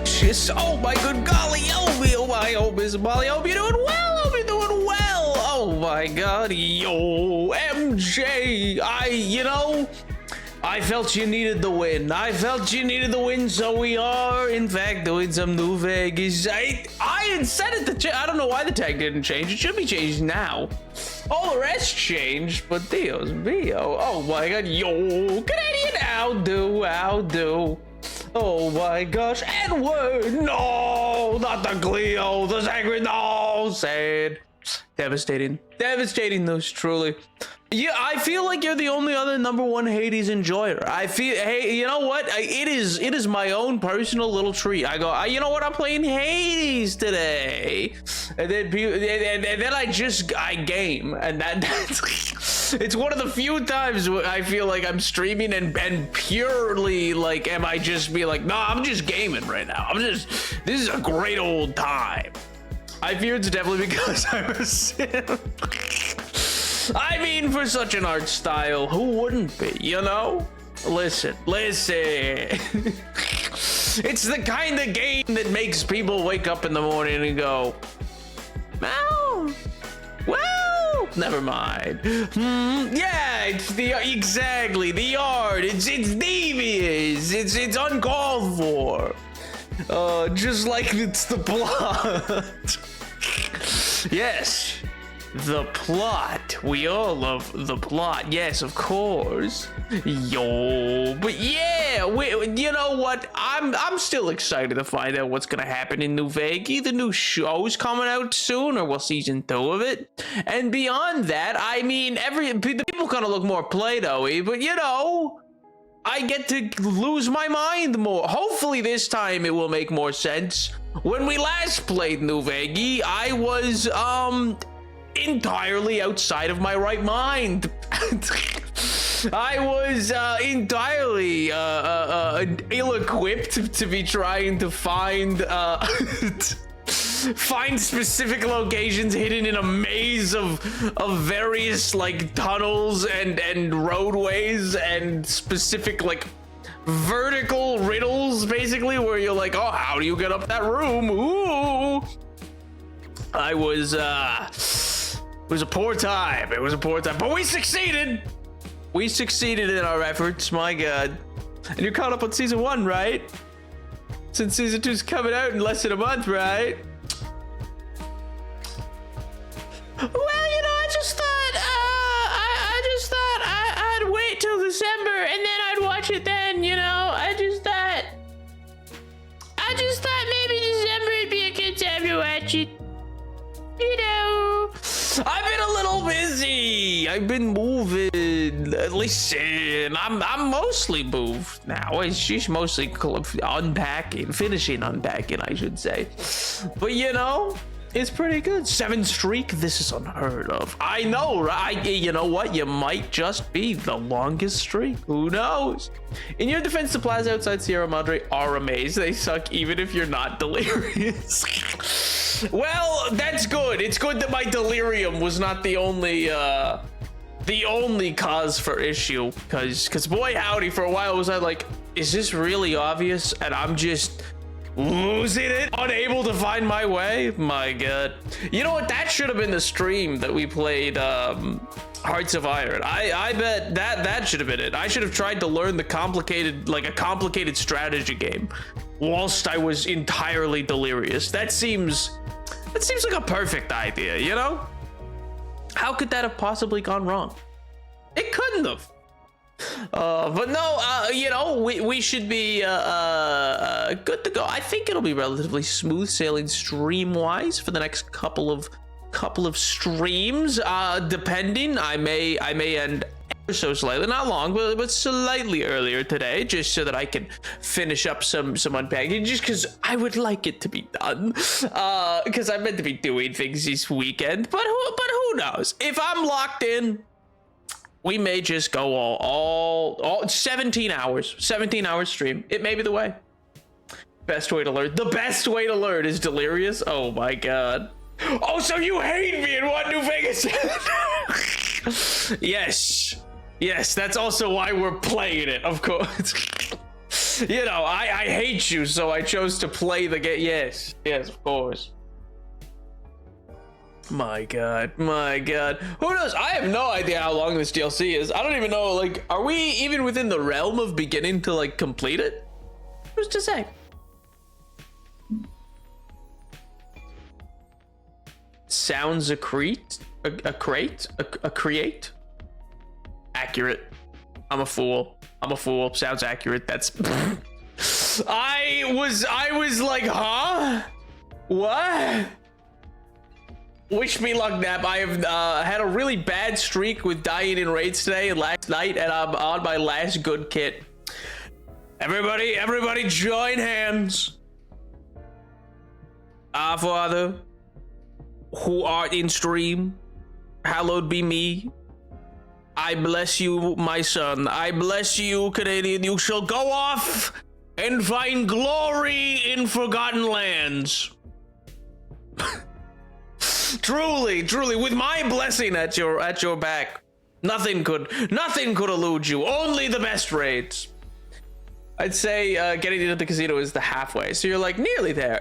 obnoxious. Oh my good golly, I hope Miss Molly, I hope you're doing well. I hope you're doing well. Oh my god, yo, MJ, I felt you needed the win. I felt you needed the win, so we are, in fact, doing some New Vegas. I had said it, I don't know why the tag didn't change. It should be changed now. All the rest changed, but Dios mio. Oh my god, yo, Canadian, how do. Oh my gosh, Edward, no, not the Cleo, the Sacred, no, sad. Devastating news, truly. Yeah, I feel like you're the only other #1 Hades enjoyer. I feel, hey, you know what? It is my own personal little treat. I go, you know what? I'm playing Hades today, and then I game, and that's it's one of the few times I feel like I'm streaming and purely like, am I just be like, nah, I'm just gaming right now. This is a great old time. I fear it's definitely because I'm a sim. I mean, for such an art style, who wouldn't be, you know? Listen. It's the kind of game that makes people wake up in the morning and go, well, never mind. Yeah, it's exactly the art. It's devious. It's uncalled for. Just like it's the plot. Yes. The plot. We all love the plot. Yes, of course. Yo, but yeah, you know what? I'm still excited to find out what's gonna happen in New Vegas. The new show's coming out soon, or season 2 of it. And beyond that, I mean, the people kind of look more Play-Doh-y, but you know, I get to lose my mind more. Hopefully this time it will make more sense. When we last played New Vegas, I was entirely outside of my right mind. I was entirely ill-equipped to be trying to find find specific locations hidden in a maze of various like tunnels and roadways and specific like vertical riddles, basically, where you're like, oh, how do you get up that room? Ooh. It was a poor time. But we succeeded. We succeeded in our efforts, my god. And you're caught up on season 1, right? Since season 2's coming out in less than a month, right? Well, you know, I just thought I'd wait till December and then I'd watch it then, you know. I just thought maybe December would be a good time to watch it. You know, I've been a little busy. I've been moving. Listen, I'm mostly moved now. She's mostly finishing unpacking, I should say. But you know, it's pretty good. 7 streak. This is unheard of. I know, right? You know what? You might just be the longest streak. Who knows? In your defense, the plaza outside Sierra Madre are amazed. They suck even if you're not delirious. Well, that's good. It's good that my delirium was not the only cause for issue, because boy howdy, for a while was I like, is this really obvious and I'm just losing it, unable to find my way? My god. You know what, that should have been the stream that we played Hearts of Iron. I bet that should have been it. I should have tried to learn a complicated strategy game whilst I was entirely delirious. That seems like a perfect idea, you know? How could that have possibly gone wrong? It couldn't have. But no, you know, we should be good to go. I think it'll be relatively smooth sailing stream wise for the next couple of streams. Depending, I may end ever so slightly, not long, but slightly earlier today, just so that I can finish up some unpacking, just because I would like it to be done, because I'm meant to be doing things this weekend. But who knows? If I'm locked in, we may just go all 17 hours stream. It may be the way. Best way to learn. The best way to learn is delirious. Oh my god. Oh, so you hate me and want New Vegas? Yes, that's also why we're playing it, of course. You know, I hate you, so I chose to play the game. Yes, of course. My god. Who knows? I have no idea how long this DLC is. I don't even know, like, are we even within the realm of beginning to, like, complete it? Who's to say? Sounds a crate? A create? Accurate. I'm a fool. Sounds accurate. That's... I was like, huh? What? Wish me luck, Nap. I have had a really bad streak with dying in raids today and last night, and I'm on my last good kit. Everybody join hands. Our Father, who art in stream, hallowed be me. I bless you, my son. I bless you, Canadian. You shall go off and find glory in forgotten lands. Truly, with my blessing at your back, nothing could elude you. Only the best raids. I'd say getting into the casino is the halfway, so you're like nearly there.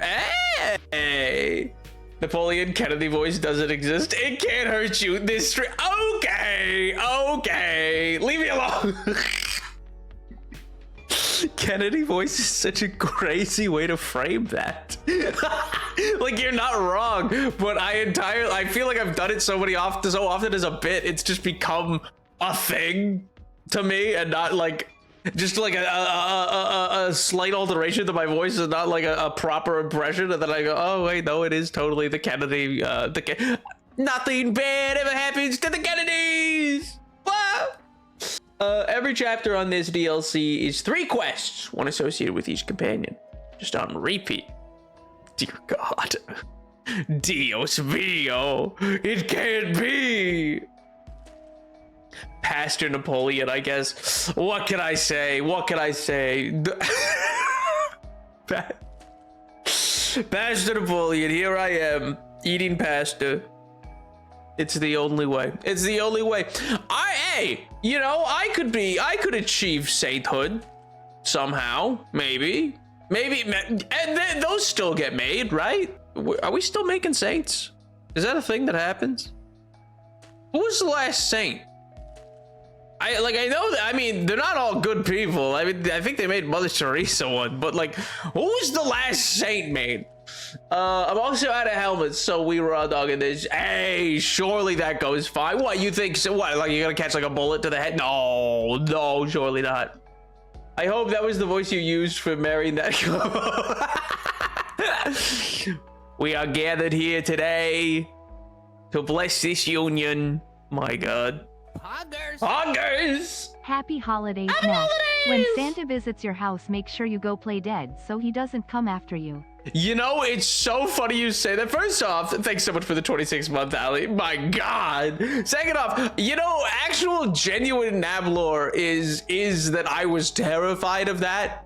Hey, Napoleon Kennedy voice doesn't exist. It can't hurt you. This stream. Okay, leave me alone. Kennedy voice is such a crazy way to frame that. Like, you're not wrong, but I feel like I've done it so often as a bit, it's just become a thing to me, and not like just like a slight alteration to my voice is not like a proper impression, and then I go, oh wait, no, it is totally the Kennedy. Nothing bad ever happens to the Kennedys. Wow. Every chapter on this DLC is 3 quests, one associated with each companion, just on repeat. Dear God. Dios mío. It can't be. Pastor Napoleon, I guess. What can I say? Pastor Napoleon, here I am, eating pasta. It's the only way. Hey, you know, I could achieve sainthood somehow, maybe, and then those still get made, right? Are we still making saints? Is that a thing that happens? Who was the last saint? I know that, I mean, they're not all good people. I mean, I think they made Mother Teresa one, but like, who was the last saint made? I'm also out of helmets, so we raw dogging this. Hey, surely that goes fine. What, you think so? What, like you're gonna catch like a bullet to the head? No, surely not. I hope that was the voice you used for marrying that girl. We are gathered here today to bless this union. My God. Hoggers! Happy holidays, Matt. When Santa visits your house, make sure you go play dead so he doesn't come after you. You know, it's so funny you say that. First off, thanks so much for the 26-month, Ali. My God. Second off, you know, actual genuine Nab lore is that I was terrified of that.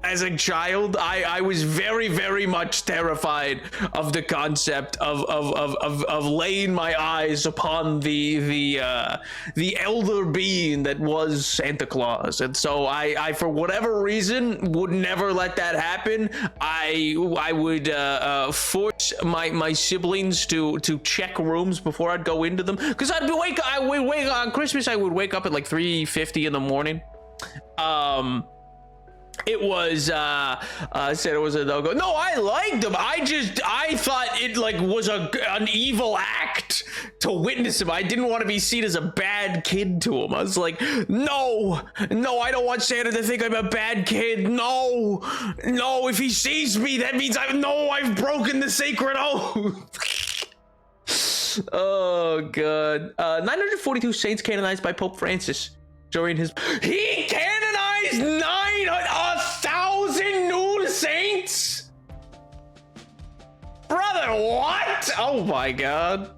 As a child, I was very, very much terrified of the concept of laying my eyes upon the elder being that was Santa Claus, and so I for whatever reason would never let that happen. I would force my siblings to check rooms before I'd go into them, because I would wake on Christmas. I would wake up at like 3:50 in the morning. It was said it was a no-go. No, I liked him. I thought it like was an evil act to witness him. I didn't want to be seen as a bad kid to him. I was like, no, I don't want Santa to think I'm a bad kid. No, if he sees me, that means I've broken the sacred oath. Oh God. 942 saints canonized by Pope Francis during his. He canonized 1,000 new saints? Brother, what? Oh my God.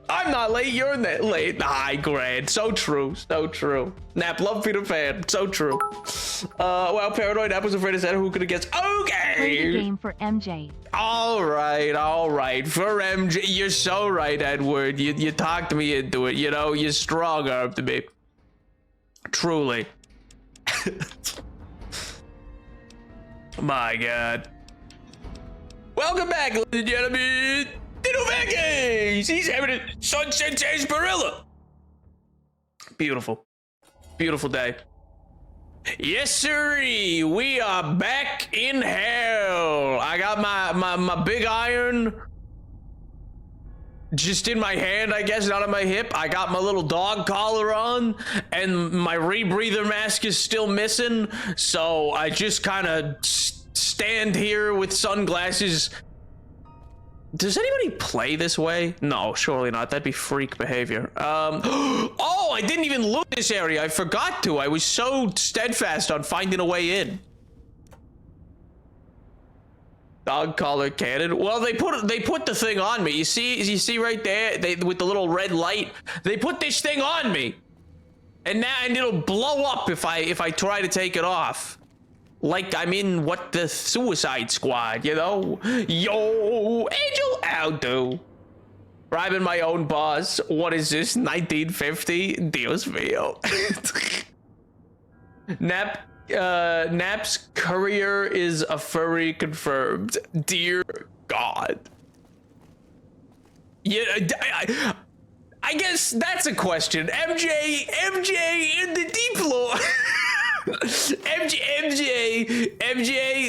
I'm not late, you're late. Hi, Grant. So true. Nap, love Peter Pan. So true. Well, Paranoid Nap was afraid of Santa. Who could have guessed? Okay. Play the game for MJ. All right. For MJ, you're so right, Edward. You talked me into it. You know, you strong-armed me. Truly. My God. Welcome back, ladies and gentlemen. Dino Vegas. He's having a sunset sarsaparilla. Beautiful. Beautiful day. Yes, sirree. We are back in hell. I got my big iron just in my hand, I guess, not on my hip. I got my little dog collar on, and my rebreather mask is still missing. So I just kind of stand here with sunglasses. Does anybody play this way? No, surely not. That'd be freak behavior. Oh, I didn't even loot this area. I forgot to. I was so steadfast on finding a way in. Dog collar cannon. Well, they put the thing on me. You see right there, with the little red light. They put this thing on me, and it'll blow up if I try to take it off. Like I'm in the Suicide Squad, you know? Yo, Angel Aldo. Bribing my own boss. What is this, 1950? Dios mío. Nap's courier is a furry confirmed. Dear God. Yeah, I guess that's a question. MJ in the deep lore. MJ,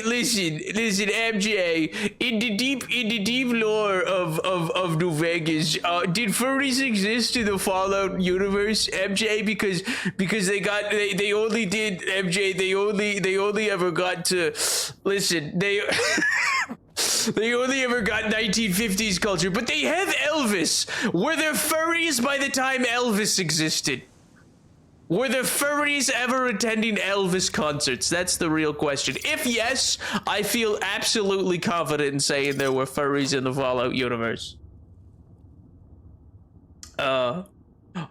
listen, MJ, in the deep lore of New Vegas, did furries exist in the Fallout universe, MJ? Because they only ever got to, listen, they only ever got 1950s culture, but they have Elvis. Were there furries by the time Elvis existed? Were there furries ever attending Elvis concerts? That's the real question. If yes, I feel absolutely confident in saying there were furries in the Fallout universe.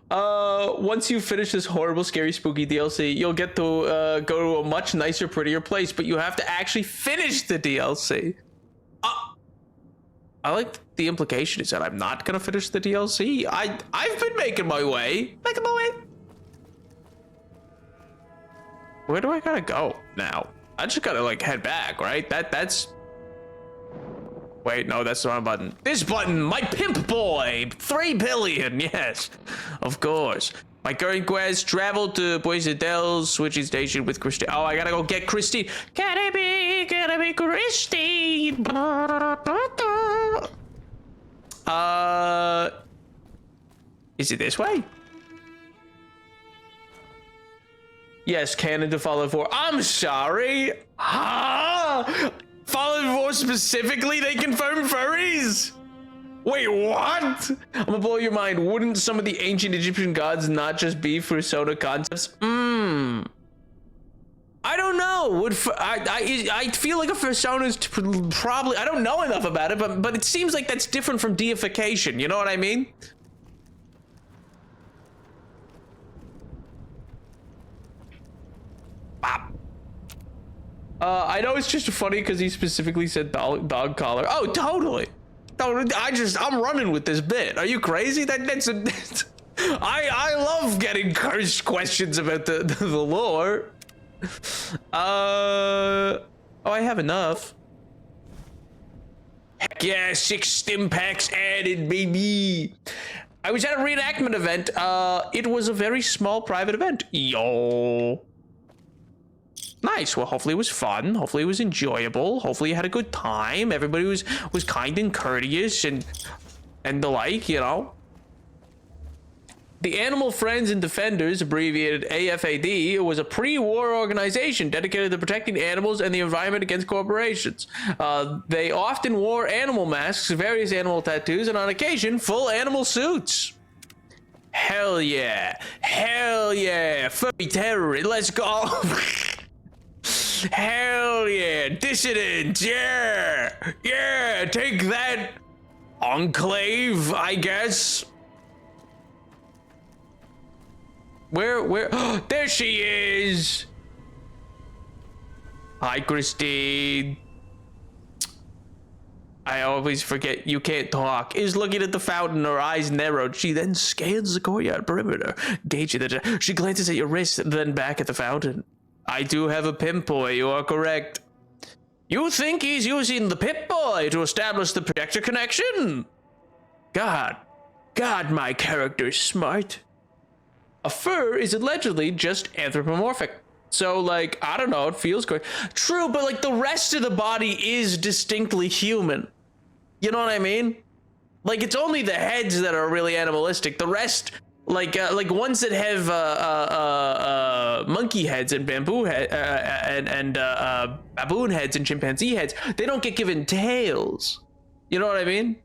Once you finish this horrible, scary, spooky DLC, you'll get to go to a much nicer, prettier place, but you have to actually finish the DLC. I like the implication is that I'm not gonna finish the DLC. I've been making my way. Where do I gotta go now? I just gotta like head back, right? That's. Wait, no, that's the wrong button. This button, my pimp boy, 3 billion, yes, of course. My current quest: travel to Poisidel, switching station with Christine. Oh, I gotta go get Christine. Gotta be Christine. Is it this way? Yes, canon to Fallout 4. I'm sorry. Huh? Fallout 4 specifically, they confirmed furries? Wait, what? I'm gonna blow your mind. Wouldn't some of the ancient Egyptian gods not just be Persona concepts? I don't know. I feel like a Persona is probably, I don't know enough about it, but it seems like that's different from deification. You know what I mean? I know it's just funny because he specifically said dog collar. Oh, totally. I'm running with this bit. Are you crazy? I love getting cursed questions about the lore. Oh, I have enough. Heck yeah, 6 stim packs added, baby. I was at a reenactment event. It was a very small private event. Yo. Nice. Well, hopefully it was fun. Hopefully it was enjoyable. Hopefully you had a good time. Everybody was kind and courteous and the like, you know. The Animal Friends and Defenders, abbreviated AFAD, was a pre-war organization dedicated to protecting animals and the environment against corporations. They often wore animal masks, various animal tattoos, and on occasion, full animal suits. Hell yeah. Hell yeah. Furry terrorist. Let's go. Hell yeah, dissident, yeah, yeah, take that, Enclave, I guess. Where, there she is. Hi, Christine. I always forget you can't talk. Is looking at the fountain, her eyes narrowed. She then scans the courtyard perimeter, gauging the. She glances at your wrist, then back at the fountain. I do have a pimp boy, you are correct. You think he's using the Pip-Boy to establish the projector connection? God, my character's smart. A fur is allegedly just anthropomorphic. So, like, I don't know, it feels great. True, but, like, the rest of the body is distinctly human. You know what I mean? Like, it's only the heads that are really animalistic. The rest, like ones that have monkey heads and bamboo head and baboon heads and chimpanzee heads, they don't get given tails. You know what I mean?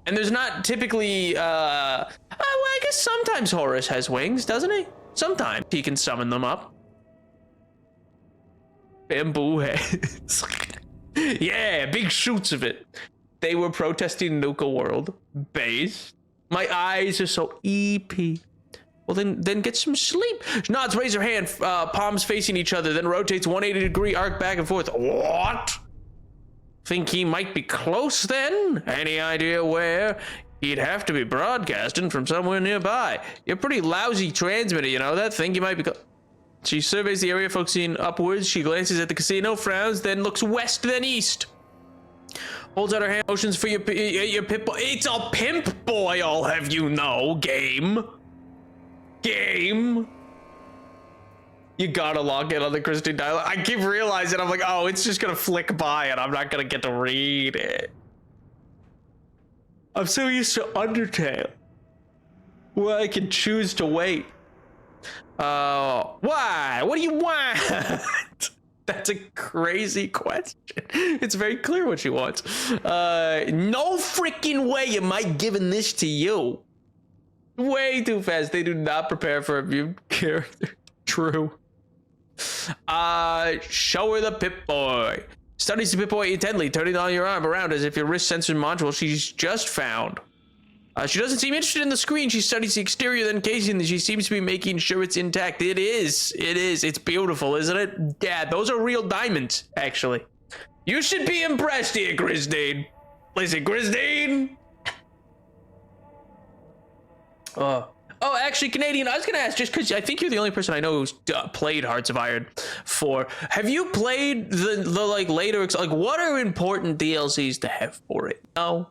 And there's not typically, well, I guess sometimes Horus has wings, doesn't he? Sometimes he can summon them up. Bamboo heads. Yeah, big shoots of it. They were protesting Nuka World. Base. My eyes are so EP. Well, then get some sleep. Nods, raise her hand, palms facing each other, then rotates 180-degree arc back and forth. What? Think he might be close then? Any idea where? He'd have to be broadcasting from somewhere nearby. You're pretty lousy transmitter, you know that? Think you might be She surveys the area, focusing upwards. She glances at the casino, frowns, then looks west, then east. Holds out her hand, motions for your Pip-Boy. It's a pimp boy, I'll have you know. Game. You gotta log in on the Christine dialogue. I keep realizing, I'm like, oh, it's just gonna flick by and I'm not gonna get to read it. I'm so used to Undertale, where I can choose to wait. Why? What do you want? That's a crazy question. It's very clear what she wants. No freaking way am I giving this to you. Way too fast. They do not prepare for a mutant character. True. Show her the Pip-Boy. Studies the Pip-Boy intently, turning on your arm around as if your wrist sensor module she's just found. She doesn't seem interested in the screen. She studies the exterior, then casing. She seems to be making sure it's intact. It is. It's beautiful, isn't it? Yeah, those are real diamonds, actually. You should be impressed here, Christine. Listen, Christine. Oh, actually, Canadian, I was gonna ask, just because I think you're the only person I know who's played Hearts of Iron 4. Have you played the like later, like what are important DLCs to have for it? No.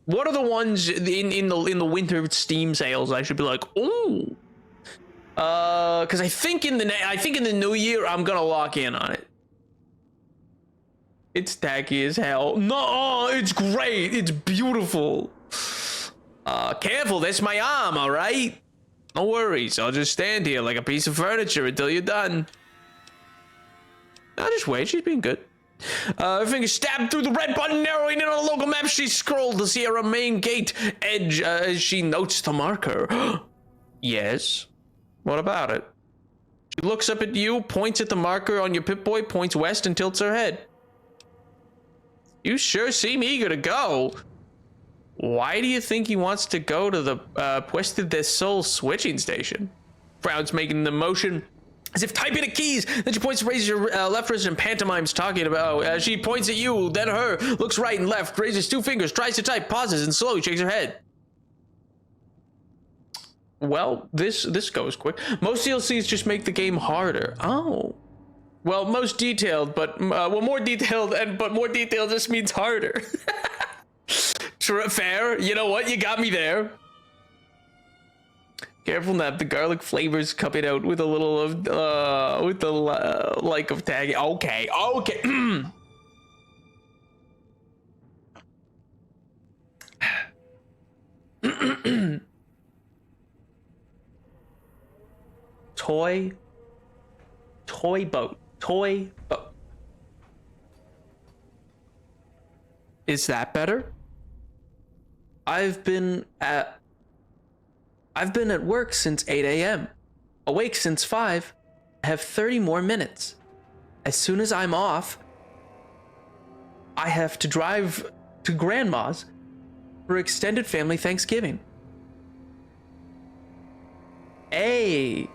What are the ones in the winter Steam sales I should be like, ooh? Because I think in the new year I'm gonna lock in on it. It's tacky as hell. No, it's great. It's beautiful. Careful, that's my arm, all right? No worries. I'll just stand here like a piece of furniture until you're done. I'll just wait. She's being good. Her finger stabbed through the red button, narrowing in on the local map. She scrolled the Sierra main gate edge as she notes the marker. Yes? What about it? She looks up at you, points at the marker on your Pip-Boy, points west, and tilts her head. You sure seem eager to go. Why do you think he wants to go to the Puesta del Sol switching station? Frowns, making the motion as if typing the keys. Then she points to raises her left wrist and pantomimes talking about. She points at you, then her, looks right and left, raises 2 fingers, tries to type, pauses, and slowly shakes her head. Well, this goes quick. Most DLCs just make the game harder. Oh. Well, most detailed, but more detailed, but more detailed just means harder. Fair. You know what? You got me there. Careful not, the garlic flavors coming out with a little of, with the like of tagging. Okay. Toy boat. Is that better? I've been at work since 8 a.m. Awake since 5. I have 30 more minutes. As soon as I'm off, I have to drive to Grandma's for extended family Thanksgiving. Hey,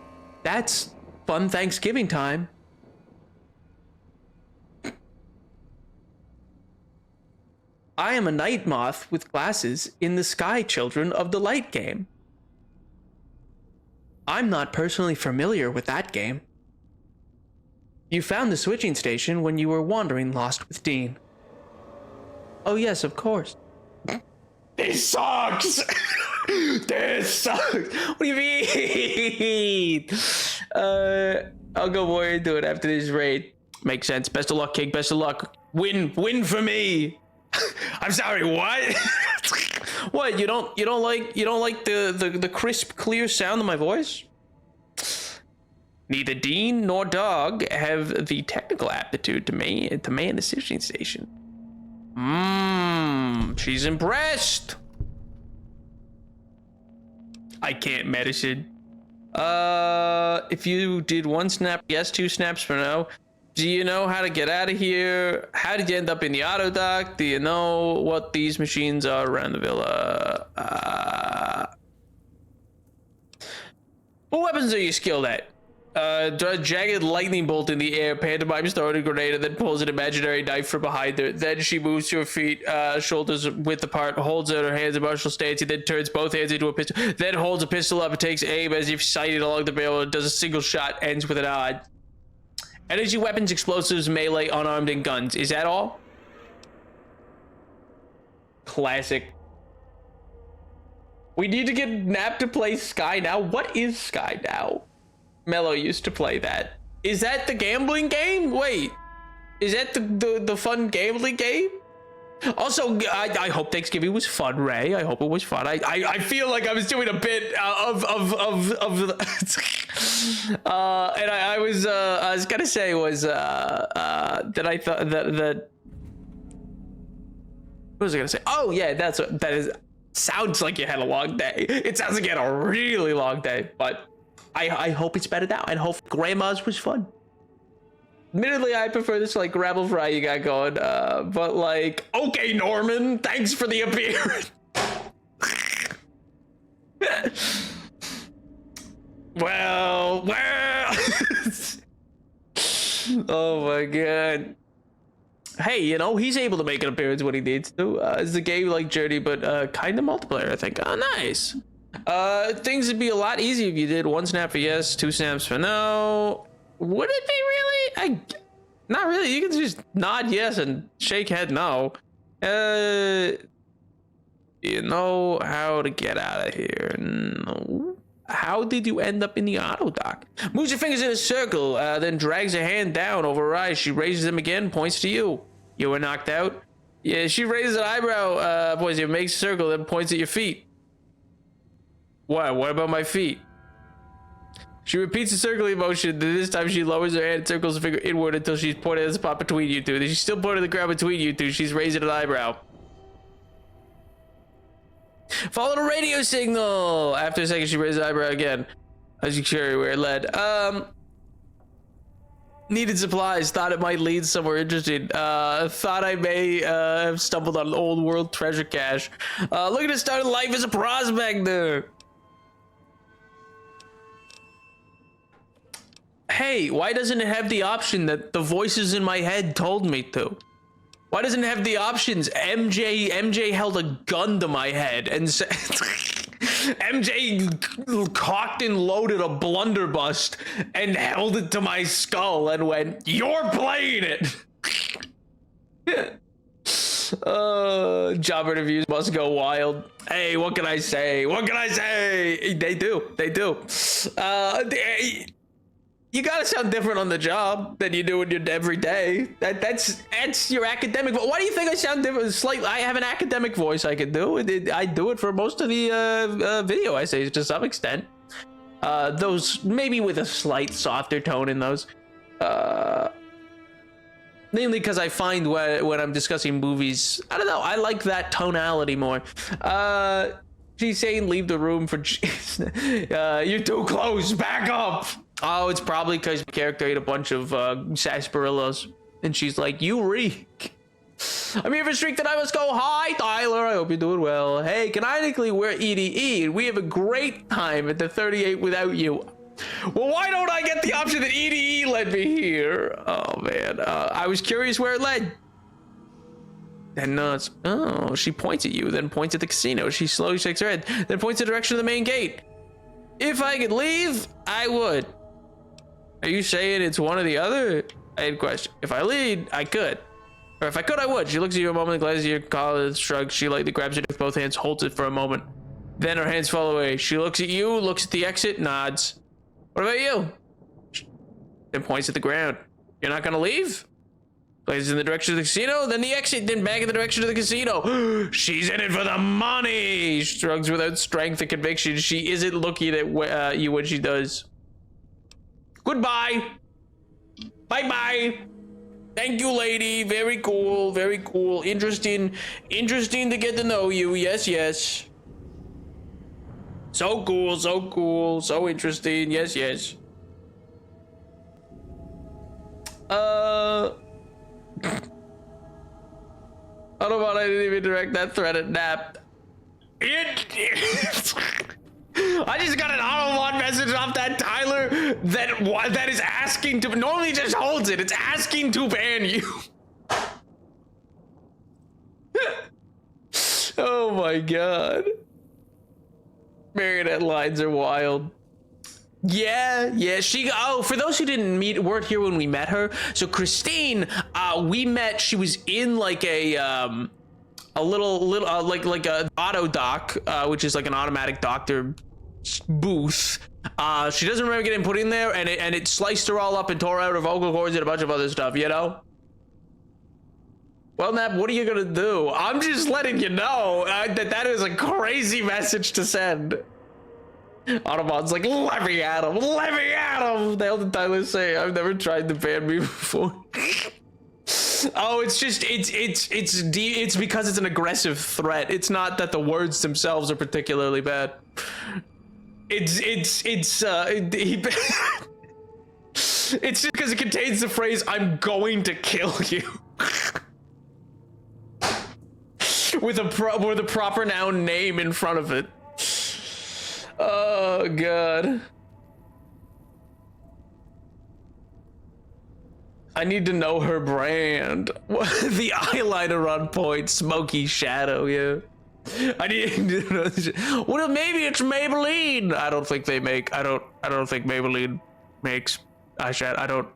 that's fun Thanksgiving time. I am a night moth with glasses in the Sky Children of the Light game. I'm not personally familiar with that game. You found the switching station when you were wandering lost with Dean. Oh yes, of course. This sucks! This sucks! What do you mean? I'll go more into it after this raid. Makes sense. Best of luck, King. Best of luck. Win for me. I'm sorry, what? What, you don't like the crisp, clear sound of my voice? Neither Dean nor Dog have the technical aptitude to man the switching station. She's impressed. I can't medicine. If you did 1 snap, yes, 2 snaps for no. Do you know how to get out of here? How did you end up in the auto dock? Do you know what these machines are around the villa? What weapons are you skilled at? Jagged lightning bolt in the air, pantomimes throwing a grenade, and then pulls an imaginary knife from behind her. Then she moves to her feet, shoulders width apart, holds out her hands in martial stance, and then turns both hands into a pistol, then holds a pistol up and takes aim as if sighted along the barrel, and does a single shot, ends with a nod. Energy weapons, explosives, melee, unarmed, and guns. Is that all? Classic. We need to get Nap to play Sky Now. What is Sky Now? Mello used to play that. Is that the gambling game? Wait, is that the fun gambling game? Also, I hope Thanksgiving was fun, Ray. I hope it was fun. I feel like I was doing a bit of and I was gonna say was that I thought that what was I gonna say? Oh yeah, that is sounds like you had a long day. It sounds like you had a really long day, but I hope it's better now, and hope Grandma's was fun. Admittedly, I prefer this like gravel fry you got going, but like, okay, Norman, thanks for the appearance. well. Oh my god. Hey, you know, he's able to make an appearance when he needs to. It's a game like Journey, but kind of multiplayer, I think. Oh, nice. Things would be a lot easier if you did 1 snap for yes, 2 snaps for no. Would it be really? Not really. You can just nod yes and shake head no. You know how to get out of here? No. How did you end up in the auto dock? Moves your fingers in a circle, then drags her hand down over her eyes. She raises them again, points to you. You were knocked out? Yeah, she raises an eyebrow, points you, makes a circle, then points at your feet. What about my feet? She repeats the circling motion, then this time she lowers her hand and circles the finger inward until she's pointed at the spot between you two. Then she's still pointing the ground between you two. She's raising an eyebrow. Follow the radio signal! After a second, she raises an eyebrow again. As you carry where it led. Needed supplies. Thought it might lead somewhere interesting. Thought I may have stumbled on an old world treasure cache. Looking to start life as a prospector. Hey, why doesn't it have the option that the voices in my head told me to? Why doesn't it have the options? MJ held a gun to my head and said, MJ cocked and loaded a blunderbuss and held it to my skull and went, "You're playing it." Job interviews must go wild. Hey, what can I say? What can I say? They do. You gotta sound different on the job than you do in your everyday. That's your academic. Why do you think I sound different? Slightly, I have an academic voice. I can do it. I do it for most of the video essays to some extent. Those maybe with a slight softer tone in those. Mainly because I find when I'm discussing movies, I don't know. I like that tonality more. She's saying leave the room for. You're too close. Back up. Oh, it's probably because the character ate a bunch of sarsaparillas, and she's like, "You reek." I'm here for streak that I must go. Hi, Tyler. I hope you're doing well. Hey, canonically, we're EDE, and we have a great time at the 38 without you. Well, why don't I get the option that EDE led me here? Oh man, I was curious where it led. Then oh, she points at you, then points at the casino. She slowly shakes her head, then points in the direction of the main gate. If I could leave, I would. Are you saying it's one or the other? I had a question. If I lead, I could. Or if I could, I would. She looks at you a moment, glances at your collar, shrugs. She lightly grabs it with both hands, holds it for a moment. Then her hands fall away. She looks at you, looks at the exit, nods. What about you? Then points at the ground. You're not gonna leave? Glances in the direction of the casino, then the exit, then back in the direction of the casino. She's in it for the money. She shrugs without strength and conviction. She isn't looking at you when she does. Goodbye. Bye-bye. Thank you, lady. Very cool. Very cool. Interesting to get to know you. Yes, yes. So cool. So cool. So interesting. Yes, yes. I didn't even direct that thread at Nap. I just got an Autobot message off that Tyler that is asking to, normally just holds it. It's asking to ban you. Oh my god. Marionette lines are wild. Yeah, for those who weren't here when we met her. So Christine, we met, she was in like a little like a auto doc, which is like an automatic doctor booth. She doesn't remember getting put in there, and it sliced her all up and tore out her vocal cords and a bunch of other stuff, you know? Well, Nap, what are you gonna do? I'm just letting you know that is a crazy message to send. Autobot's like, let me at him. The other Tyler say, I've never tried to ban me before. Oh, it's just, it's because it's an aggressive threat. It's not that the words themselves are particularly bad. It's just because it contains the phrase, I'm going to kill you. With a proper noun name in front of it. Oh god. I need to know her brand. The eyeliner on point, smoky shadow, yeah. I need to know. Well, maybe it's Maybelline. I don't think Maybelline makes eyeshadow.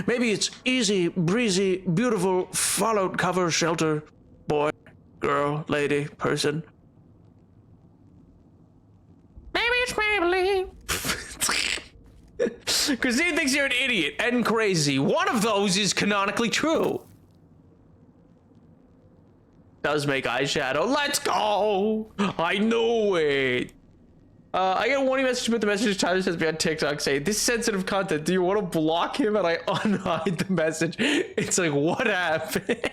Maybe it's easy, breezy, beautiful Fallout cover shelter. Boy, girl, lady, person. Maybe it's Maybelline. Christine thinks you're an idiot and crazy. One of those is canonically true. Does make eyeshadow. Let's go. I knew it. I get a warning message with the message Tyler sends me on TikTok saying, this is sensitive content. Do you want to block him? And I unhide the message. It's like, what happened?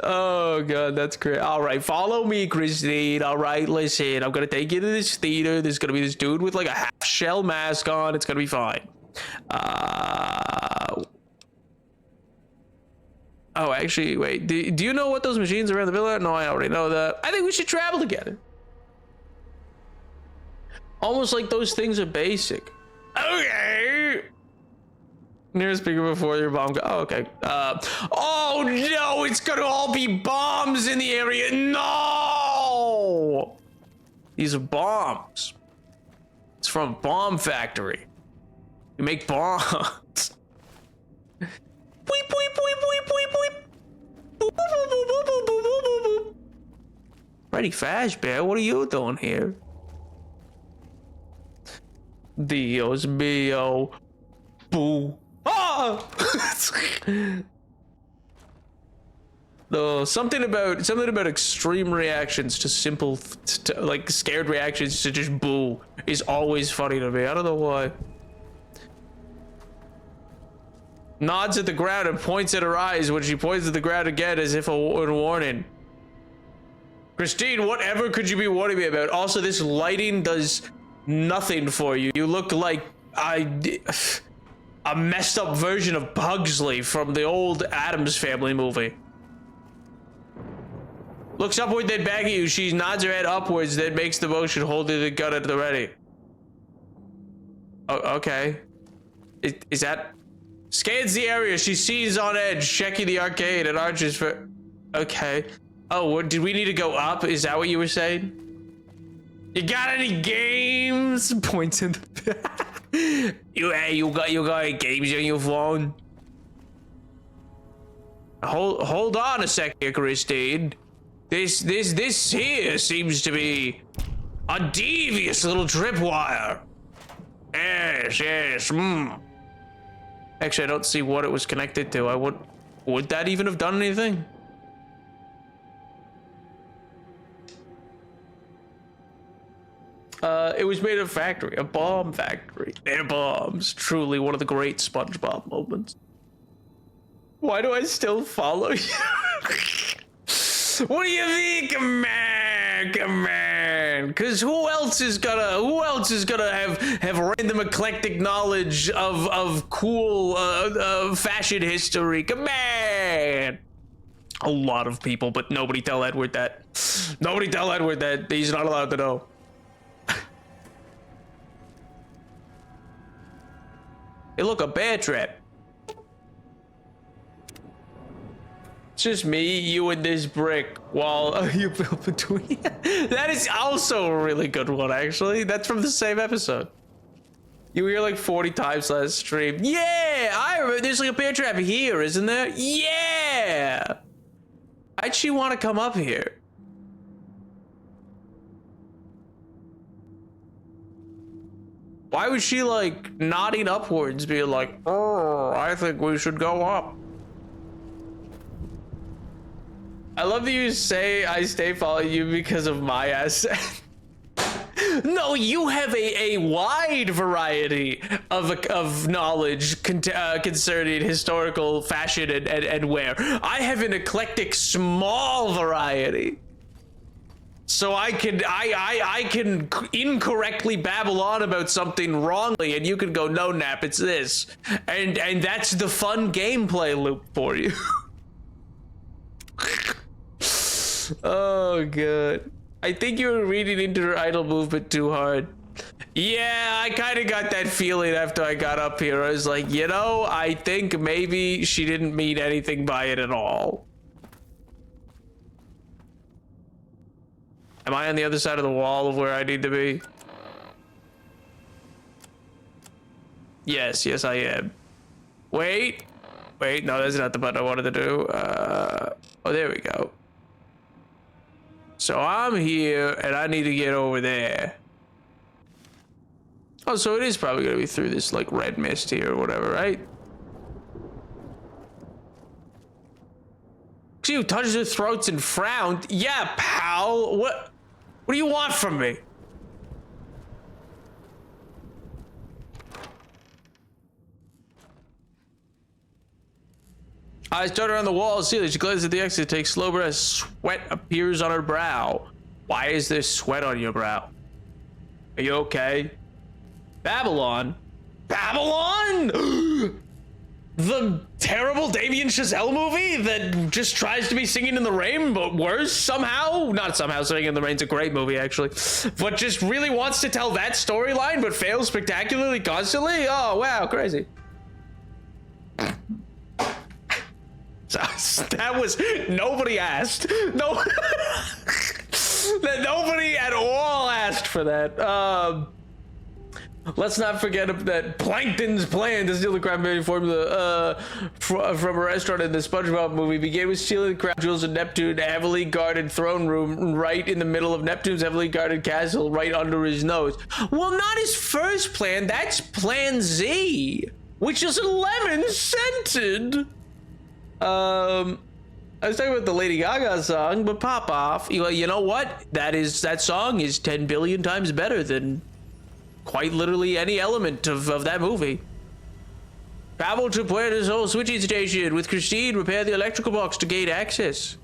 Oh god, that's great. All right, follow me, Christine. All right, listen, I'm gonna take you to this theater. There's gonna be this dude with like a half shell mask on. It's gonna be fine. Oh, actually, wait. Do you know what those machines around the villa? No, I already know that. I think we should travel together. Almost like those things are basic. Okay. Nearest speaker before your bomb. Oh, okay. Oh no, it's gonna all be bombs in the area. No! These are bombs. It's from a bomb factory. You make bombs. Boop, boop, boop, boop, boop, boop. Boop, boop, boop, boop, boop, boop, boop, boop, boop. Freddy Fazbear, what are you doing here? Dios mío. Boo. Ah! No, something about extreme reactions to simple, like scared reactions to just boo is always funny to me. I don't know why. Nods at the ground and points at her eyes when she points at the ground again as if a warning. Christine, whatever could you be warning me about? Also, this lighting does nothing for you. You look like a messed up version of Pugsley from the old Addams Family movie. Looks upward, then back at you. She nods her head upwards, then makes the motion, holding the gun at the ready. Oh, okay. Is that... Scans the area. She sees on edge, checking the arcade and arches for... Okay. Oh, did we need to go up? Is that what you were saying? You got any games? Points in the you got any games on your phone? Hold on a second, Christine. This here seems to be a devious little tripwire. Yes. Actually, I don't see what it was connected to. Would that even have done anything? It was made of a factory, a bomb factory. They're bombs. Truly one of the great SpongeBob moments. Why do I still follow you? What do you think? Come on. Cause who else is gonna have random eclectic knowledge of cool fashion history? Come on. A lot of people, but nobody tell Edward that. Nobody tell Edward that. He's not allowed to know. Hey, look, a bear trap. It's just me, you, and this brick while you built between. That is also a really good one, actually. That's from the same episode. You were here like 40 times last stream. Yeah, I remember. There's like a bear trap here, isn't there? Yeah. Why'd she want to come up here? Why was she like nodding upwards, being like, "Oh, I think we should go up"? I love that you say I stay following you because of my ass. No, you have a wide variety of knowledge concerning historical fashion and wear. I have an eclectic small variety. So I can incorrectly babble on about something wrongly, and you can go, "No, Nap, it's this," and that's the fun gameplay loop for you. Oh god, I think you were reading into her idle movement too hard. Yeah, I kind of got that feeling after I got up here. I was like, you know, I think maybe she didn't mean anything by it at all. Am I on the other side of the wall of where I need to be? Yes, I am. Wait, no, that's not the button I wanted to do. Oh, there we go. So I'm here, and I need to get over there. Oh, so it is probably gonna be through this, like, red mist here or whatever, right? See who touched their throats and frowned? Yeah, pal. What do you want from me? Eyes dart around the wall, ceiling. She glances at the exit, takes slow breaths. Sweat appears on her brow. Why is there sweat on your brow? Are you okay? Babylon? The terrible Damien Chazelle movie that just tries to be Singing in the Rain, but worse somehow? Not somehow, Singing in the Rain's a great movie, actually. But just really wants to tell that storyline, but fails spectacularly constantly? Oh, wow, crazy. That was, nobody asked. No, nobody at all asked for that. Let's not forget that Plankton's plan to steal the crab berry formula from a restaurant in the SpongeBob movie began with stealing the crab jewels in Neptune's heavily guarded throne room right in the middle of Neptune's heavily guarded castle right under his nose. Well, not his first plan. That's Plan Z, which is lemon scented. I was talking about the Lady Gaga song, but pop off. You know what? That song is 10 billion times better than quite literally any element of that movie. Travel to Puerto Sol switching station with Christine. Repair the electrical box to gain access.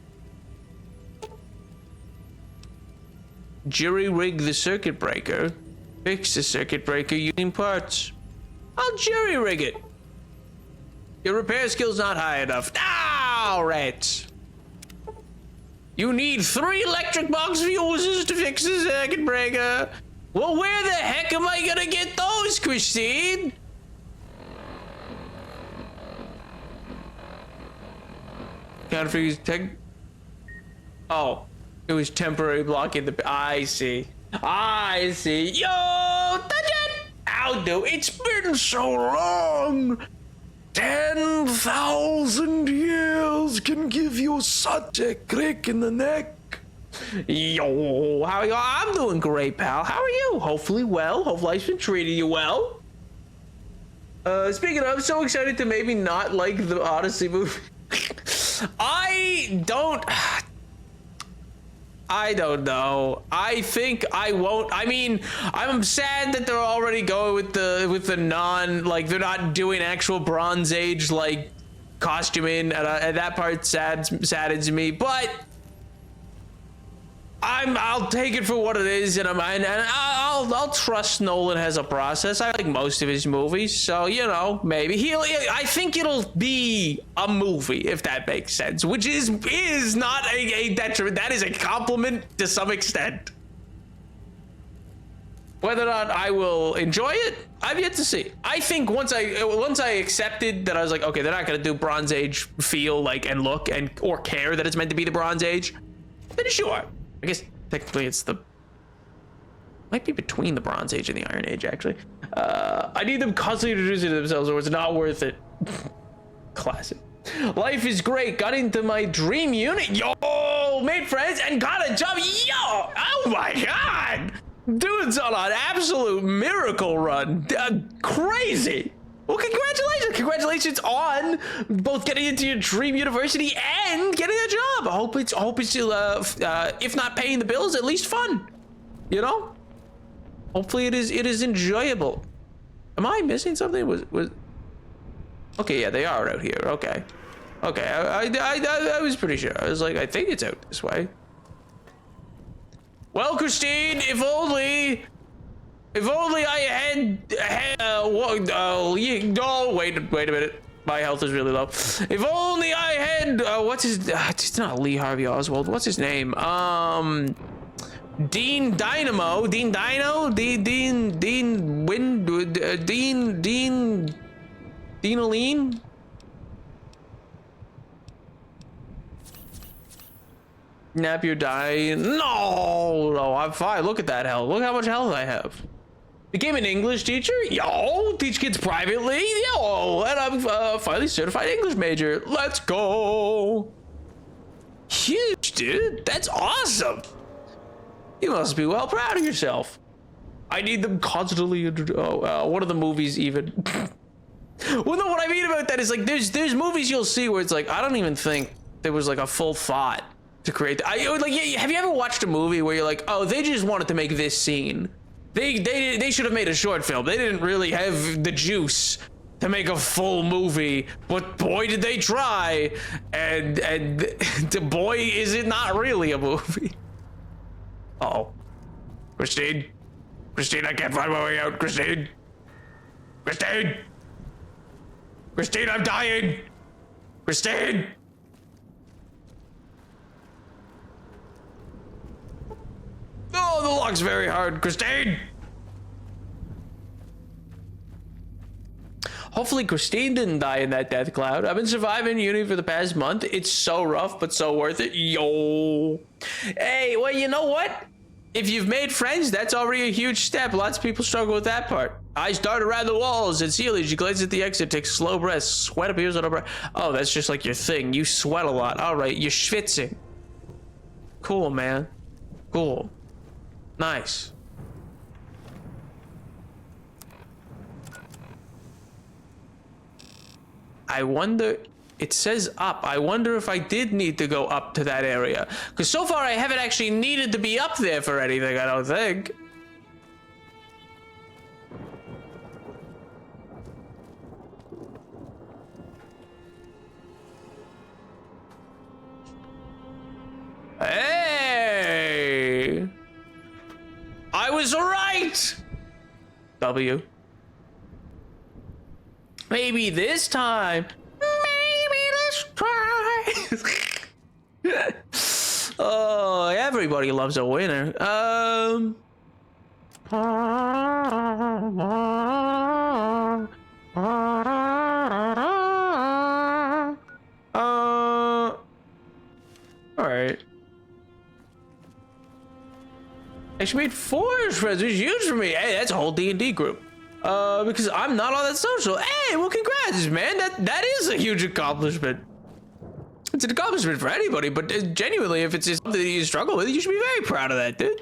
Jury rig the circuit breaker. Fix the circuit breaker using parts. I'll jury rig it. Your repair skill's not high enough. All right. You need 3 electric box fuses to fix the circuit breaker. Well, where the heck am I gonna get those, Christine? Configures tech. Oh, it was temporary blocking the. I see. I see. Yo, Dudgeon! I'll do. It's been so long. 10,000 years can give you such a crick in the neck. Yo, how are you? I'm doing great, pal. How are you? Hopefully well. Hope life's been treating you well. Speaking of, I'm so excited to maybe not like the Odyssey movie. I don't know. I think I won't. I mean, I'm sad that they're already going with the non, like, they're not doing actual Bronze Age like costuming, and that part saddens me. But I'll take it for what it is, and I'll trust Nolan has a process. I like most of his movies, so you know, maybe I think it'll be a movie, if that makes sense, which is not a detriment. That is a compliment to some extent. Whether or not I will enjoy it, I've yet to see. I think once I accepted that, I was like, okay, they're not gonna do Bronze Age feel like and look or care that it's meant to be the Bronze Age, then sure. I guess technically it's might be between the Bronze Age and the Iron Age, actually. I need them constantly introducing themselves or it's not worth it. Classic. Life is great. Got into my dream unit. Yo, made friends and got a job. Yo, oh my God. Dude's on an absolute miracle run. Crazy. Well, congratulations. Congratulations on both getting into your dream university and getting a job. I hope it's if not paying the bills, at least fun. You know? Hopefully it is enjoyable. Am I missing something? Was okay, yeah, they are out here. Okay. Okay, I was pretty sure. I was like, I think it's out this way. Well, Christine, if only I had wait a minute. My health is really low. If only I had what's his it's not Lee Harvey Oswald. What's his name? Dean Dynamo, Dean Dino, Dean Wind, Dean Aline. Napier dying. No, I'm fine. Look at that health. Look how much health I have. Became an English teacher. Yo, teach kids privately. Yo, and I'm finally certified English major. Let's go. Huge, dude. That's awesome. You must be well proud of yourself. I need them constantly. One of the movies even. Well, no, what I mean about that is like there's movies you'll see where it's like I don't even think there was like a full thought to create that. Have you ever watched a movie where you're like, oh, they just wanted to make this scene. They should have made a short film. They didn't really have the juice to make a full movie, but boy did they try, and boy is it not really a movie. Uh-oh. Christine, I can't find my way out. Christine, I'm dying. Christine. Oh, the lock's very hard, Christine. Hopefully Christine didn't die in that death cloud. I've been surviving uni for the past month. It's so rough, but so worth it. Yo. Hey, well, you know what? If you've made friends, that's already a huge step. Lots of people struggle with that part. Eyes dart around the walls. And Celia, she glances at the exit, takes slow breaths. Sweat appears on her breath. Oh, that's just like your thing. You sweat a lot. All right, you're schwitzing. Cool, man. Cool. Nice. I wonder, it says up. I wonder if I did need to go up to that area. Because so far I haven't actually needed to be up there for anything, I don't think. Hey! I was right! W. Maybe this time. Maybe let's try. Oh, everybody loves a winner. All right. Actually made 4 friends, which is huge for me. Hey, that's a whole D&D group. Because I'm not all that social. Hey, well, congrats, man. That is a huge accomplishment. It's an accomplishment for anybody, but genuinely, if it's something that you struggle with, you should be very proud of that, dude.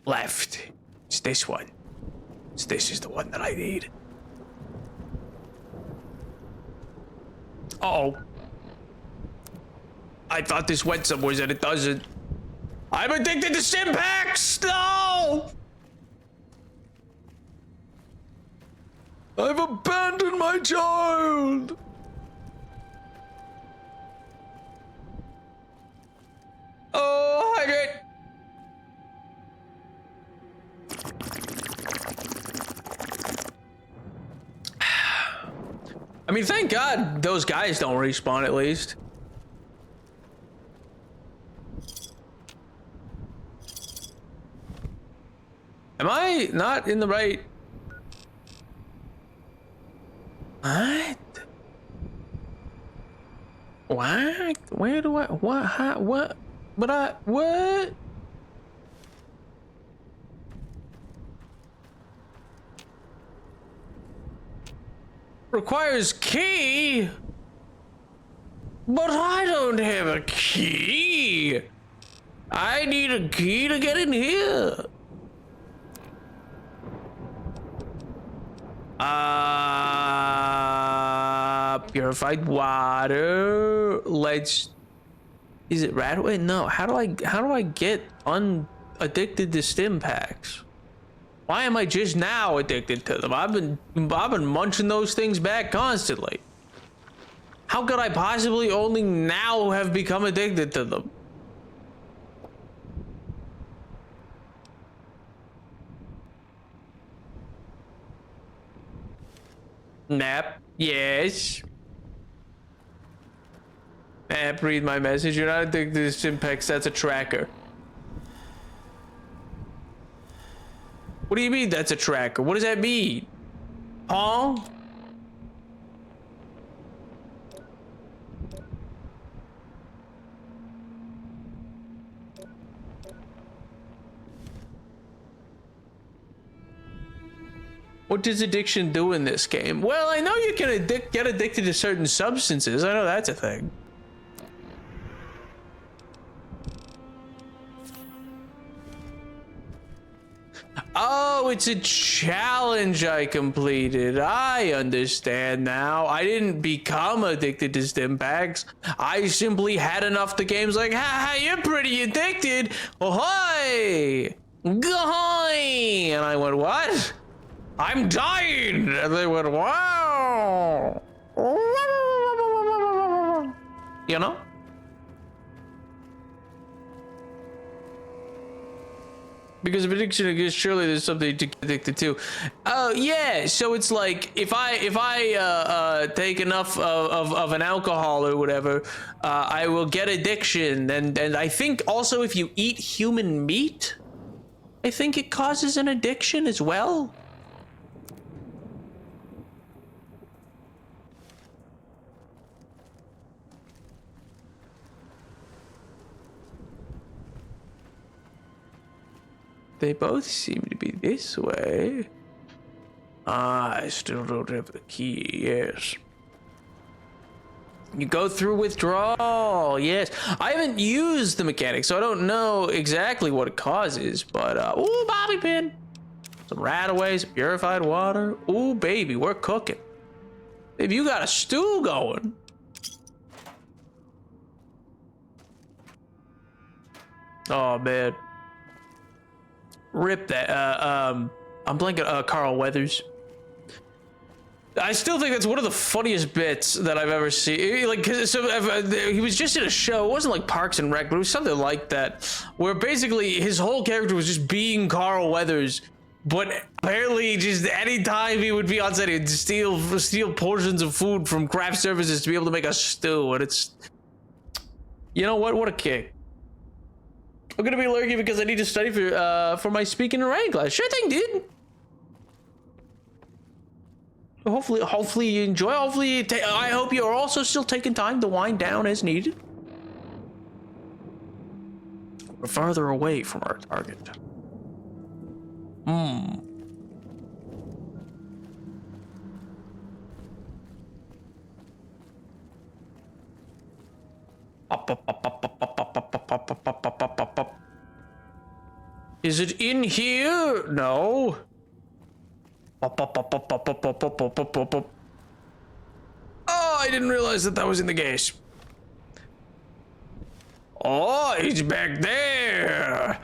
Left. It's this one. This is the one that I need. Uh-oh. I thought this went somewhere and it doesn't. I'm addicted to Stimpaks! No! I've abandoned my child! Oh, hydrate! I mean, thank God those guys don't respawn at least. Am I not in the right? What? What? Where do I? What? How, what? But what? Requires key? But I don't have a key. I need a key to get in here. Purified water. Let's. Is it Radaway? No. How do I get addicted to Stimpaks? Why am I just now addicted to them? I've been munching those things back constantly. How could I possibly only now have become addicted to them? Nap, yes. Nap, read my message. You're not addicted to Stimpaks, that's a tracker. What do you mean that's a tracker? What does that mean? Huh? What does addiction do in this game? Well, I know you can get addicted to certain substances. I know that's a thing. Oh, it's a challenge I completed. I understand now. I didn't become addicted to Stimpaks. I simply had enough the game's like, ha, you're pretty addicted. Ahoy! Gohoy! And I went, what? I'm dying! And they went, wow! You know? Because of addiction, I guess surely there's something to get addicted to. Oh yeah, so it's like if I take enough of an alcohol or whatever, I will get addiction. And I think also if you eat human meat, I think it causes an addiction as well. They both seem to be this way. I still don't have the key, yes. You go through withdrawal, yes. I haven't used the mechanic, so I don't know exactly what it causes, but, ooh, bobby pin. Some Radaways, purified water. Ooh, baby, we're cooking. Baby, you got a stew going. Oh, man. Rip that. I'm blanking. Carl Weathers. I still think that's one of the funniest bits that I've ever seen. Like, he was just in a show. It wasn't like Parks and Rec, but it was something like that, where basically his whole character was just being Carl Weathers. But apparently, just anytime he would be on set, he'd steal portions of food from craft services to be able to make a stew. And it's, you know what? What a kick. I'm gonna be lurking because I need to study for my speaking and writing class. Sure thing, dude. Hopefully you enjoy. I hope you are also still taking time to wind down as needed. We're farther away from our target. Is it in here? No. Oh, I didn't realize that was in the case. Oh, he's back there.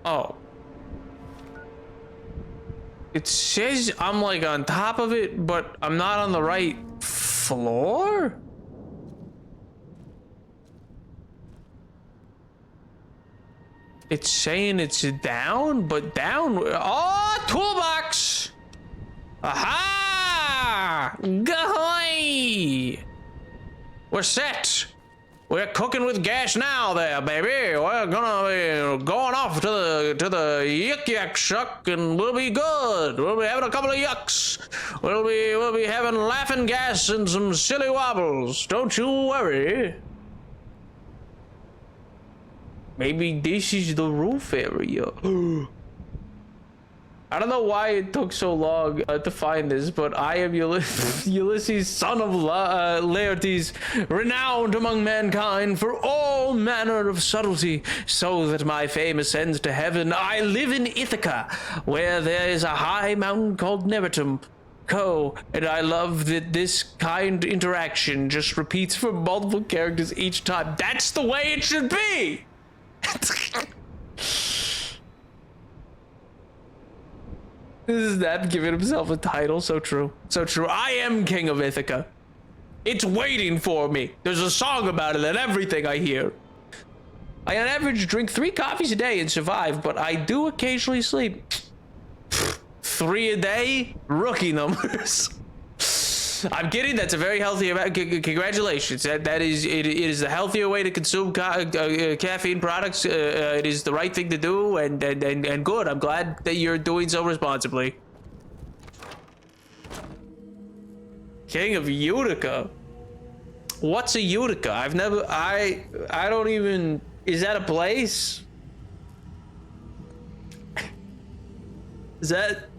Oh. It says I'm like on top of it, but I'm not on the right floor? It's saying it's down, but down. Oh, toolbox! Aha! Gahoy! We're set. We're cooking with gas now, there, baby. We're gonna be going off to the yuck yak shuck, and we'll be good. We'll be having a couple of yucks. We'll be having laughing gas and some silly wobbles. Don't you worry. Maybe this is the roof area. I don't know why it took so long to find this, but I am Ulysses, son of Laertes, renowned among mankind for all manner of subtlety, so that my fame ascends to heaven. I live in Ithaca, where there is a high mountain called Nevertum. And I love that this kind interaction just repeats for multiple characters each time. That's the way it should be! This is Nap giving himself a title. So true. So true. I am king of Ithaca. It's waiting for me. There's a song about it and everything I hear. I on average drink 3 coffees a day and survive, but I do occasionally sleep. 3 a day? Rookie numbers. I'm kidding. That's a very healthy amount. Congratulations. That is it is the healthier way to consume caffeine products. It is the right thing to do, and good. I'm glad that you're doing so responsibly. King of Utica. What's a Utica? I've never. I don't even. Is that a place? Is that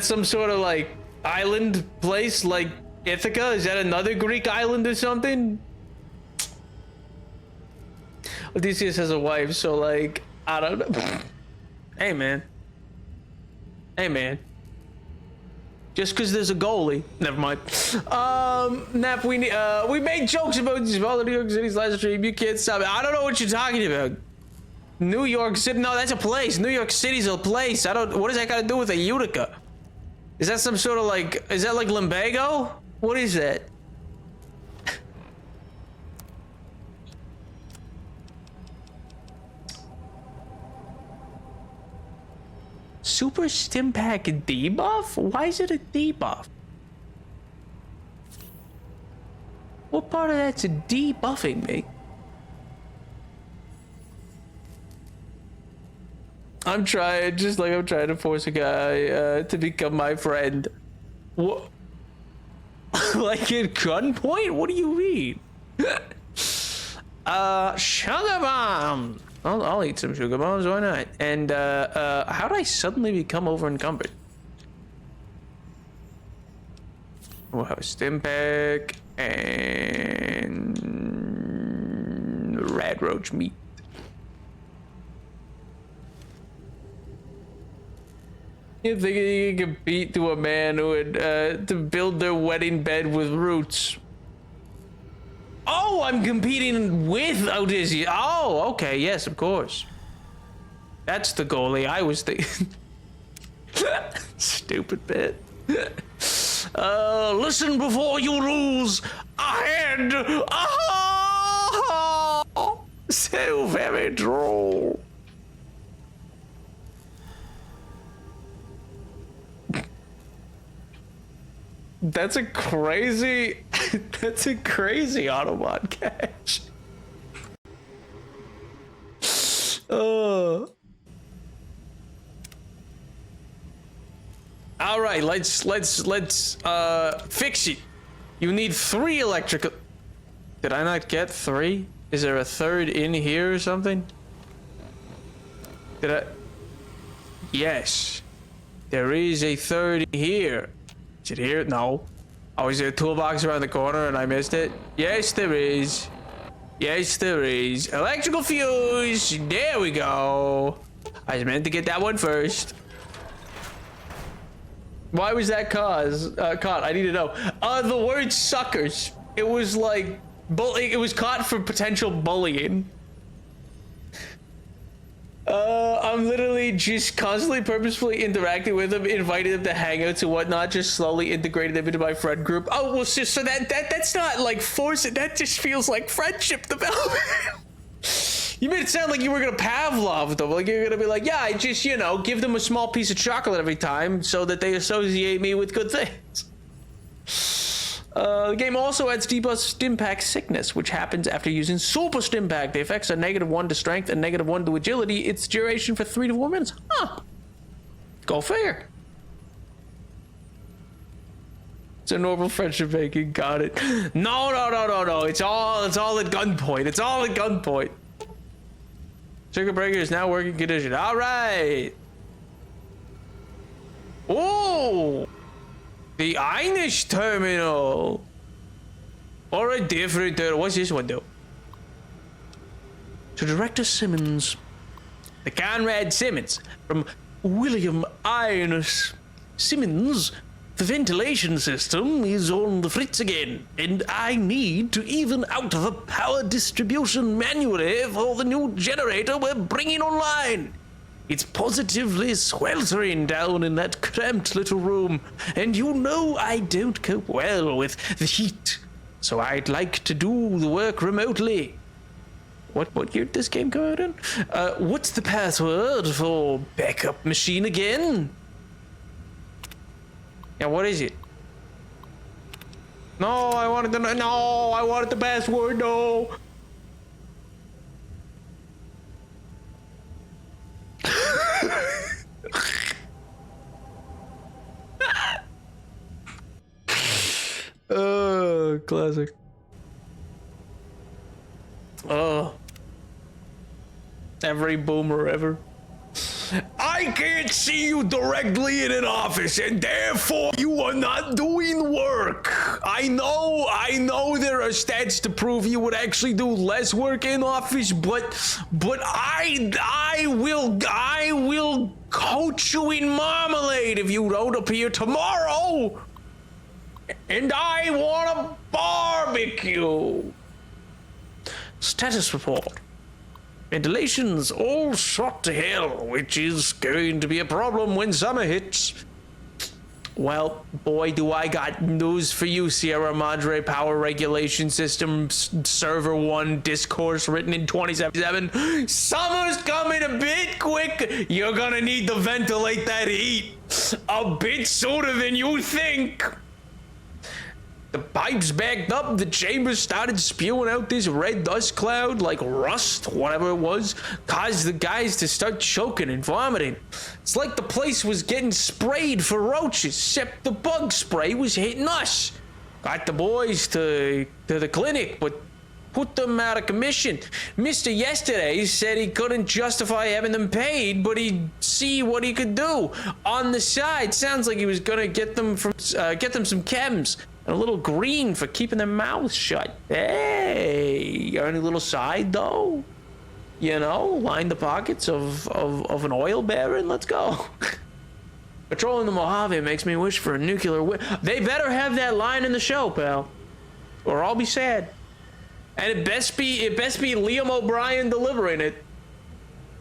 some sort of like island place like Ithaca? Is that another Greek island or something? Odysseus has a wife, so like, I don't know. Hey man. Just because there's a goalie. Never mind. Nap, we made jokes about New York City's last stream. You can't stop it. I don't know what you're talking about. New York City? No, that's a place. New York City's a place. What does that got to do with a Utica? Is that some sort of like, is that like Limbago? What is that? Super Stim Pack debuff? Why is it a debuff? What part of that's debuffing me? I'm trying to force a guy to become my friend. What? Like at gunpoint? What do you mean? Sugar bomb. I'll eat some sugar bombs. Why not? And how did I suddenly become over encumbered? We'll have a stim pack and rad roach meat. You think you can compete to a man who would to build their wedding bed with roots? Oh, I'm competing with Odysseus. Oh, okay, yes, of course. That's the goalie I was thinking. Stupid bit. Listen before you lose. Ahead. Oh, so very droll. That's a crazy Autobot catch. All right, let's fix it. You need 3 electrical. Did I not get 3? Is there a 3rd in here or something? Did I? Yes. There is a 3rd here. Is it here? No. Oh, is there a toolbox around the corner and I missed it? Yes, there is. Yes, there is. Electrical fuse. There we go. I was meant to get that one first. Why was that caught? I need to know. The word suckers. It was like bullying. It was caught for potential bullying. I'm literally just constantly purposefully interacting with them, inviting them to hangouts and whatnot, just slowly integrating them into my friend group. Oh, well, so that's not like forcing. That just feels like friendship development. You made it sound like you were gonna Pavlov them. Like you're gonna be like, yeah, I just, you know, give them a small piece of chocolate every time so that they associate me with good things. The game also adds Debuff Stimpack Sickness, which happens after using Super Stimpack. The effects are -1 to Strength and -1 to Agility. Its duration for 3 to 4 minutes. Huh. Go figure. It's a normal friendship making. Got it. No. It's all at gunpoint. It's all at gunpoint. Circuit breaker is now working condition. All right. Oh. The Einish terminal. Or a different terminal. What's this one do? To Director Simmons. The Conrad Simmons from William Einish. Simmons, the ventilation system is on the fritz again, and I need to even out the power distribution manually for the new generator we're bringing online. It's positively sweltering down in that cramped little room, and you know I don't cope well with the heat, so I'd like to do the work remotely. What year did this game come out in? What's the password for backup machine again? Yeah, what is it? No, I wanted the password, no. Oh, classic. Oh. Every boomer ever. I can't see you directly in an office, and therefore you are not doing work. I know there are stats to prove you would actually do less work in office, but I will coat you in marmalade if you don't appear tomorrow. And I want a barbecue. Status report. Ventilation's all shot to hell, which is going to be a problem when summer hits. Well, boy, do I got news for you, Sierra Madre Power Regulation System Server 1 Discourse written in 2077. Summer's coming a bit quick. You're gonna need to ventilate that heat a bit sooner than you think. The pipes backed up, the chambers started spewing out this red dust cloud, like rust, whatever it was, caused the guys to start choking and vomiting. It's like the place was getting sprayed for roaches, except the bug spray was hitting us. Got the boys to the clinic, but put them out of commission. Mr. Yesterday said he couldn't justify having them paid, but he'd see what he could do. On the side, sounds like he was gonna get them some chems. And a little green for keeping their mouths shut. Hey, any little side though? You know, line the pockets of an oil baron. Let's go. Patrolling the Mojave makes me wish for a nuclear They better have that line in the show, pal, or I'll be sad. And it best be Liam O'Brien delivering it.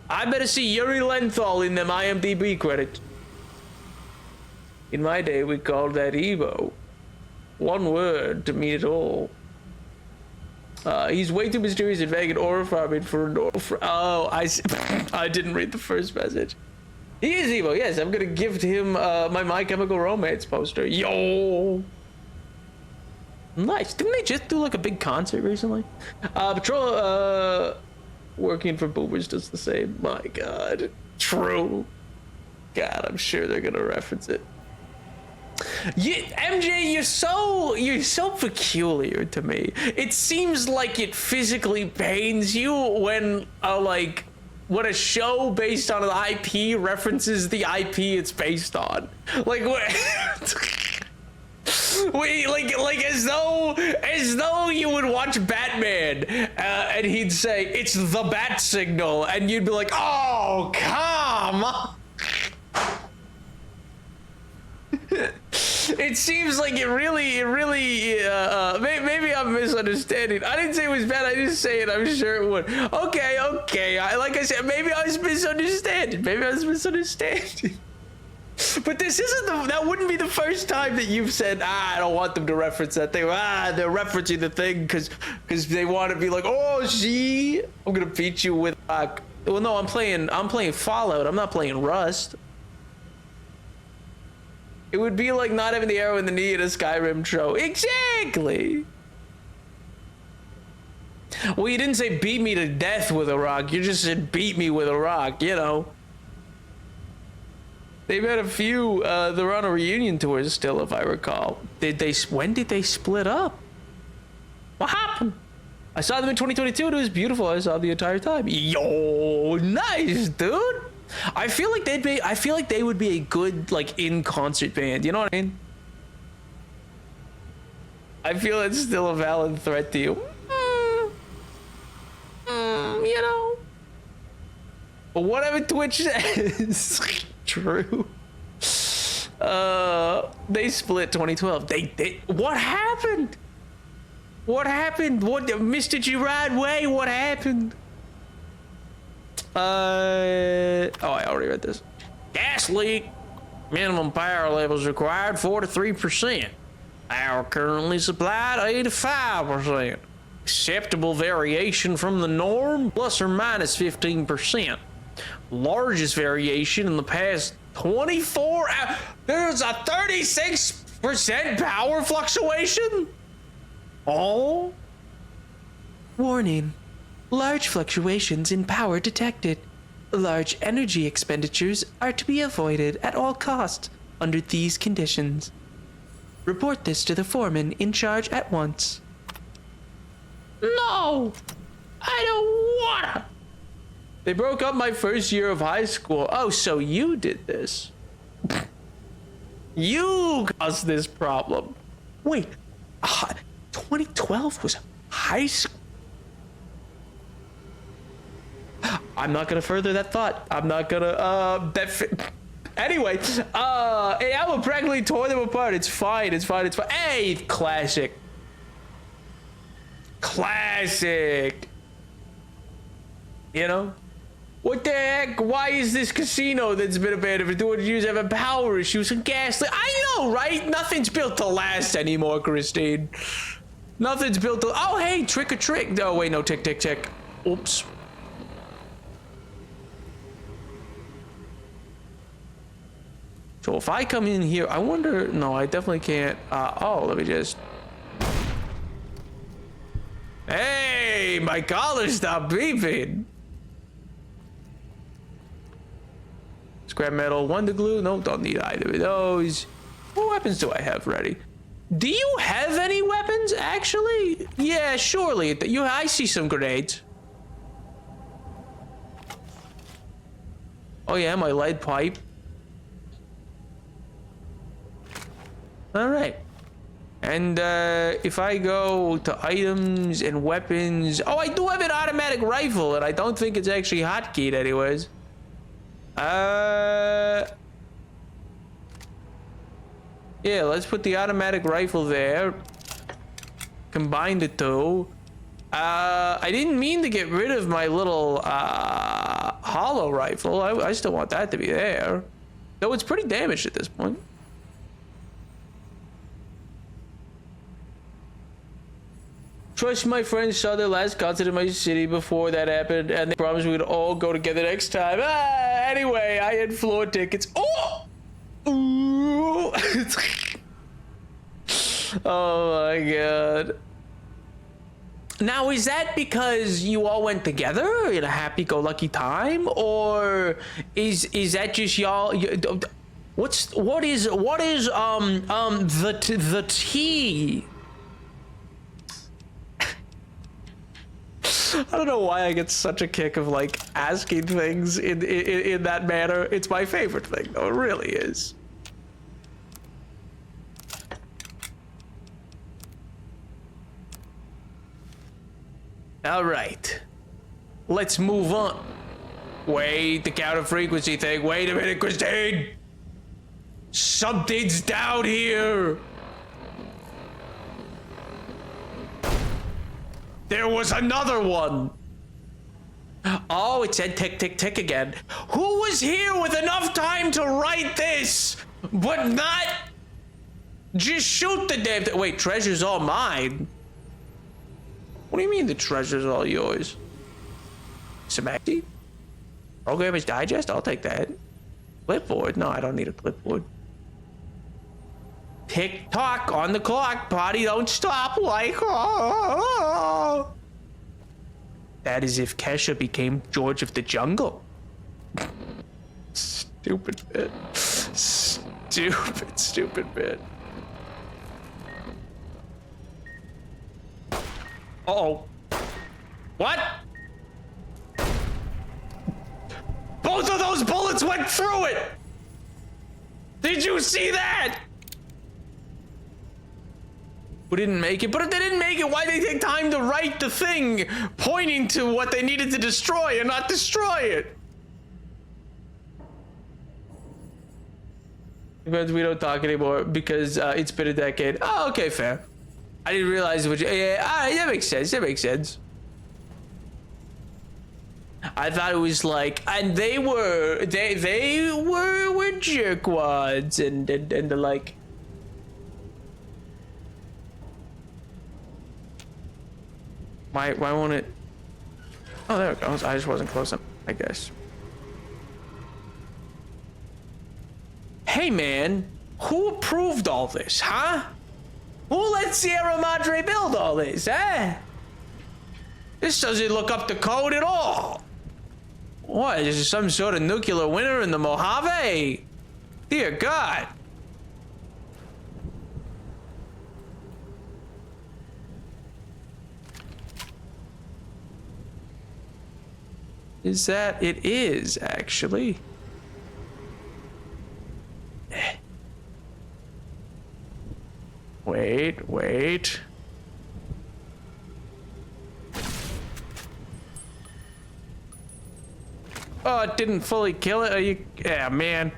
I better see Yuri Lenthal in them IMDb credits. In my day, we called that Evo. One word to mean it all. He's way too mysterious and vague and horrifying for an Oh, I didn't read the first message. He is Evo, yes. I'm gonna give to him my Chemical Romance poster. Yo! Nice. Didn't they just do like a big concert recently? Patrol, working for Boomers does the same. My God. True. God, I'm sure they're gonna reference it. MJ, you're so peculiar to me. It seems like it physically pains you when when a show based on an IP references the IP it's based on. Like what? Wait, like as though you would watch Batman and he'd say it's the bat signal and you'd be like, oh come on. It seems like it really maybe I'm misunderstanding. I didn't say it was bad, I just say it, I'm sure it would. Okay, like I said, maybe I was misunderstanding. But this isn't that wouldn't be the first time that you've said, I don't want them to reference that thing. They're referencing the thing because they want to be like, oh, see, I'm gonna beat you with well, no, I'm playing Fallout. I'm not playing Rust. It would be like not having the arrow in the knee in a Skyrim show. Exactly. Well, you didn't say beat me to death with a rock. You just said beat me with a rock, you know. They've had a few, they're on a reunion tour still, if I recall. When did they split up? What happened? I saw them in 2022 and it was beautiful. I saw them the entire time. Yo, nice, dude. I feel like they would be a good, like, in-concert band. You know what I mean? I feel it's still a valid threat to you. You know. But whatever Twitch says, true. They split 2012. What happened? What happened? What, Mr. Gerard Way? What happened? Oh, I already read this. Gas leak. Minimum power levels required 43%. Power currently supplied 85%. Acceptable variation from the norm, plus or minus 15%. Largest variation in the past 24 hours. There's a 36% power fluctuation? Oh. Warning. Large fluctuations in power detected. Large energy expenditures are to be avoided at all costs under these conditions. Report this to the foreman in charge at once. No! I don't wanna! They broke up my first year of high school. Oh, so you did this. You caused this problem. Wait, 2012 was high school? I'm not gonna further that thought. I'm not gonna, anyway, I will practically tore them apart. It's fine. Hey, classic. You know? What the heck? Why is this casino that's been abandoned for 200 years having power issues and gas? I know, right? Nothing's built to last anymore, Christine. Nothing's built to... Oh, hey, trick or trick. Oh, wait, no, tick, tick, tick. Oops. So if I come in here, I wonder... No, I definitely can't. Oh, let me just... Hey, my collar stopped beeping. Scrap metal, wonder glue. No, don't need either of those. What weapons do I have ready? Do you have any weapons, actually? Yeah, surely. I see some grenades. Oh yeah, my lead pipe. All right. And if I go to items and weapons... Oh, I do have an automatic rifle, and I don't think it's actually hotkeyed anyways. Yeah, let's put the automatic rifle there. Combine the two. I didn't mean to get rid of my little hollow rifle. I still want that to be there. Though it's pretty damaged at this point. Trust my friends saw their last concert in my city before that happened, and they promised we'd all go together next time. Anyway, I had floor tickets. Oh! Ooh! Oh my god. Now, is that because you all went together in a happy-go-lucky time, or is that just y'all? What is the T? I don't know why I get such a kick of like asking things in that manner. It's my favorite thing, though. It really is. All right, let's move on. Wait, the counter frequency thing. Wait a minute, Christine. Something's down here. There was another one. Oh, it said tick, tick, tick again. Who was here with enough time to write this, but not just shoot the damn thing? Wait, treasure's all mine. What do you mean the treasure's all yours? Semaxi? Programmer's Digest? I'll take that. Clipboard? No, I don't need a clipboard. Tick tock on the clock. Party don't stop. Like, oh. That is if Kesha became George of the Jungle. Stupid bit. Stupid bit. Uh-oh. What? Both of those bullets went through it! Did you see that? Who didn't make it? But if they didn't make it, why'd they take time to write the thing pointing to what they needed to destroy and not destroy it? Because we don't talk anymore because it's been a decade. Oh, okay, fair. I didn't realize what you... Yeah, that makes sense. That makes sense. I thought it was like... And they were jerkwads and the like... Why won't it? Oh, there it goes. I just wasn't close enough, I guess. Hey, man, who approved all this, huh? Who let Sierra Madre build all this, eh? This doesn't look up to code at all. What, is this some sort of nuclear winter in the Mojave? Dear God. Is that? It is, actually. Wait. Oh, it didn't fully kill it? Are you... Yeah, man.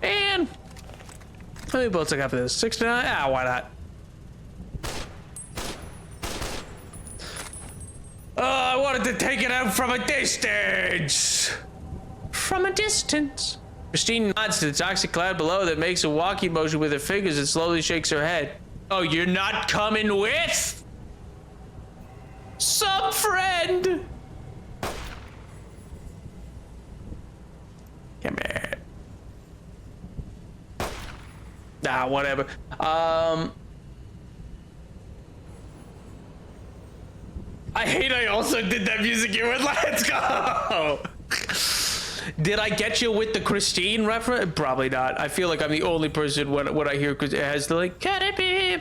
Man. How many bullets I got for this? 69? Ah, why not? Oh, I wanted to take it out from a distance. From a distance. Christine nods to the toxic cloud below that makes a walking motion with her fingers and slowly shakes her head. Oh, you're not coming with? Sup, friend? Come here. Nah, whatever. I hate I also did that music you went, let's go! Did I get you with the Christine reference? Probably not. I feel like I'm the only person when I hear because it has the like, can it be?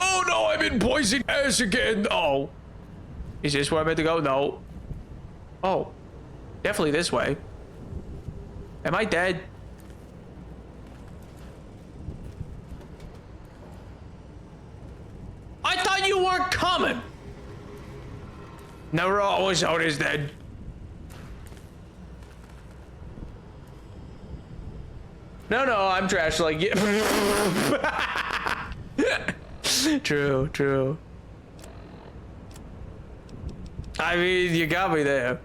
Oh no, I'm in Poison Ash again. Oh. Is this where I'm meant to go? No. Oh. Definitely this way. Am I dead? I thought you weren't coming. Never always noticed dead. No, I'm trash like you. True. I mean, you got me there.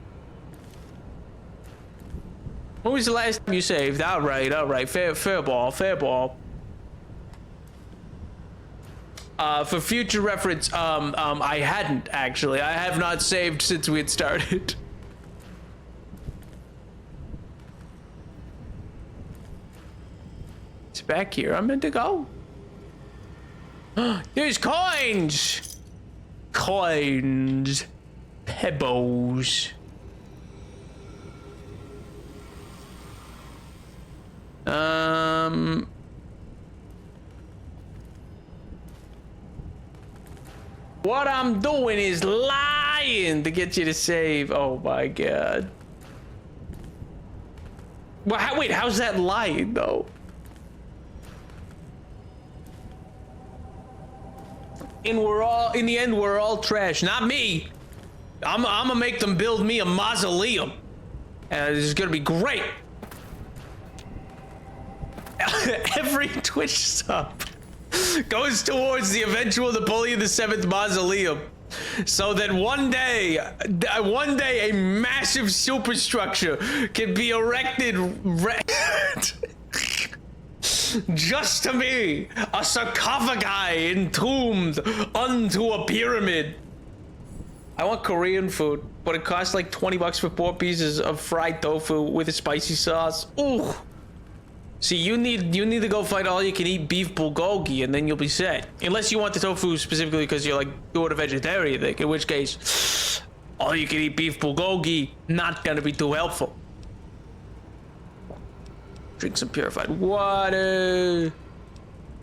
When was the last time you saved? All right. Fair ball. For future reference, I hadn't actually. I have not saved since we had started. It's back here. I'm meant to go. There's coins. Coins. Pebbles. What I'm doing is lying to get you to save. Oh my god. Well, wait, how's that lying though? And in the end, we're all trash. Not me. I'm gonna make them build me a mausoleum. And this is gonna be great. Every Twitch sub goes towards the eventual Napoleon VII mausoleum, so that one day a massive superstructure can be erected just to me, a sarcophagi entombed unto a pyramid. I want Korean food, but it costs like 20 bucks for 4 pieces of fried tofu with a spicy sauce. Ooh. See, you need to go find all you can eat beef bulgogi, and then you'll be set. Unless you want the tofu specifically because you're like doing a vegetarian thing, in which case, all you can eat beef bulgogi, not gonna be too helpful. Drink some purified water.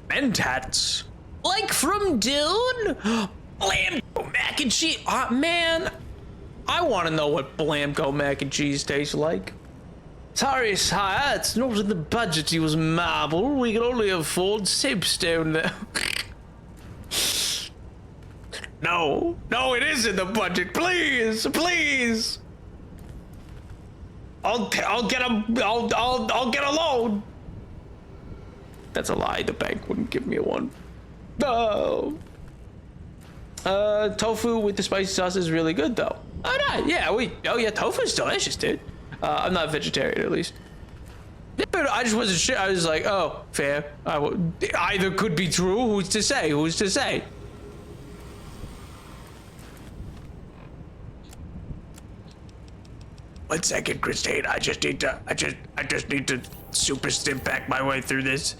Mentats, like from Dune. Blamco mac and cheese. Man, I want to know what Blamco mac and cheese tastes like. Sorry, sire, it's not in the budget to use marble. We can only afford soapstone now. No, it is in the budget. Please, please. I'll get a loan. That's a lie. The bank wouldn't give me one. No. Tofu with the spicy sauce is really good though. Oh no, yeah, tofu's delicious, dude. I'm not vegetarian, at least. I just wasn't sure. I was like, oh, fair. Either could be true. Who's to say? Who's to say? One second, Christine. I just need to super stim pack my way through this.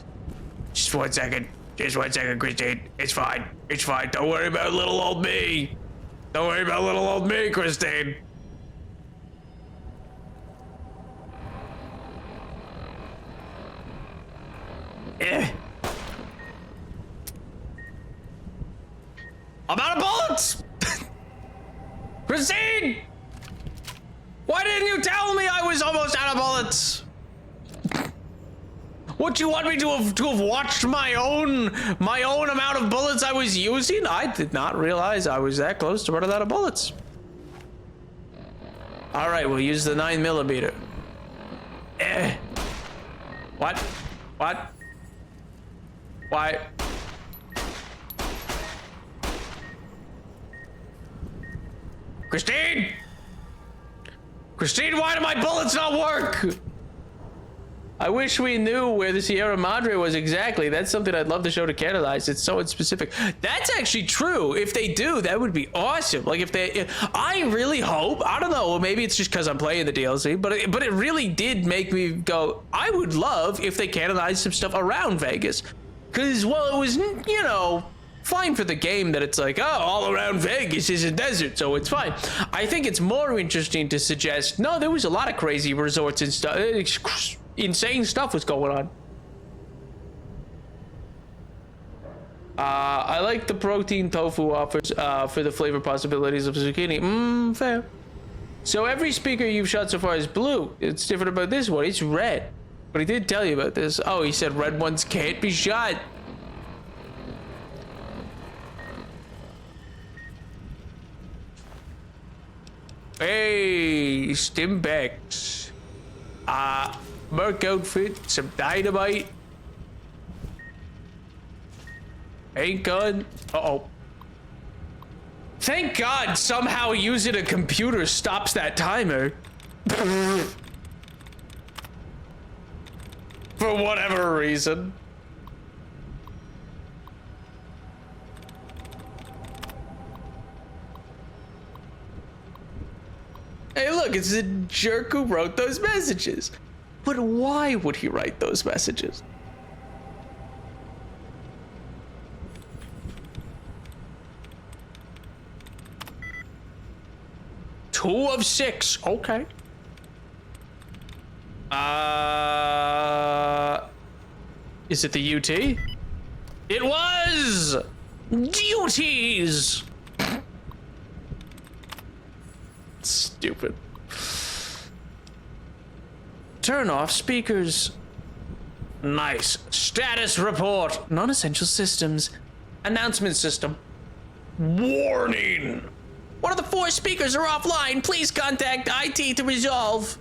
Just 1 second. Just 1 second, Christine. It's fine. It's fine. Don't worry about little old me. Don't worry about little old me, Christine. I'm out of bullets! Christine! Why didn't you tell me I was almost out of bullets? What, you want me to have watched my own amount of bullets I was using? I did not realize I was that close to running out of bullets. All right, we'll use the 9mm. What? What? Why? Christine! Christine, why do my bullets not work? I wish we knew where the Sierra Madre was exactly. That's something I'd love to show to Canadize. It's so specific. That's actually true. If they do, that would be awesome. Like I really hope, I don't know, maybe it's just because I'm playing the DLC, but it really did make me go, I would love if they canonized some stuff around Vegas. Because, well, it was, you know, fine for the game that it's like, oh, all around Vegas is a desert, so it's fine. I think it's more interesting to suggest, no, there was a lot of crazy resorts and stuff. Insane stuff was going on. I like the protein tofu offers for the flavor possibilities of zucchini. Fair. So every speaker you've shot so far is blue. It's different about this one. It's red. But he did tell you about this. Oh, he said red ones can't be shot. Hey, Stimpaks. Merc outfit, some dynamite. Ain't gun. Uh-oh. Thank God somehow using a computer stops that timer. For whatever reason. Hey, look, it's the jerk who wrote those messages. But why would he write those messages? 2 of 6. Okay. Is it the UT? It was! Duties! Stupid. Turn off speakers. Nice. Status report. Non-essential systems. Announcement system. Warning! One of the 4 speakers are offline. Please contact IT to resolve.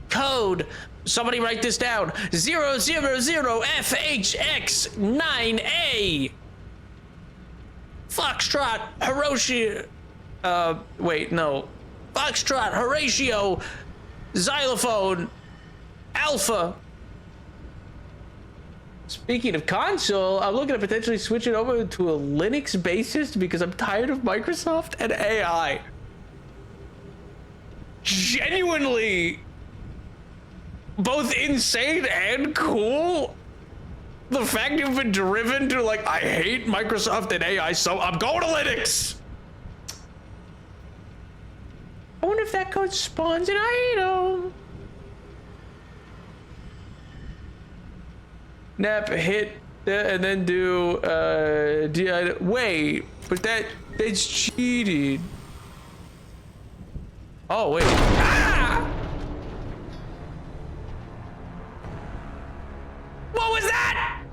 Code. Somebody write this down. 000FHX9A. Foxtrot Hiroshi. Wait, no. Foxtrot Horatio. Xylophone. Alpha. Speaking of console, I'm looking at potentially switching over to a Linux basis because I'm tired of Microsoft and AI. Genuinely, both insane and cool. The fact you've been driven to like, I hate Microsoft and AI, so I'm going to Linux. I wonder if that code spawns an item. Nap, hit, and then do, wait, but that's cheating. Oh, wait. Ah! What was that?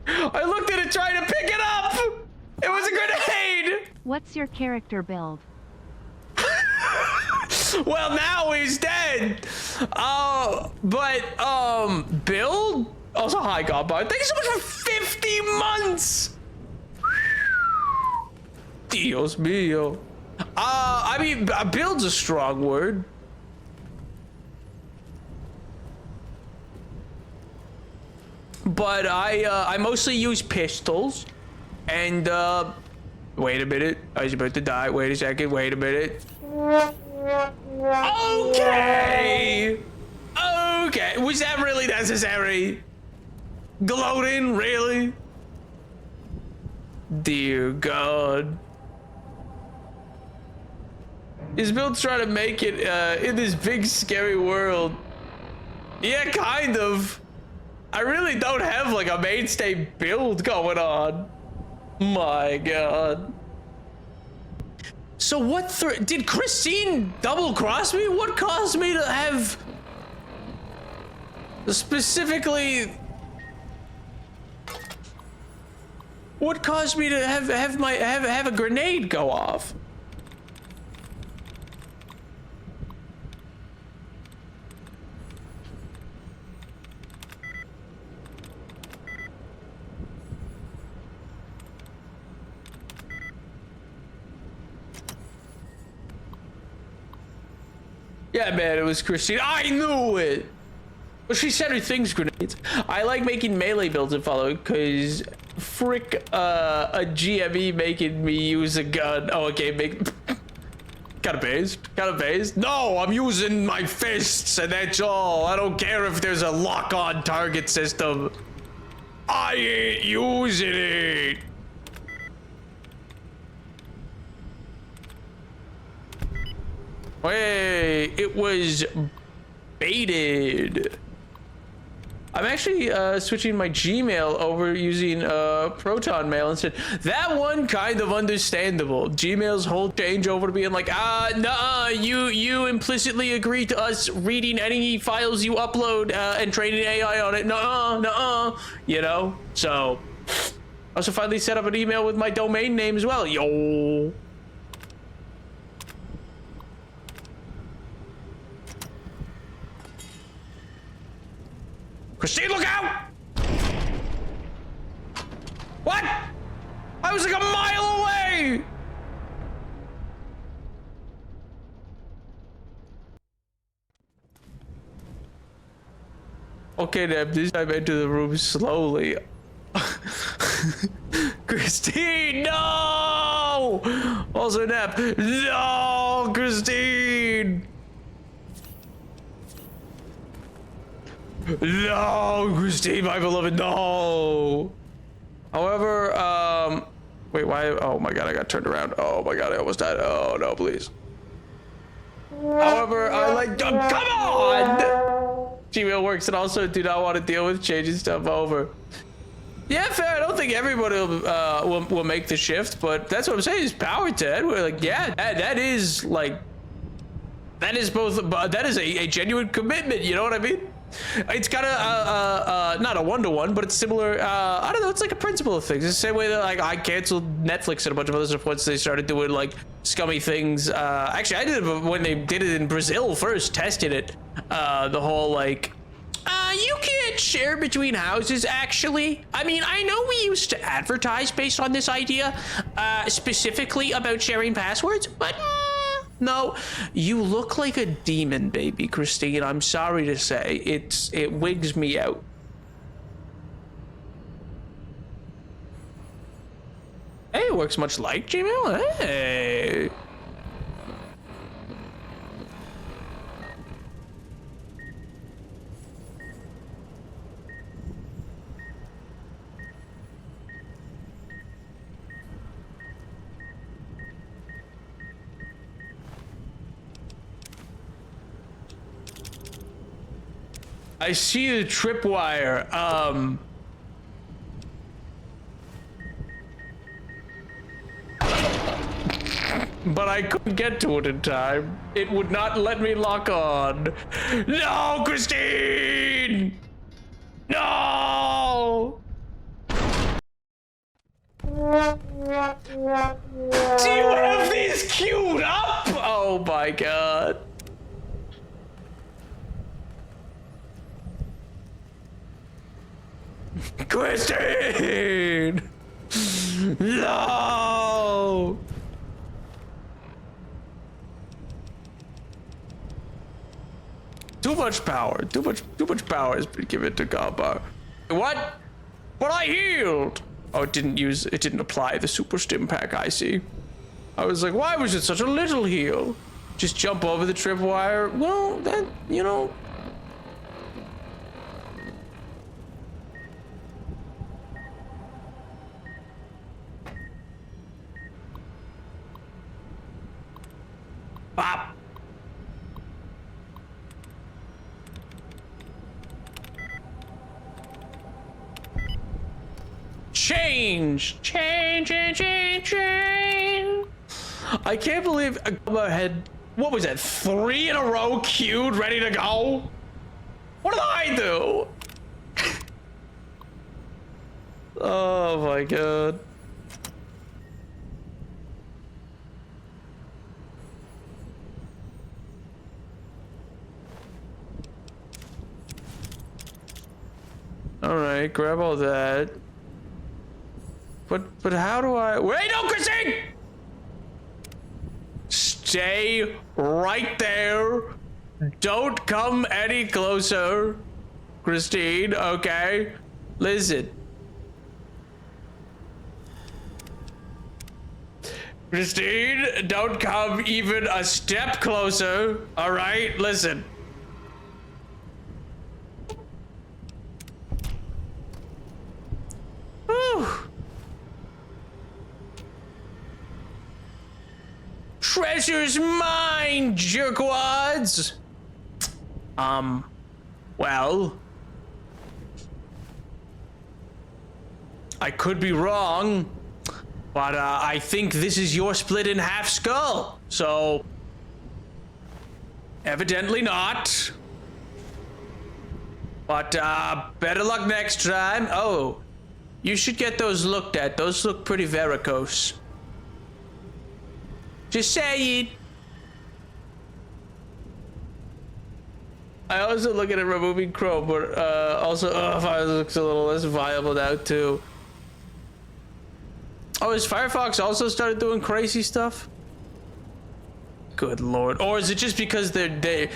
I looked at it trying to pick it up. It was a grenade. What's your character build? Well, now he's dead. Build? Also, hi, Godbot. Thank you so much for 50 months. Dios mío. I mean, build's a strong word. But I mostly use pistols. And, wait a minute. I was about to die. Wait a second. Wait a minute. Okay. Okay. Was that really necessary? Gloating, really? Dear God. His build's trying to make it in this big scary world. Yeah, kind of. I really don't have like a mainstay build going on. My God. So what did Christine double cross me? What caused me to have specifically? What caused me to have a grenade go off? Yeah, man, it was Christine. I knew it. Well, she said her thing's grenades. I like making melee builds in Follow because frick a GME making me use a gun. Oh, okay, Got a based. No, I'm using my fists and that's all. I don't care if there's a lock-on target system. I ain't using it. Wait, it was baited. I'm actually switching my Gmail over using Proton Mail instead. That one kind of understandable. Gmail's whole change over to being like, nah, you implicitly agree to us reading any files you upload and training AI on it. Nuh-uh. You know? So, I also finally set up an email with my domain name as well. Yo. Christine, look out! What? I was like a mile away! Okay, Neb, this time enter the room slowly. Christine, no! Also, Neb, no, Christine! No, Christine, my beloved, no. However, wait, why? Oh my God, I got turned around. Oh my God, I almost died. Oh no, please. However, I like, oh, come on! Gmail works and also do not want to deal with changing stuff over. Yeah, fair. I don't think everybody will make the shift, but that's what I'm saying is power, Ted. We're like, yeah, that is like, that is both, that is a genuine commitment. You know what I mean? It's kind of not a one-to-one, but it's similar. I don't know. It's like a principle of things. It's the same way that like I canceled Netflix and a bunch of other stuff once they started doing like scummy things. Actually, I did it when they did it in Brazil first, tested it. The whole like, you can't share between houses. Actually, I mean, I know we used to advertise based on this idea, specifically about sharing passwords, but. No, you look like a demon, baby, Christine. I'm sorry to say, it wigs me out. Hey, it works much like Gmail. Hey. I see the tripwire. But I couldn't get to it in time. It would not let me lock on. No, Christine! No! Do you have these queued up? Oh my god. Christine! No! Too much power. Too much power has been given to Garbar. What? But I healed! Oh, it didn't apply the super stim pack, I see. I was like, why was it such a little heal? Just jump over the tripwire? Well, that, you know. Bop. Change. I can't believe I had, what was that, 3 in a row queued, ready to go? What did I do? Oh my god. Alright, grab all that. But how do I... Wait, no, Christine! Stay right there. Don't come any closer. Christine, okay? Listen. Christine, don't come even a step closer. Alright, listen. Whew. Treasure's mine, jerkwads. Well, I could be wrong, but I think this is your split in half skull. So, evidently not. But better luck next time. Oh, you should get those looked at. Those look pretty varicose. Just saying. I also look at removing Chrome, but also Firefox looks a little less viable now too. Oh, is Firefox also started doing crazy stuff? Good lord. Or is it just because they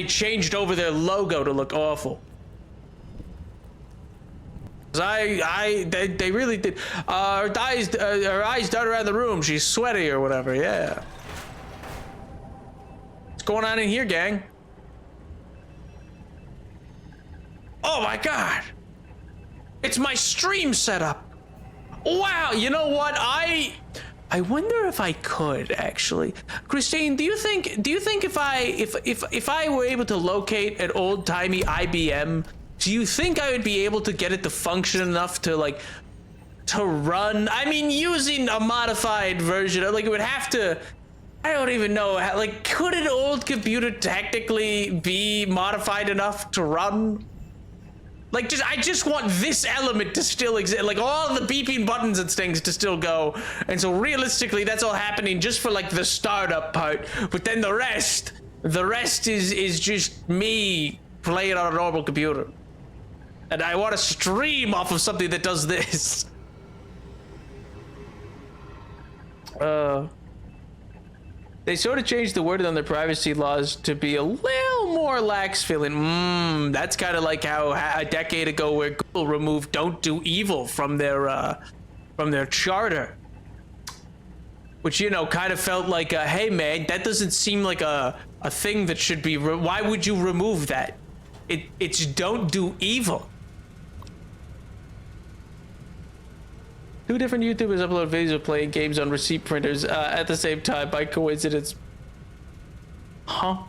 changed over their logo to look awful? They really did. Her eyes dart around the room. She's sweaty or whatever. Yeah. What's going on in here, gang? Oh my god! It's my stream setup. Wow. You know what? I wonder if I could actually. Christine, do you think if I were able to locate an old-timey IBM, do you think I would be able to get it to function enough to like to run? I mean, using a modified version, like it would have to. I don't even know. Like, could an old computer technically be modified enough to run? Like, I just want this element to still exist, like all the beeping buttons and things to still go. And so realistically, that's all happening just for like the startup part. But then the rest is just me playing on a normal computer. And I want to stream off of something that does this. They sort of changed the wording on their privacy laws to be a little more lax feeling. That's kind of like how a decade ago where Google removed "Don't Do Evil" from their charter, which, you know, kind of felt like, hey man, that doesn't seem like a thing that should be. Why would you remove that? It's "Don't Do Evil." Two different YouTubers upload videos of playing games on receipt printers at the same time by coincidence. Huh?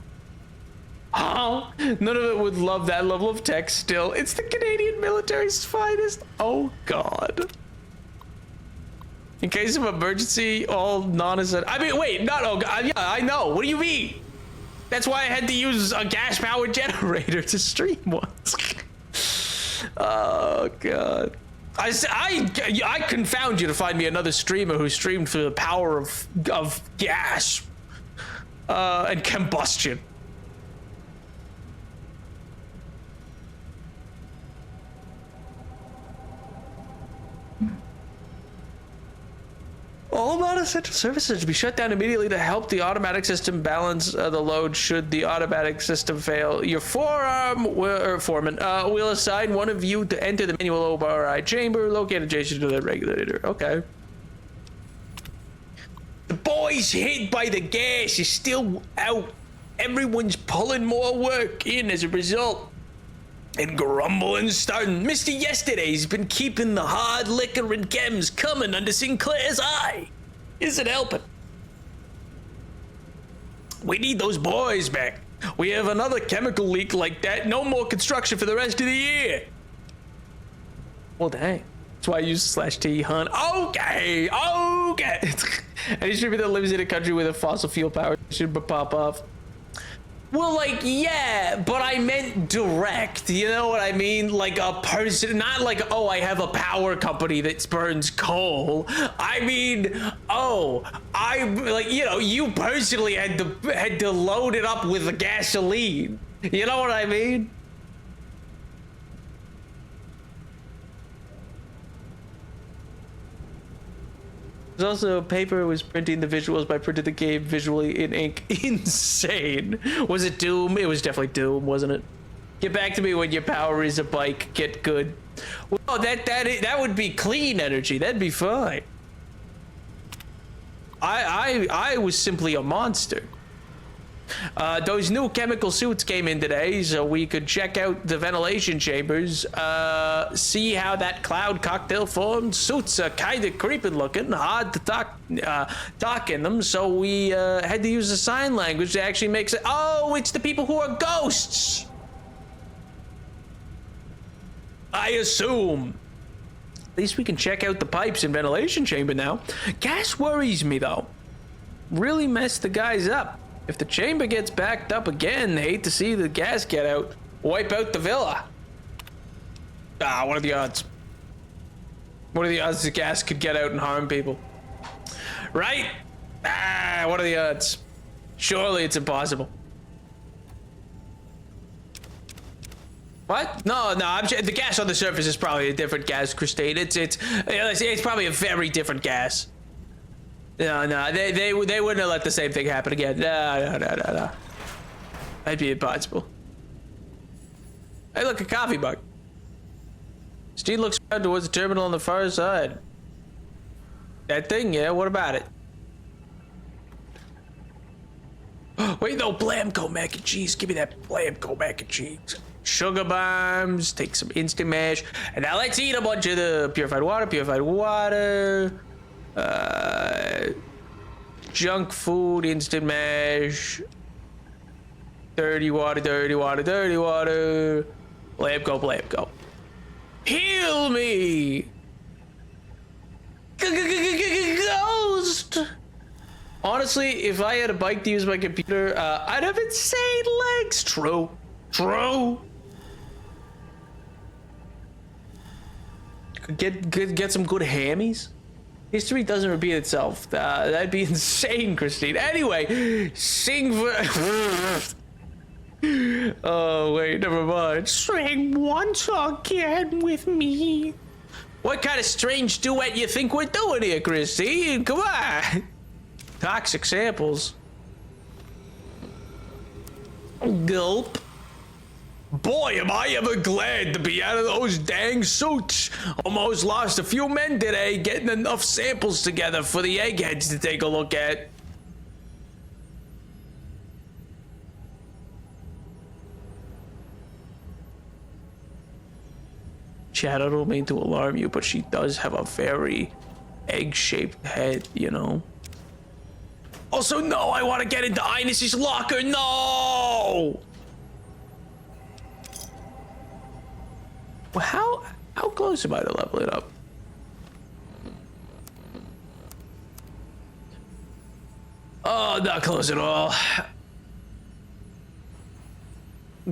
None of it would love that level of tech still. It's the Canadian military's finest. Oh, God. In case of emergency, all non-essential. I mean, wait, not oh God. Yeah, I know. What do you mean? That's why I had to use a gas-powered generator to stream once. Oh, God. I confound you to find me another streamer who streamed through the power of gas and combustion. All non-essential services should be shut down immediately to help the automatic system balance the load should the automatic system fail. Your foreman will assign one of you to enter the manual OBRI chamber located adjacent to the regulator. Okay. The boys hit by the gas is still out. Everyone's pulling more work in as a result. And grumbling starting. Mr. Yesterday's been keeping the hard liquor and chems coming under Sinclair's eye. Isn't helping. We need those boys back. We have another chemical leak like that. No more construction for the rest of the year. Well, dang. That's why I use /T, hun. Okay. Any streamer that lives in a country with a fossil fuel power should pop off. Well, like, yeah, but I meant direct, you know what I mean? Like a person, not like, oh, I have a power company that burns coal. I mean, you personally had to load it up with the gasoline. You know what I mean? There's also paper was printing the visuals by printing the game visually in ink. Insane. Was it Doom? It was definitely Doom, wasn't it? Get back to me when your power is a bike. Get good. Well, that would be clean energy. That'd be fine. I was simply a monster. Those new chemical suits came in today, so we could check out the ventilation chambers, see how that cloud cocktail formed. Suits are kind of creepy looking, hard to talk in them, so we had to use the sign language to actually make it. Oh, it's the people who are ghosts. I assume. At least we can check out the pipes and ventilation chamber now. Gas worries me though. Really messed the guys up. If the chamber gets backed up again, hate to see the gas get out. Wipe out the villa. What are the odds? What are the odds the gas could get out and harm people? Right? What are the odds? Surely it's impossible. What? No, the gas on the surface is probably a different gas, Christine. It's probably a very different gas. No, they wouldn't have let the same thing happen again. No. That'd be impossible. Hey, look, a coffee mug. Steve looks around towards the terminal on the far side. That thing, yeah, what about it? Wait, no, Blamco mac and cheese. Give me that Blamco mac and cheese. Sugar bombs, take some instant mash, and now let's eat a bunch of the purified water. Junk food, instant mash. Dirty water, dirty water, dirty water. Lamp go, lamp go. Heal me! Ghost! Honestly, if I had a bike to use my computer, I'd have insane legs. True. True. Get some good hammies. History doesn't repeat itself. That'd be insane, Christine. Anyway, sing for... Oh, wait, never mind. Sing once again with me. What kind of strange duet you think we're doing here, Christine? Come on. Toxic samples. Gulp. Boy, am I ever glad to be out of those dang suits. Almost lost a few men today getting enough samples together for the eggheads to take a look at. Chad, I don't mean to alarm you, but she does have a very egg-shaped head, you know? Also, no, I want to get into Inez's locker, no! Well, how close am I to leveling up? Oh, not close at all.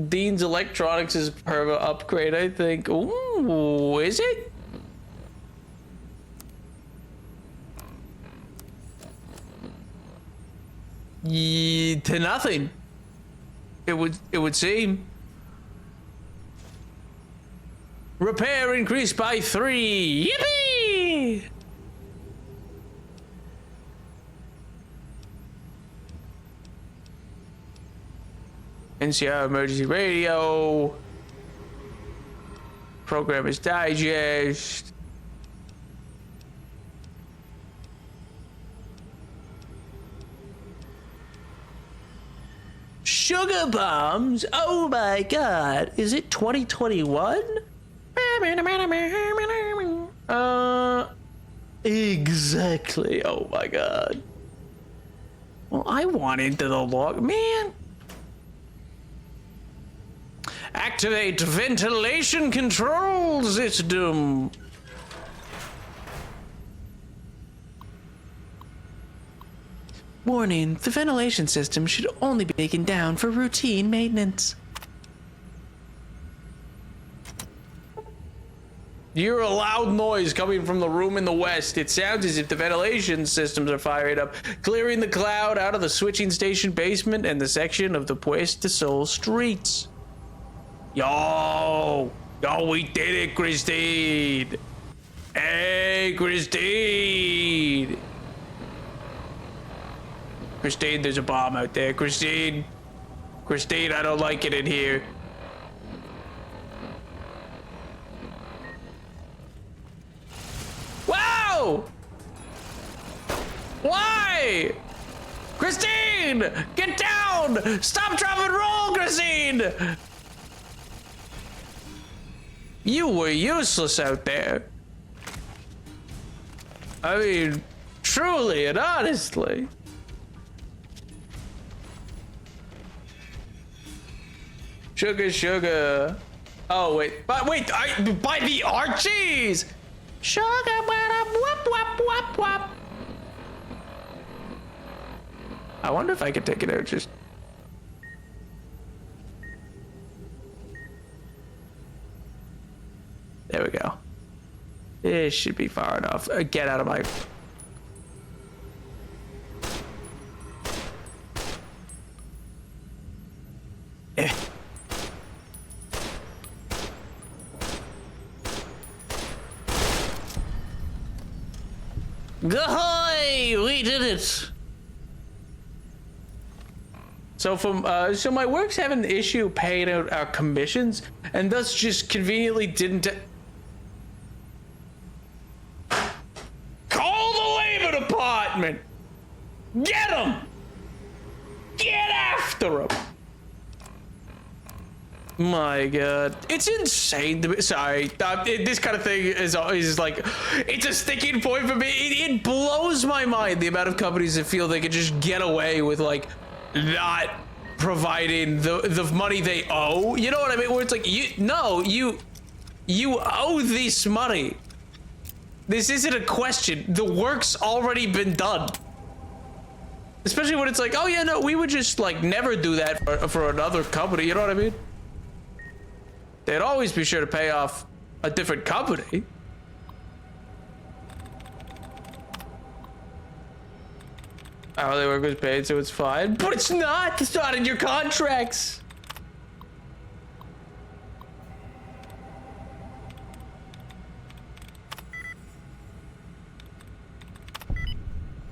Dean's Electronics is perma upgrade, I think. Ooh, is it? To nothing. It would seem. Repair increased by 3. Yippee! NCR emergency radio. Programmer's digest. Sugar bombs? Oh my god. Is it 2021? Exactly. Oh my god. Well, I want into the log, man. Activate ventilation control system. Warning, the ventilation system should only be taken down for routine maintenance. You hear a loud noise coming from the room in the west. It sounds as if the ventilation systems are firing up, clearing the cloud out of the switching station basement and the section of the Puesta del Sol streets. Yo, we did it, Christine. Hey, Christine. Christine, there's a bomb out there. Christine, I don't like it in here. Wow! Why? Christine, get down! Stop, drop, and roll, Christine! You were useless out there. I mean, truly and honestly. Sugar. Oh, wait. But wait, by the Archies! Sugar, wap, wap, wap, wap. I wonder if I could take it out just... There we go. It should be far enough. Get out of my... Ahoy! We did it! So my work's having an issue paying out our commissions, and thus just conveniently didn't... Call the labor department! Get him! Get after him! My God, it's insane to me. Sorry, this kind of thing is like, it's a sticking point for me. It blows my mind the amount of companies that feel they can just get away with like not providing the money they owe. You know what I mean? Where it's like, you owe this money. This isn't a question. The work's already been done. Especially when it's like, oh yeah, no, we would just like never do that for another company. You know what I mean? They'd always be sure to pay off a different company. Hourly work was paid, so it's fine. But it's not! It's not in your contracts!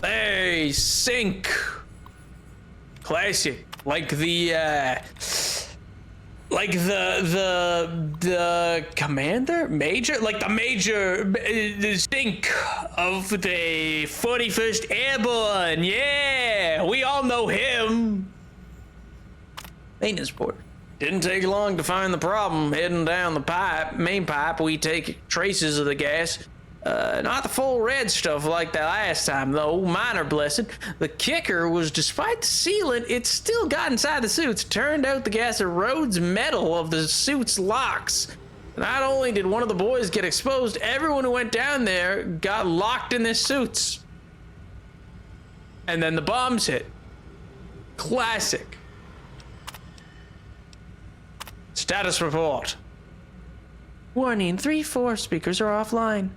Hey, sink! Classic. Like the commander? Major? Like the major, the sink of the 41st Airborne. Yeah, we all know him. Maintenance board. Didn't take long to find the problem. Heading down the main pipe, we take traces of the gas. Not the full red stuff like that last time, though. Minor blessing. The kicker was, despite the sealant, it still got inside the suits. Turned out the gas erodes metal of the suit's locks. Not only did one of the boys get exposed, everyone who went down there got locked in their suits. And then the bombs hit. Classic. Status report. Warning, 3-4 speakers are offline.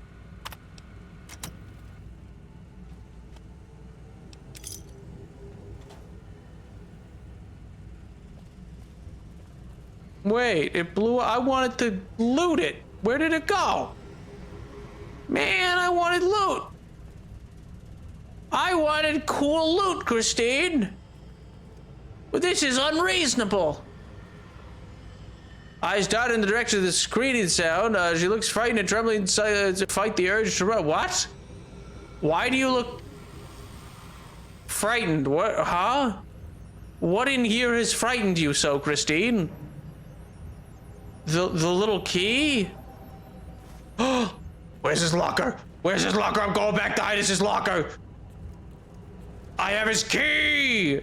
Wait, it blew. I wanted to loot it. Where did it go? Man, I wanted loot. I wanted cool loot, Christine. But this is unreasonable. Eyes dart in the direction of the screaming sound. She looks frightened and trembling to fight the urge to run. What? Why do you look frightened? What? Huh? What in here has frightened you so, Christine? The little key? Oh, where's his locker? Where's his locker? I'm going back to hide his locker. I have his key.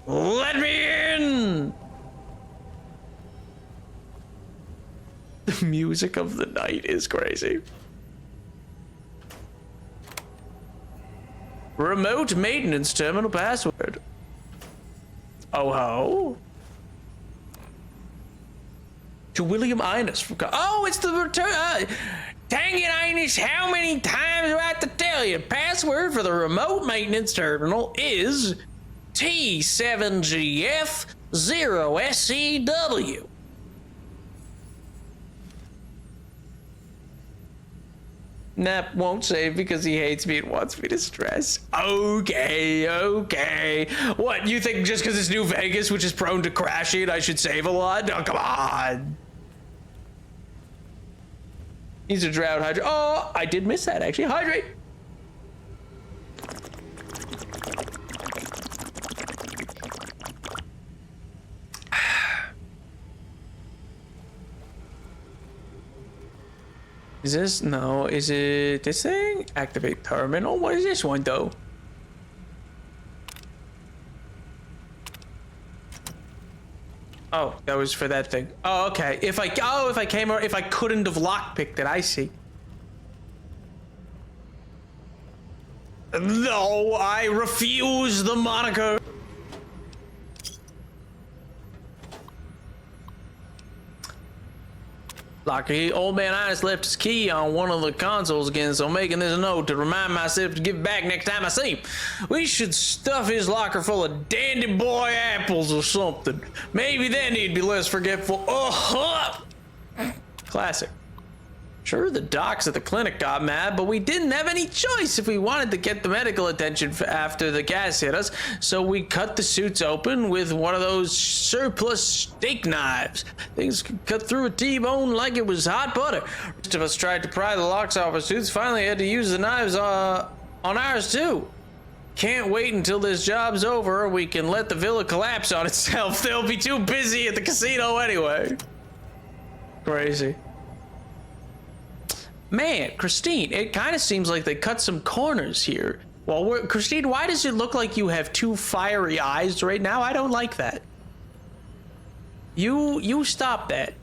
Let me in. The music of the night is crazy. Remote maintenance terminal password. Oh ho. To William Innes. Oh, it's the return. Dang it, Innes, how many times do I have to tell you? Password for the remote maintenance terminal is T7GF0SEW. Nap won't save because he hates me and wants me to stress. Okay. What, you think just because it's New Vegas, which is prone to crashing, I should save a lot? No, come on. He's a drought hydrate. Oh, I did miss that, actually. Hydrate. Is this? No. Is it this thing? Activate terminal? What is this one, though? Oh, that was for that thing. Oh, okay. If I couldn't have lockpicked it, I see. No, I refuse the moniker. Lucky old man Innes left his key on one of the consoles again, so I'm making this note to remind myself to give it back next time I see him. We should stuff his locker full of Dandy Boy apples or something. Maybe then he'd be less forgetful. Classic. Sure, the docs at the clinic got mad, but we didn't have any choice if we wanted to get the medical attention after the gas hit us, so we cut the suits open with one of those surplus steak knives. Things could cut through a T-bone like it was hot butter. The rest of us tried to pry the locks off our suits, finally had to use the knives on ours too. Can't wait until this job's over. We can let the villa collapse on itself. They'll be too busy at the casino anyway. Crazy. Man, Christine, it kind of seems like they cut some corners here. Well, Christine, why does it look like you have two fiery eyes right now? I don't like that. You stop that.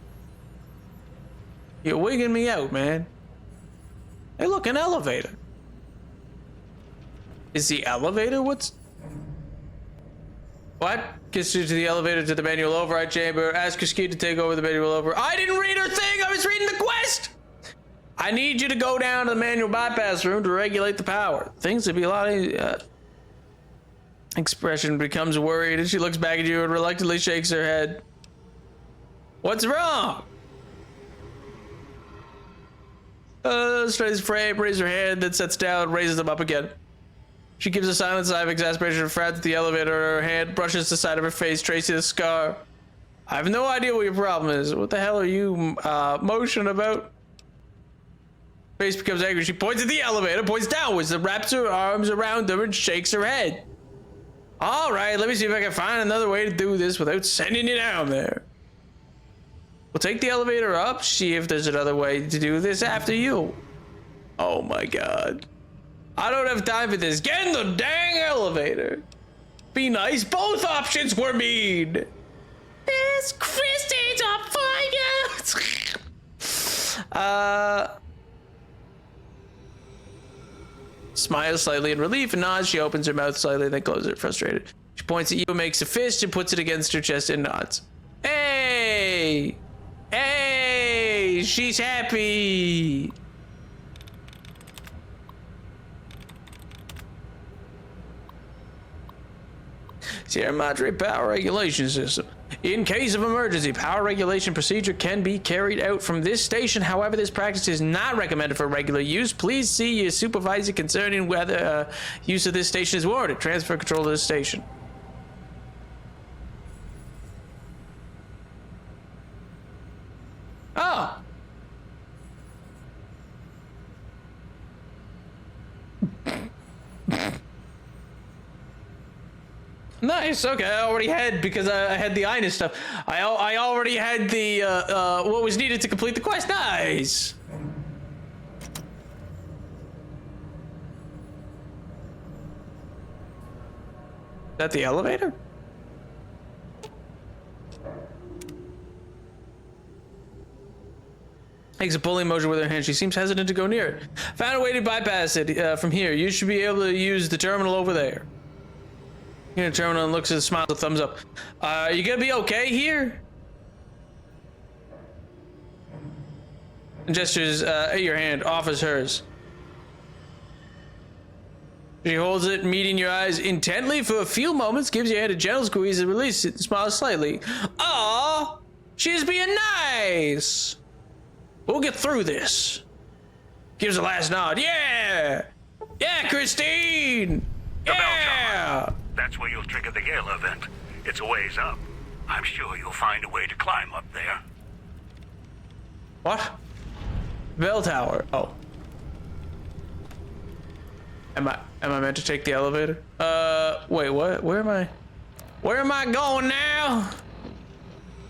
You're wigging me out, man. Hey, look, an elevator. Is the elevator what's... What? Gets you to the elevator to the manual override chamber. Ask your ski to take over the manual over. I didn't read her thing. I was reading the quest. I need you to go down to the manual bypass room to regulate the power. Things would be a lot easier. Expression becomes worried and she looks back at you and reluctantly shakes her head. What's wrong? Straightens frame, raises her hand, then sets down, raises them up again. She gives a silent sigh of exasperation and frowns at the elevator. Her hand brushes the side of her face, tracing a scar. I have no idea what your problem is. What the hell are you motioning about? Face becomes angry. She points at the elevator, points downwards, then wraps her arms around her and shakes her head. All right, let me see if I can find another way to do this without sending you down there. We'll take the elevator up, see if there's another way to do this after you. Oh my God. I don't have time for this. Get in the dang elevator. Be nice. Both options were mean. This Christine's on fire. Smiles slightly in relief and nods. She opens her mouth slightly, then closes it, frustrated. She points at you, makes a fist, and puts it against her chest and nods. Hey! Hey! She's happy! Sierra Madre Power Regulation System. In case of emergency, power regulation procedure can be carried out from this station. However, this practice is not recommended for regular use. Please see your supervisor concerning whether use of this station is warranted. Transfer control to the station. Oh. Nice. Okay, I already had, because I had the Ines stuff. I already had the what was needed to complete the quest. Nice. Is that the elevator? Makes a pulling motion with her hand. She seems hesitant to go near it. Found a way to bypass it from here. You should be able to use the terminal over there. You know, terminal and looks at the smile, a thumbs up. You gonna be okay here? And gestures at your hand, offers hers. She holds it, meeting your eyes intently for a few moments, gives your hand a gentle squeeze and releases it and smiles slightly. Aw, she's being nice. We'll get through this. Gives a last nod. Yeah! Yeah, Christine! Yeah! That's where you'll trigger the Gala event. It's a ways up. I'm sure you'll find a way to climb up there. What? Bell tower. Oh. Am I meant to take the elevator? Wait, what? Where am I? Where am I going now?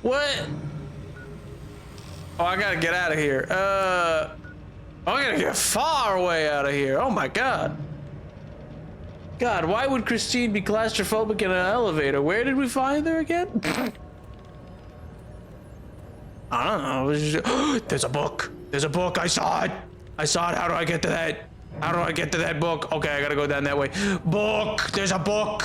What? Oh, I gotta get out of here. I gotta get far away out of here. Oh my God. God, why would Christine be claustrophobic in an elevator? Where did we find her again? I don't know. It was just... There's a book. There's a book. I saw it. I saw it. How do I get to that? How do I get to that book? Okay, I gotta go down that way. Book. There's a book.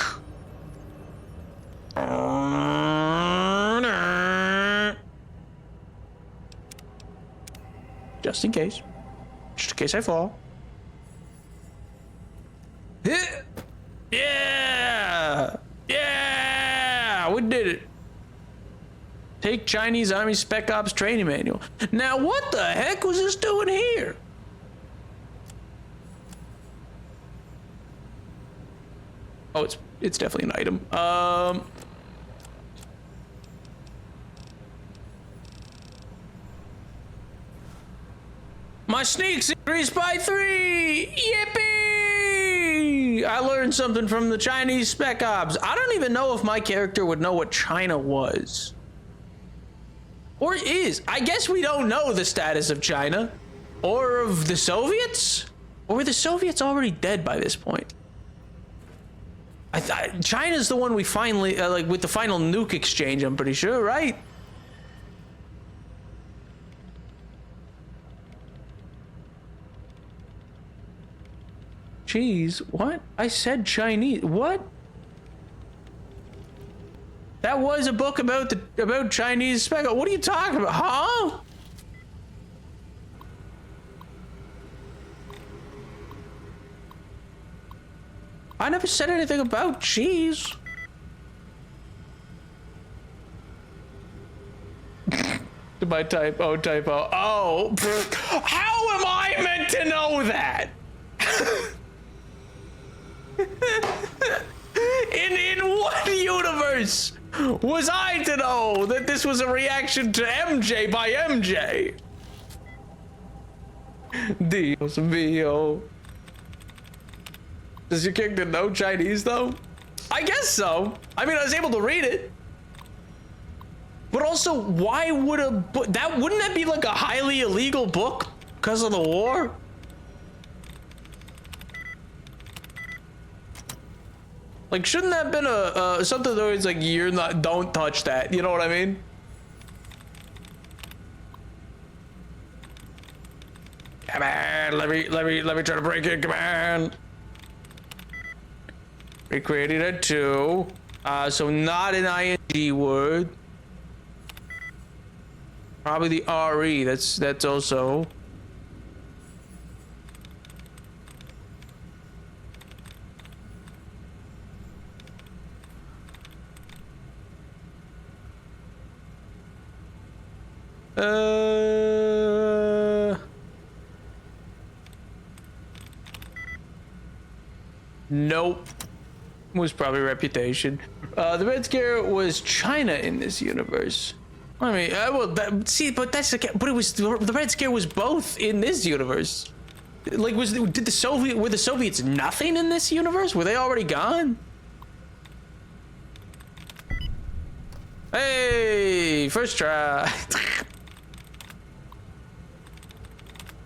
Just in case. Just in case I fall. Yeah! Yeah! We did it. Take Chinese Army Spec Ops training manual. Now what the heck was this doing here? Oh, it's definitely an item. My sneaks increased by 3! Yippee! I learned something from the Chinese Spec Ops. I don't even know if my character would know what China was. Or is. I guess we don't know the status of China. Or of the Soviets? Or were the Soviets already dead by this point? China's the one we finally, like with the final nuke exchange, I'm pretty sure, right? Jeez, what? I said Chinese. What? That was a book about Chinese spec. What are you talking about? Huh? I never said anything about cheese. My typo. Oh, how am I meant to know that? In what universe was I to know that this was a reaction to MJ by MJ? Dios mío. Does your character know Chinese though? I guess so. I mean, I was able to read it. But also, why would a book wouldn't that be like a highly illegal book because of the war? Like, shouldn't that have been a something that was like, don't touch that, you know what I mean? Come on, let me try to break it, come on. Recreated a 2. So not an ing word. Probably the RE, that's also. Nope. Was probably reputation. The Red Scare was China in this universe. I mean, but that's but it was the Red Scare was both in this universe. Like, were the Soviets nothing in this universe? Were they already gone? Hey, first try.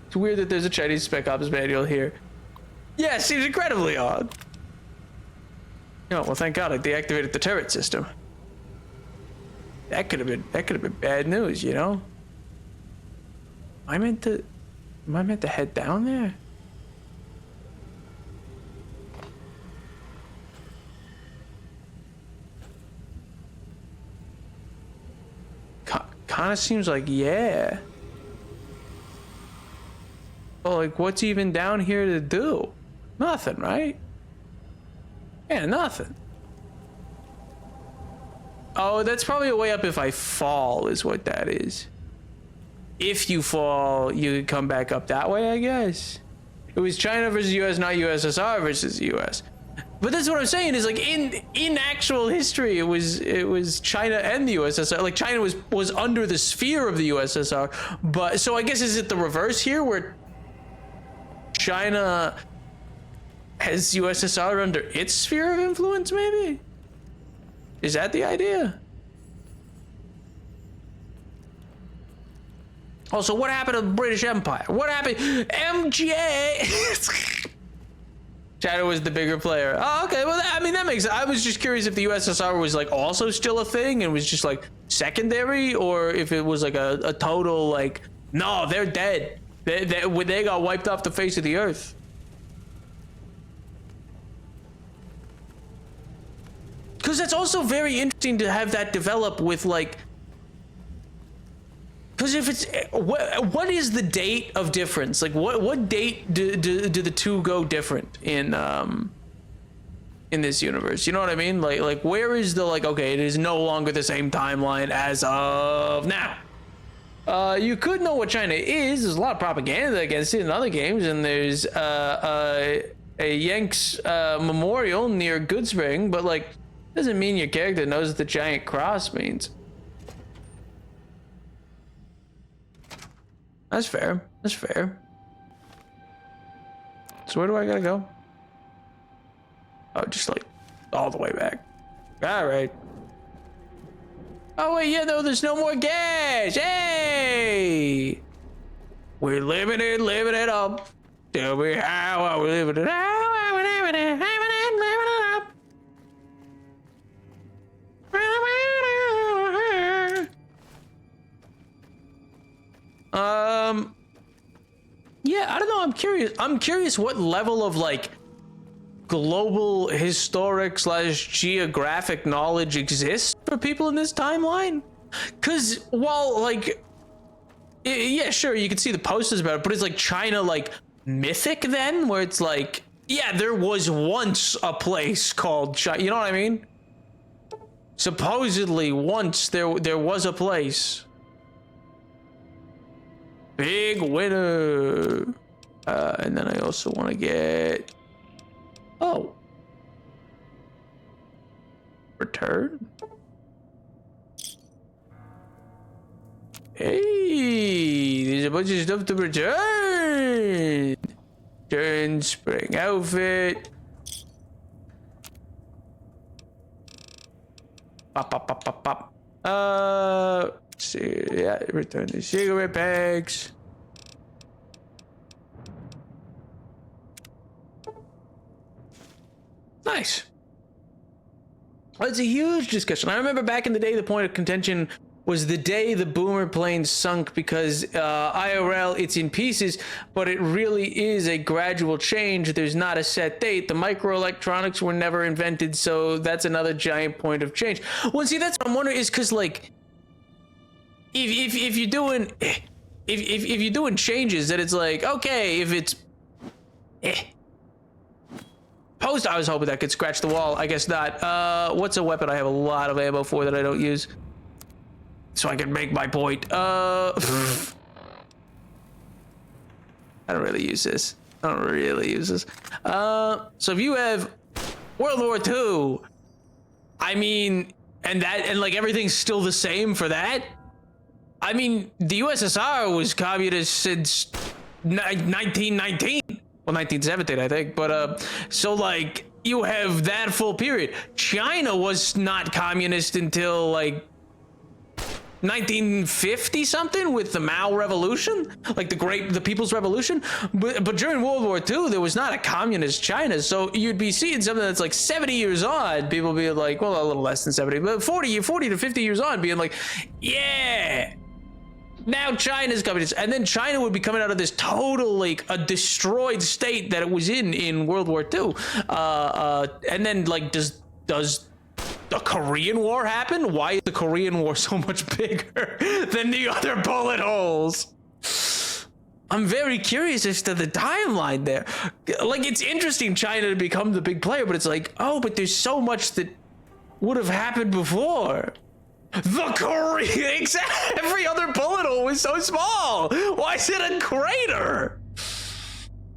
It's weird that there's a Chinese Spec Ops manual here. Yeah, it seems incredibly odd. Oh, well, thank God I deactivated the turret system. That could have been bad news, you know? Am I meant to head down there? Kind of seems like, yeah. Well, like, what's even down here to do? Nothing, right? Yeah, nothing. Oh, that's probably a way up if I fall, is what that is. If you fall, you can come back up that way, I guess. It was China versus US, not USSR versus US. But that's what I'm saying is, like, in actual history, it was China and the USSR. Like, China was under the sphere of the USSR. But so I guess, is it the reverse here, where China has USSR under its sphere of influence, maybe? Is that the idea? Also, what happened to the British Empire? What happened? MGA! China was the bigger player. Oh, okay. Well, I mean, that makes sense. I was just curious if the USSR was, like, also still a thing and was just, like, secondary, or if it was, like, a total, like, no, they're dead. They got wiped off the face of the earth. Because that's also very interesting to have that develop with, like, because if it's what is the date of difference? Like, what date do the two go different in this universe? You know what I mean? Like where is the, like, okay, it is no longer the same timeline as of now. You could know what China is. There's a lot of propaganda against it in other games, and there's a Yanks memorial near Goodspring, but, like, doesn't mean your character knows what the giant cross means. That's fair. That's fair. So where do I gotta go? Oh, just like all the way back. All right. Oh wait, yeah, no, there's no more gas. Hey, we're living it up. Tell me how are we living it up? Yeah, I don't know. I'm curious what level of like global historic / geographic knowledge exists for people in this timeline. Cause while like, yeah, sure, you can see the posters about it, but it's like China like mythic then, where it's like, yeah, there was once a place called China. You know what I mean? Supposedly once there was a place. Big winner. And then I also want to get, oh, return. Hey, there's a bunch of stuff to return. Return spring outfit. Pop. Let's see, yeah, return the cigarette packs. Nice. Well, it's a huge discussion. I remember back in the day, the point of contention was the day the boomer plane sunk, because IRL, it's in pieces, but it really is a gradual change. There's not a set date. The microelectronics were never invented, so that's another giant point of change. Well, see, that's what I'm wondering, is because like, if you're doing if you're doing changes, that it's like, okay, if it's post, I was hoping that could scratch the wall. I guess not. What's a weapon I have a lot of ammo for that I don't use, so I can make my point? I don't really use this. So if you have World War II, I mean, and like everything's still the same for that. I mean, the USSR was communist since 1919. Well, 1917, I think. But so like you have that full period. China was not communist until like 1950 something with the Mao Revolution, like the People's Revolution. But during World War II, there was not a communist China. So you'd be seeing something that's like 70 years on. People be like, well, a little less than 70, but 40 to 50 years on, being like, yeah, now China's communist. And then China would be coming out of this total, like, a destroyed state that it was in World War II. And then, like, does the Korean War happen? Why is the Korean War so much bigger than the other bullet holes? I'm very curious as to the timeline there. Like, it's interesting China to become the big player, but it's like, oh, but there's so much that would have happened before. The Korean, every other bullet hole was so small. Why is it a crater?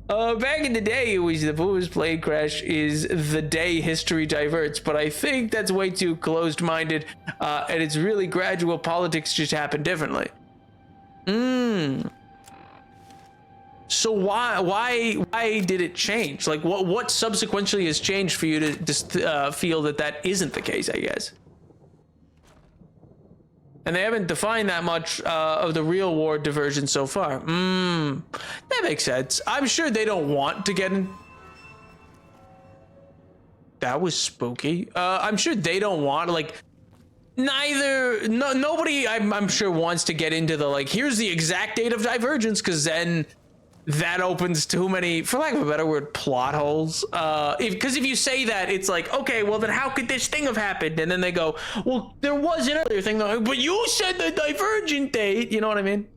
Back in the day, it was the Boomer's plane crash is the day history diverts, but I think that's way too closed-minded, and it's really gradual. Politics just happen differently. So why did it change? Like, what subsequently has changed for you to just feel that isn't the case, I guess? And they haven't defined that much of the real war diversion so far. That makes sense. I'm sure they don't want to get in. That was spooky. I'm sure they don't want, like, nobody I'm sure wants to get into the, like, here's the exact date of divergence, because then that opens too many, for lack of a better word, plot holes. Because if you say that, it's like, okay, well then how could this thing have happened? And then they go, well, there was another thing though, but you said the divergent date. You know what I mean?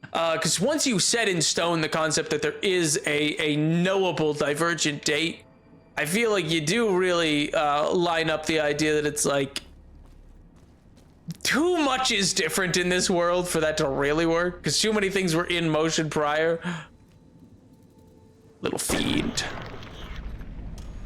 Because once you set in stone the concept that there is a knowable divergent date, I feel like you do really line up the idea that it's like, too much is different in this world for that to really work, because too many things were in motion prior. Little fiend.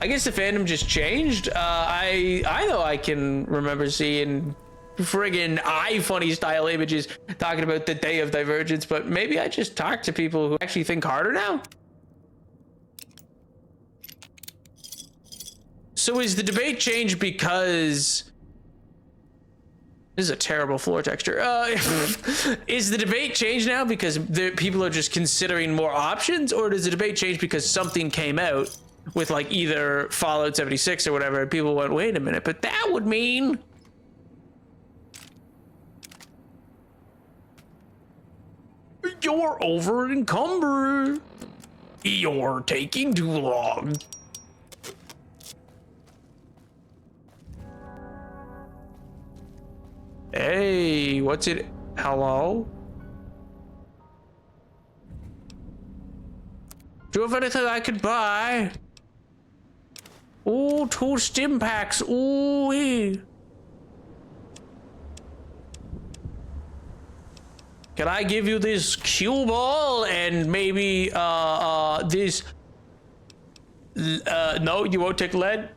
I guess the fandom just changed. I know I can remember seeing friggin' iFunny style images talking about the day of divergence, but maybe I just talk to people who actually think harder now. So is the debate changed because... This is a terrible floor texture. Is the debate changed now because people are just considering more options, or does the debate change because something came out with like either Fallout 76 or whatever, and people went, wait a minute, but that would mean... You're over encumbered. You're taking too long. Hey, what's it? Hello? Do you have anything I could buy? Ooh, 2 stim packs. Ooh. Can I give you this cue ball and maybe this? No, you won't take lead.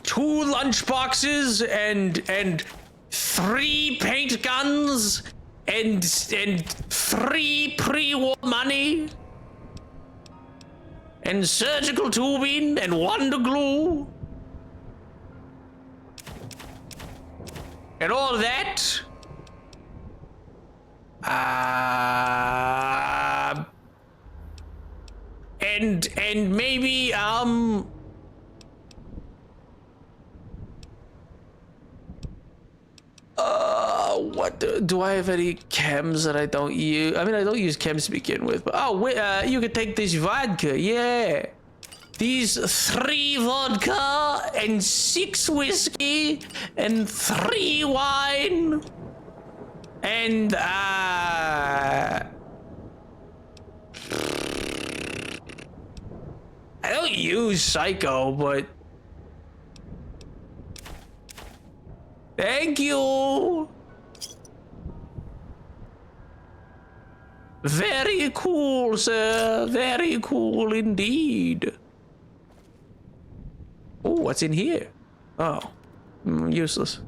2 lunch boxes and 3 paint guns and 3 pre-war money and surgical tubing and Wonder Glue and all that. And maybe what do I have any chems that I don't use? I mean, I don't use chems to begin with, but oh wait, you could take this vodka, yeah. These 3 vodka and 6 whiskey and 3 wine and I don't use Psycho, but thank you. Very cool, sir. Very cool indeed. Oh, what's in here? Oh, useless.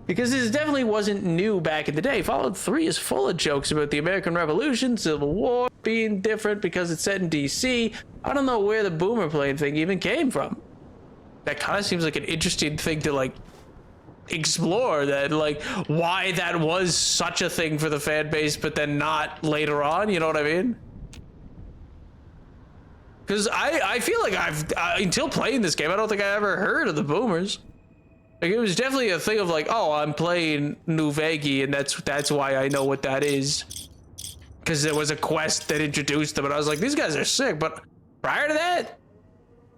Because this definitely wasn't new back in the day. Fallout 3 is full of jokes about the American Revolution, Civil War being different because it's set in DC. I don't know where the boomer plane thing even came from. That kind of seems like an interesting thing to like explore, that like why that was such a thing for the fan base but then not later on, you know what I mean? Because I feel like I've until playing this game, I don't think I ever heard of the boomers. Like it was definitely a thing of like, oh, I'm playing New Vegas and that's why I know what that is, because there was a quest that introduced them and I was like, these guys are sick. But prior to that,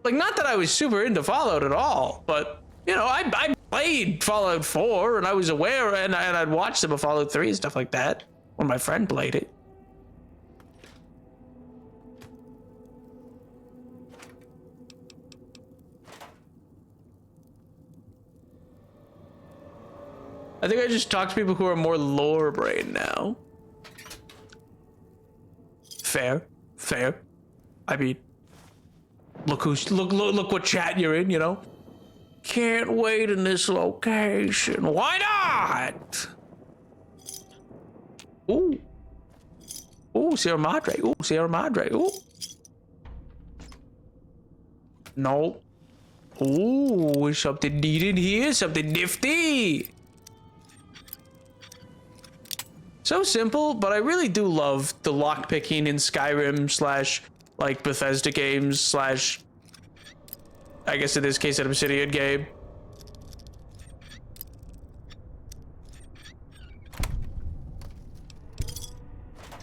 like, not that I was super into Fallout at all, but you know, I played Fallout 4 and I was aware, and I'd watched some of Fallout 3 and stuff like that when my friend played it. I think I just talk to people who are more lore brain now. Fair. I mean, look what chat you're in, you know? Can't wait in this location. Why not? Ooh. Ooh, Sierra Madre. Ooh, Sierra Madre. Ooh. No. Ooh, something neat in here. Something nifty. So simple, but I really do love the lockpicking in Skyrim slash like Bethesda games slash, I guess in this case, an Obsidian game.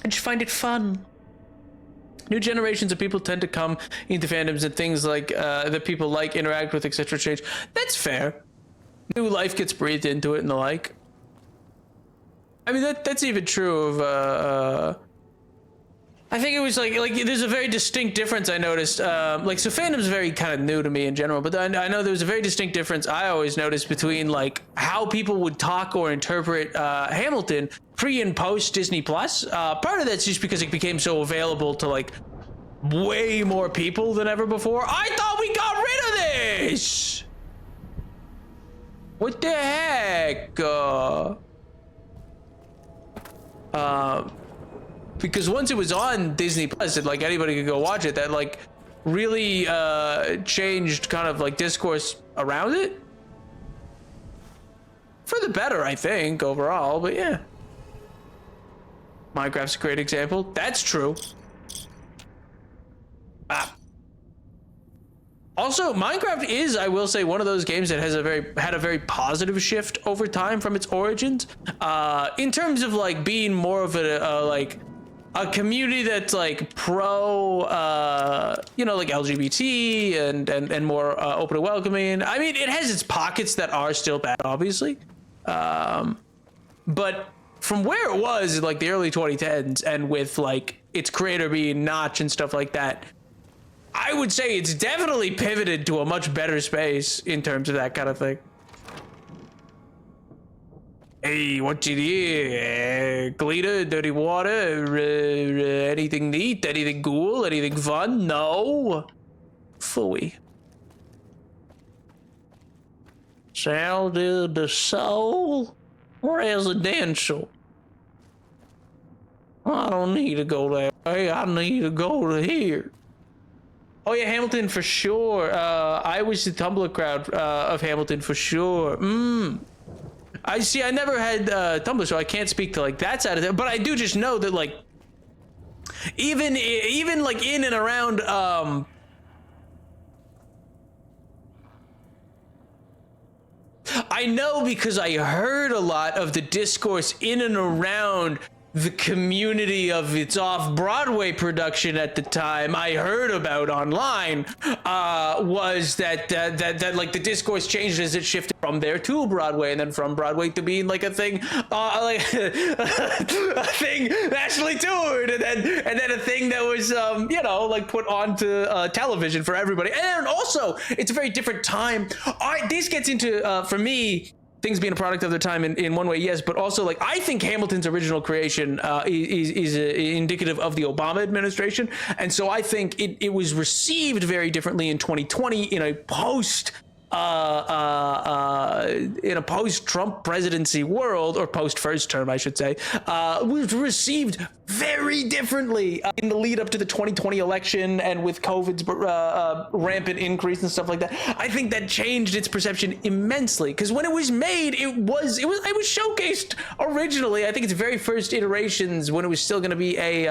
I just find it fun. New generations of people tend to come into fandoms and things like that people like, interact with, etc. change. That's fair. New life gets breathed into it and the like. I mean, that's even true of, I think it was like there's a very distinct difference I noticed. Like, so fandom's very kind of new to me in general, but I know there was a very distinct difference I always noticed between like how people would talk or interpret Hamilton pre and post Disney Plus. Part of that's just because it became so available to like way more people than ever before. I thought we got rid of this. What the heck? Because once it was on Disney Plus, and like anybody could go watch it, that like really changed kind of like discourse around it for the better, I think, overall. But yeah, Minecraft's a great example. That's true. Also, Minecraft is, I will say, one of those games that has had a very positive shift over time from its origins, in terms of like being more of a community that's like pro, like LGBT and more open and welcoming. I mean, it has its pockets that are still bad, obviously, but from where it was in like the early 2010s, and with like its creator being Notch and stuff like that, I would say it's definitely pivoted to a much better space in terms of that kind of thing. Hey, what you need? Glitter, dirty water, anything neat, anything cool, anything fun? No. Phooey. Sound of the soul? Residential. I don't need to go that way. I need to go to here. Oh yeah, Hamilton for sure. I was the Tumblr crowd of Hamilton for sure. I see. I never had Tumblr, so I can't speak to like that side of it. But I do just know that like, even like in and around I know because I heard a lot of the discourse in and around the community of its off-Broadway production at the time I heard about online, was that like the discourse changed as it shifted from there to Broadway, and then from Broadway to being like a thing, like a thing nationally toured, and then a thing that was like put onto television for everybody. And also, it's a very different time. This gets into for me, things being a product of their time in one way, yes, but also like I think Hamilton's original creation is indicative of the Obama administration, and so I think it was received very differently in 2020 in a post-Trump presidency world, or post first term, I should say, was received very differently in the lead up to the 2020 election, and with COVID's rampant increase and stuff like that. I think that changed its perception immensely, because when it was made, it was showcased originally. I think its very first iterations, when it was still going to be a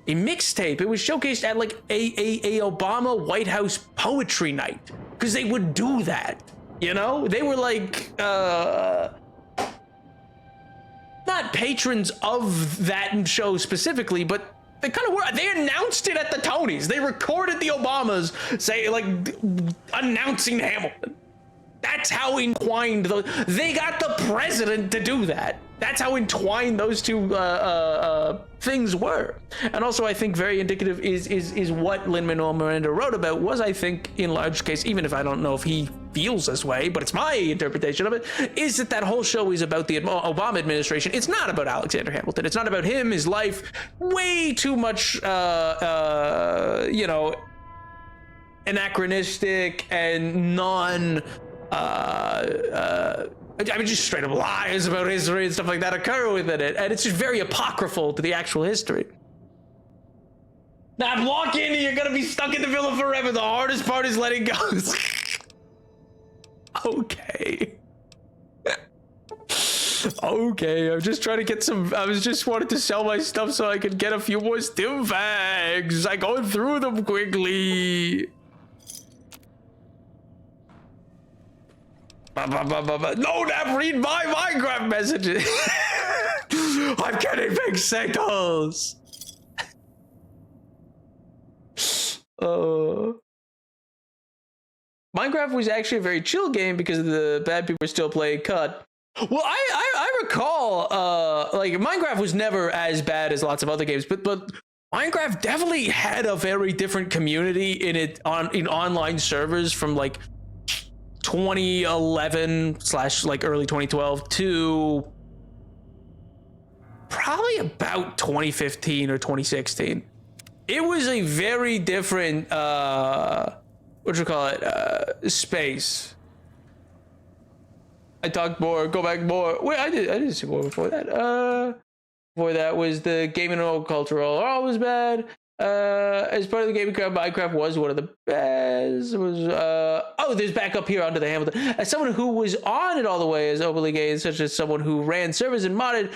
mixtape, it was showcased at like a Obama White House poetry night, because they would do that, they were like not patrons of that show specifically, but they kind of were. They announced it at the Tonys. They recorded the Obamas announcing Hamilton. That's how entwined they got the president to do that. That's how entwined those two things were. And also, I think very indicative is what Lin-Manuel Miranda wrote about was, I think, in large case, even if I don't know if he feels this way, but it's my interpretation of it, is that whole show is about the Obama administration. It's not about Alexander Hamilton. It's not about him, his life. Way too much, anachronistic and just straight up lies about history and stuff like that occur within it, and it's just very apocryphal to the actual history. Now, walk in and you're gonna be stuck in the villa forever. The hardest part is letting go. Okay. Okay, I'm just trying to get I was just wanted to sell my stuff so I could get a few more stim bags. I'm going through them quickly. No, Nap, read my Minecraft messages. I'm getting big signals. Minecraft was actually a very chill game because the bad people were still playing CUT. Well, I recall, Minecraft was never as bad as lots of other games, but Minecraft definitely had a very different community in online servers from 2011 / early 2012 to probably about 2015 or 2016. It was a very different space. I talked more, go back more. Wait, I did see more before that. Before that was the gaming and cultural. Oh, it was bad. As part of the game, Minecraft was one of the best. It was there's back up here under the Hamilton. As someone who was on it all the way as openly gay, such as someone who ran servers and modded,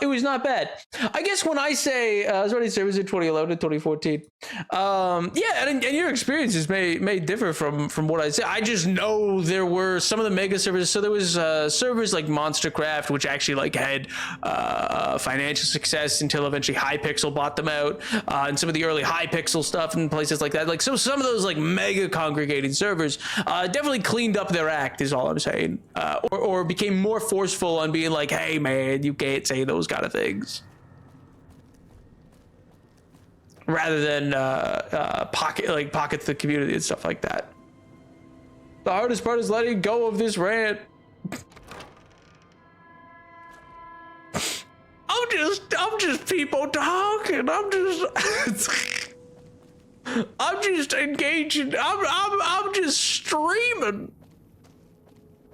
it was not bad. I guess when I say I was running servers in 2011 and 2014, and your experiences may differ from what I say. I just know there were some of the mega servers. So there was servers like Monstercraft, which actually like had financial success until eventually Hypixel bought them out, and some of the early Hypixel stuff and places like that. Like so some of those like mega congregated servers definitely cleaned up their act, is all I'm saying, or became more forceful on being like, hey man, you can't say those kind of things, rather than pocket the community and stuff like that. The hardest part is letting go of this rant. I'm just people talking. I'm just engaging. I'm just streaming.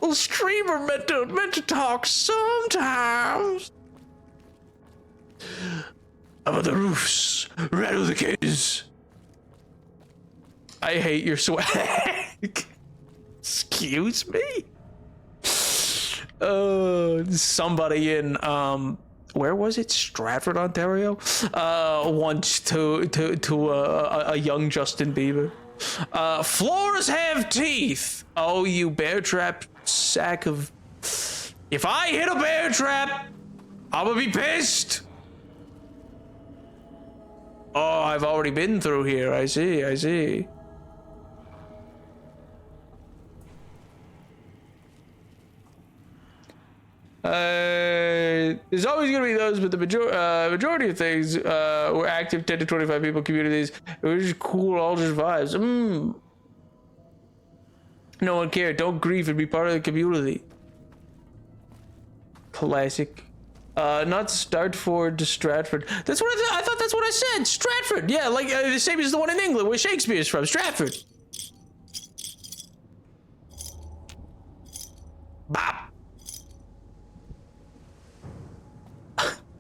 A streamer meant to talk sometimes. About the roofs, rattle the cages. I hate your swag. Excuse me. Somebody in where was it? Stratford, Ontario. Once to a young Justin Bieber. Floors have teeth. Oh, you bear trap sack of. If I hit a bear trap, I'm gonna be pissed. Oh, I've already been through here. I see. There's always gonna be those, but the majority of things were active 10 to 25 people communities. It was just cool, all just vibes. No one cared. Don't grieve and be part of the community. Classic. Not Startford to Stratford. That's what I thought. That's what I said. Stratford. Yeah, like the same as the one in England where Shakespeare's from. Stratford. Bop.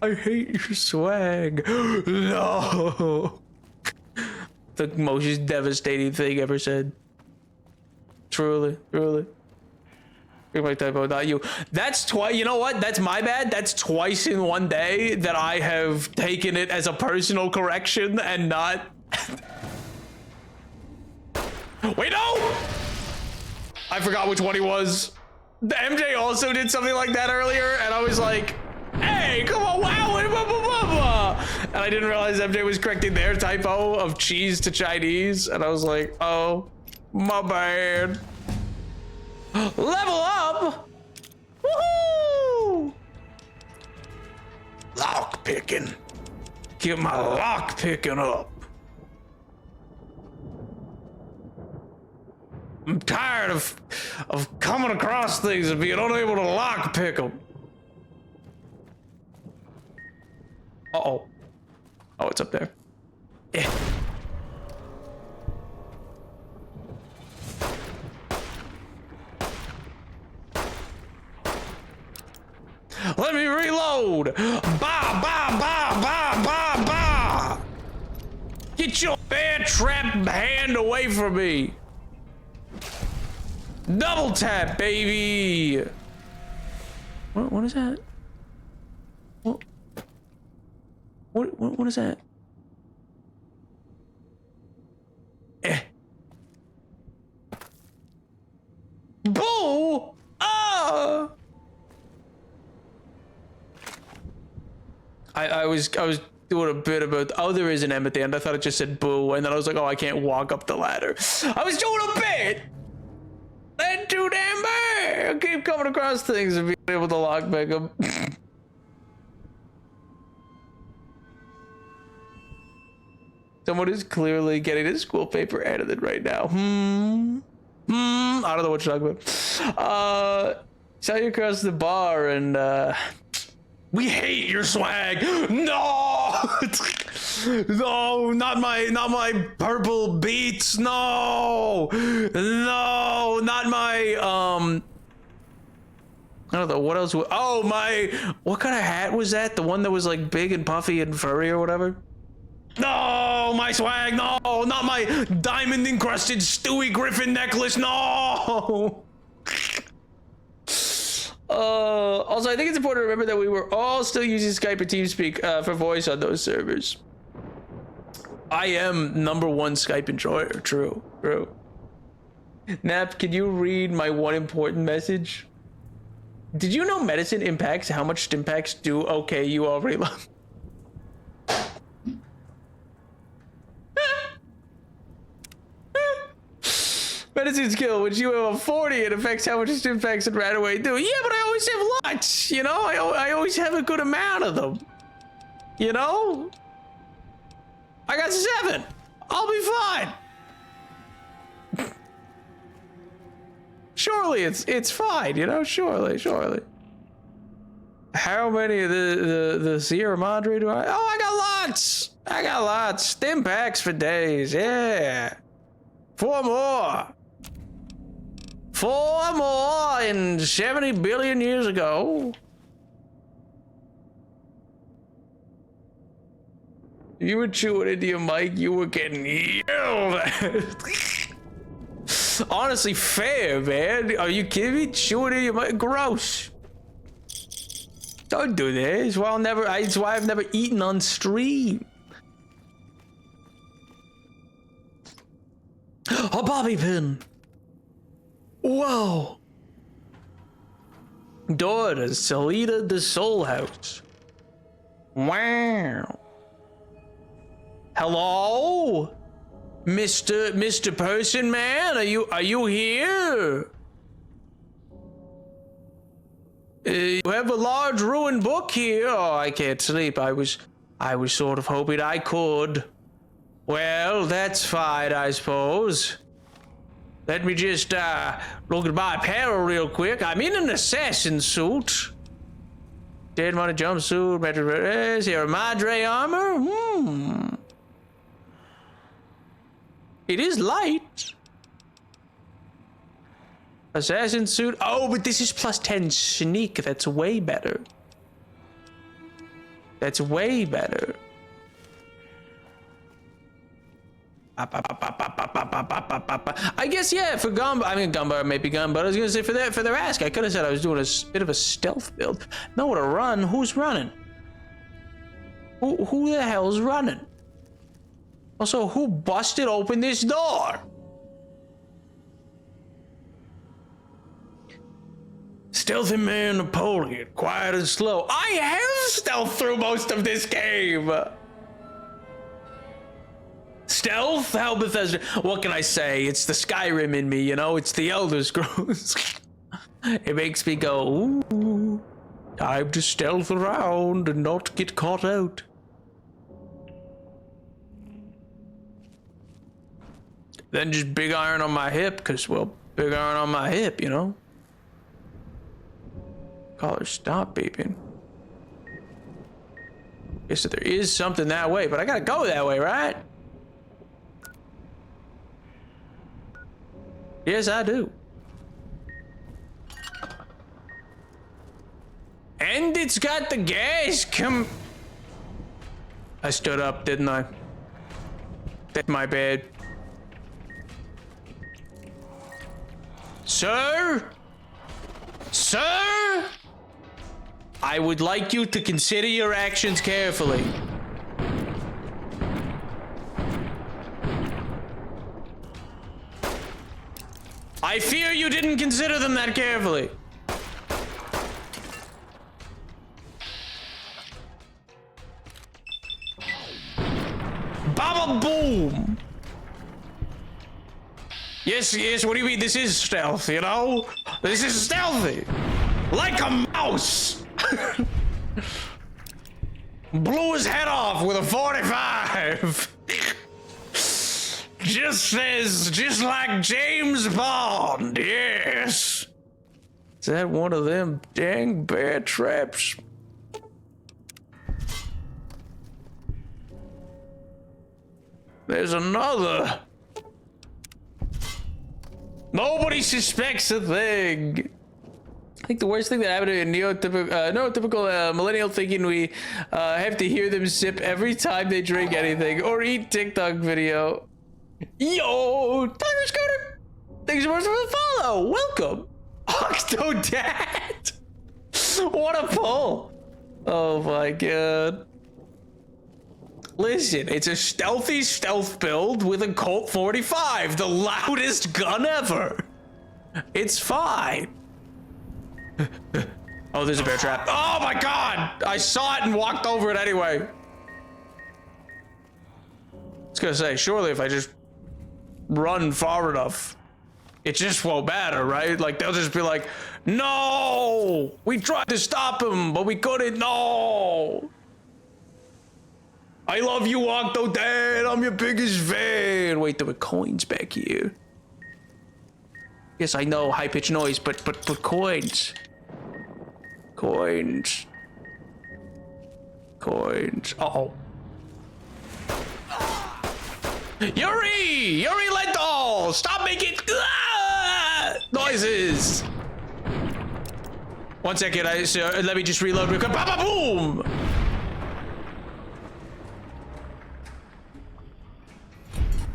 I hate your swag. No. The most devastating thing ever said. Truly. My typo, not you. That's twice. You know what? That's my bad. That's twice in one day that I have taken it as a personal correction and not. Wait, no! I forgot which one he was. The MJ also did something like that earlier, and I was like, hey, come on, wow, blah, blah, blah, blah. And I didn't realize MJ was correcting their typo of cheese to Chinese, and I was like, oh, my bad. Level up! Woohoo! Lock picking. Get my lock picking up. I'm tired of coming across things and being unable to lock pick them. Uh-oh. Oh, it's up there. Eh. Let me reload. Bah. Get your bear trap hand away from me. Double tap, baby. What is that? What is that? Boo! Ah! I was doing a bit about, oh, there is an M at the end. I thought it just said boo, and then I was like, oh, I can't walk up the ladder. I was doing a bit. That's too damn bad. I keep coming across things and being able to lockpick them. Someone is clearly getting his school paper edited right now. I don't know what you're talking about. Saw you across the bar and we hate your swag. No, no, not my purple beats. No, not my I don't know what else. Oh, what kind of hat was that? The one that was like big and puffy and furry or whatever. No, my swag. No, not my diamond encrusted Stewie Griffin necklace. No. Also, I think it's important to remember that we were all still using Skype and TeamSpeak for voice on those servers. I am #1 Skype enjoyer. True. Nap, can you read my one important message? Did you know medicine impacts how much Stimpaks do? Okay, you already love. Medicine skill, which you have a 40, it affects how much Stimpaks and Radaway do. Yeah, but I always have lots, you know? I always have a good amount of them. You know? I got 7. I'll be fine. Surely it's fine, you know? Surely. How many of the Sierra Madre do I? Oh, I got lots. Stimpaks for days. Yeah. 4 more. 4 more in 70 billion years ago. You were chewing into your mic, you were getting yelled at. Honestly, fair, man. Are you kidding me? Chewing into your mic? Gross. Don't do this. Well, it's why I've never eaten on stream. A bobby pin. Whoa. Door to Salida the Soul House. Wow. Hello? Mr. Person Man, are you here? You have a large ruined book here. Oh, I can't sleep. I was sort of hoping I could. Well, that's fine, I suppose. Let me just look at my apparel real quick. I'm in an assassin suit. Dead money jumpsuit, Sierra Madre armor. It is light. Assassin suit. Oh, but this is +10 sneak. That's way better. I guess, yeah, for Gumbo, I mean Gumbo, maybe Gumbo. I was gonna say for their ask, I could have said I was doing a bit of a stealth build. Nowhere to run. Who's running? Who the hell's running? Also, who busted open this door? Stealthy man Napoleon, quiet and slow. I have stealth through most of this game. Stealth? How Bethesda? What can I say? It's the Skyrim in me, you know? It's the Elder Scrolls. It makes me go, ooh, time to stealth around and not get caught out. Then just big iron on my hip, because, well, big iron on my hip, you know? Caller, stop beeping. Guess that there is something that way, but I gotta go that way, right? Yes, I do. And it's got the gas. I stood up, didn't I? That's my bad. Sir? Sir? I would like you to consider your actions carefully. I fear you didn't consider them that carefully. Baba boom! Yes, what do you mean? This is stealth, you know? This is stealthy! Like a mouse! Blew his head off with a 45! Just like James Bond, yes! Is that one of them dang bear traps? There's another. Nobody suspects a thing. think the worst thing that happened to a neurotypical millennial thinking we have to hear them sip every time they drink anything or eat TikTok video. Yo, Tiger Scooter! Thanks so much for the follow. Welcome, Octodad. What a pull! Oh my god. Listen, it's a stealthy stealth build with a Colt 45, the loudest gun ever. It's fine. Oh, there's a bear trap. Oh my god! I saw it and walked over it anyway. I was gonna say, surely if I just run far enough, it just won't matter, right? Like, they'll just be like, no! We tried to stop him, but we couldn't, no! I love you, Octodad. I'm your biggest fan. Wait, there were coins back here. Yes, I know, high-pitched noise, but coins. Coins. Coins. Uh-oh. Yuri Lenthal! Stop making noises! 1 second, let me just reload real quick. Boom!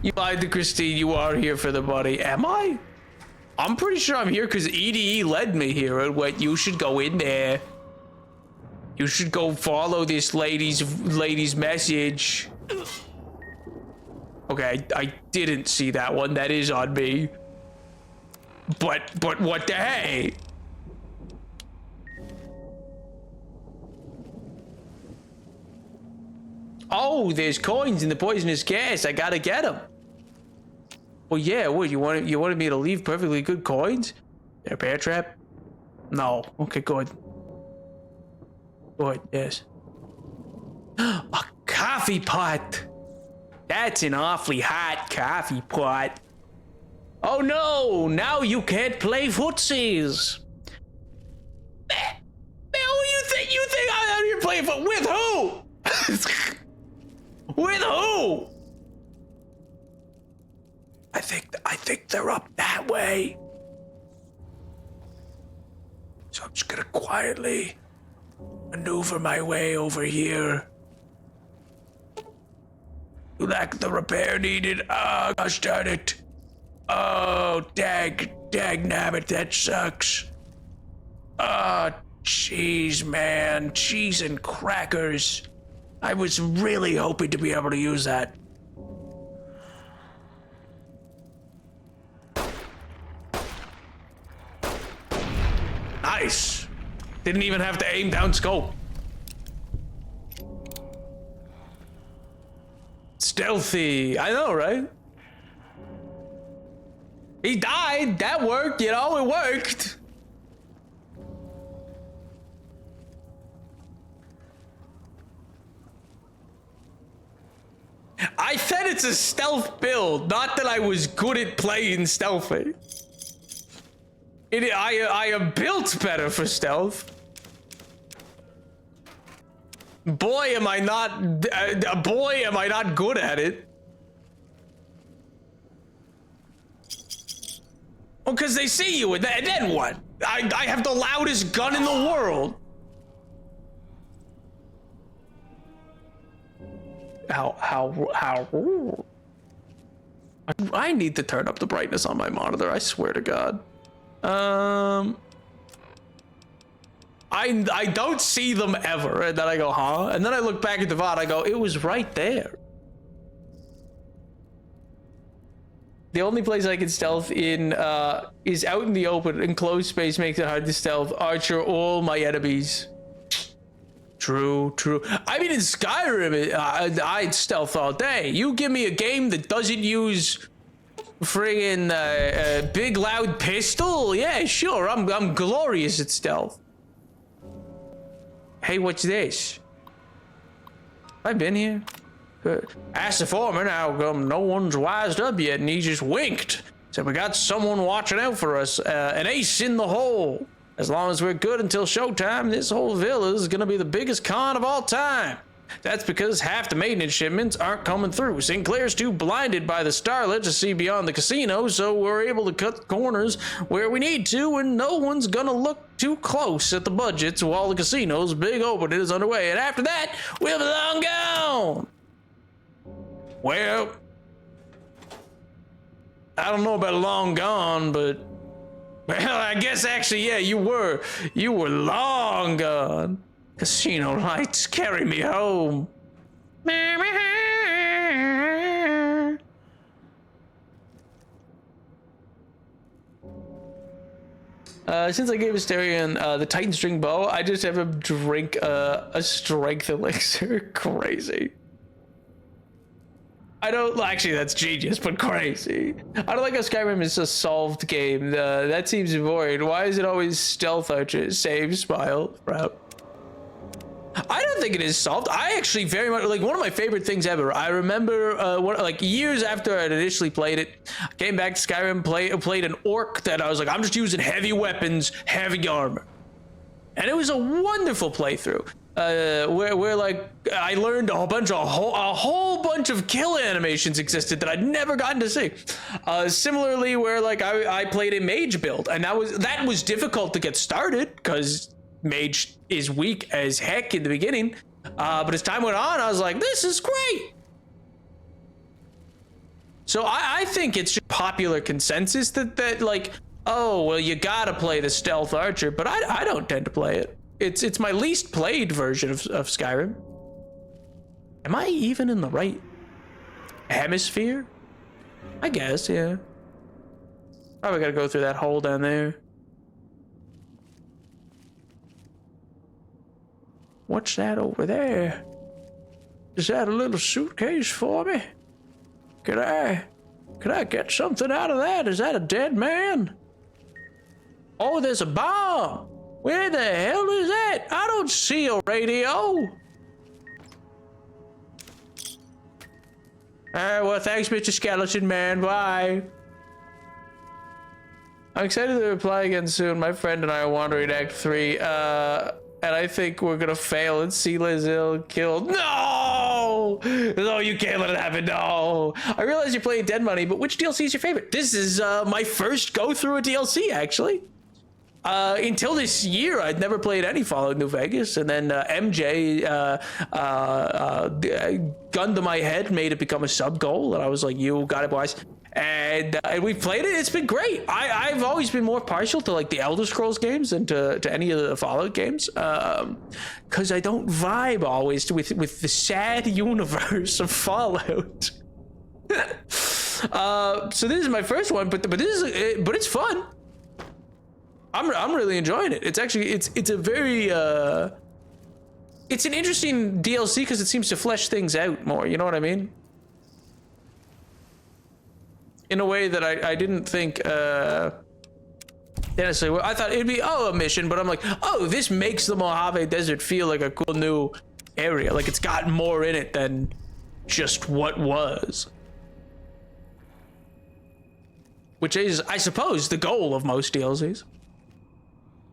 You lied to Christine, you are here for the money. Am I? I'm pretty sure I'm here because EDE led me here, and what, you should go in there. You should go follow this lady's message. Okay, I didn't see that one. That is on me. But what the hey? Oh, there's coins in the poisonous gas. I gotta get them. Well, yeah. What you wanted me to leave perfectly good coins? A bear trap? No. Okay, good. Good. Yes. A coffee pot. That's an awfully hot coffee pot. Oh no! Now you can't play footsies. Man, you think I'm out here playing foot with who? With who? I think they're up that way. So I'm just gonna quietly maneuver my way over here. You lack the repair needed. Oh, gosh darn it. Oh, dag nabbit, that sucks. Oh, cheese, man. Cheese and crackers. I was really hoping to be able to use that. Nice. Didn't even have to aim down scope. Stealthy. I know, right? He died. That worked, you know, it worked. I said it's a stealth build, not that I was good at playing stealthy. I am built better for stealth. Boy, am I not good at it. Well, because they see you, and then what? I have the loudest gun in the world. How? I need to turn up the brightness on my monitor, I swear to God. I don't see them ever, and then I go, huh? And then I look back at the VOD, I go, it was right there. The only place I can stealth in is out in the open. Enclosed space makes it hard to stealth. Archer all my enemies. True. I mean, in Skyrim, I'd stealth all day. You give me a game that doesn't use friggin' big loud pistol, yeah, sure, I'm glorious at stealth. Hey, what's this? Have I been here? Asked the foreman how come no one's wised up yet, and he just winked. Said we got someone watching out for us, an ace in the hole. As long as we're good until showtime, this whole villa is gonna be the biggest con of all time. That's because half the maintenance shipments aren't coming through. Sinclair's too blinded by the starlet to see beyond the casino, so we're able to cut corners where we need to, and no one's gonna look too close at the budgets while the casino's big opening is underway. And after that, we'll be long gone. Well, I don't know about long gone, but well, I guess actually, yeah, you were long gone. Casino lights carry me home. Since I gave Asterion the Titan String Bow, I just have him drink a strength elixir. Crazy. I don't, actually that's genius, but crazy. I don't like how Skyrim is a solved game. That seems void. Why is it always stealth archers? Save, smile, route. I don't think it is solved. I actually very much, like, one of my favorite things ever. I remember like years after I'd initially played it, I came back to Skyrim, played an orc that I was like, I'm just using heavy weapons, heavy armor. And it was a wonderful playthrough. Where like I learned a whole bunch of kill animations existed that I'd never gotten to see. Similarly, where like I played a mage build, and that was difficult to get started because mage is weak as heck in the beginning. But as time went on, I was like, this is great. So I think it's just popular consensus that like, oh well, you gotta play the stealth archer, but I don't tend to play it. It's my least played version of Skyrim. Am I even in the right hemisphere? I guess, yeah. Probably gotta go through that hole down there. What's that over there? Is that a little suitcase for me? Could I get something out of that? Is that a dead man? Oh, there's a bomb. Where the hell is that? I don't see a radio. Well, thanks, Mr. Skeleton Man. Bye. I'm excited to reply again soon. My friend and I are wandering Act 3. And I think we're gonna fail and see Lizil killed. No! No, you can't let it happen. No. I realize you're playing Dead Money, but which DLC is your favorite? This is my first go through a DLC, actually. Until this year, I'd never played any Fallout New Vegas, and then MJ gun to my head made it become a sub goal, and I was like, "You got it, boys." And we played it. It's been great. I've always been more partial to like the Elder Scrolls games than to any of the Fallout games, because I don't vibe always with the sad universe of Fallout. So this is my first one, but it's fun. I'm really enjoying it. It's actually it's a very it's an interesting DLC because it seems to flesh things out more. You know what I mean? In a way that I didn't think honestly. I thought it'd be a mission, but I'm like, oh, this makes the Mojave Desert feel like a cool new area. Like it's got more in it than just what was. Which is, I suppose, the goal of most DLCs.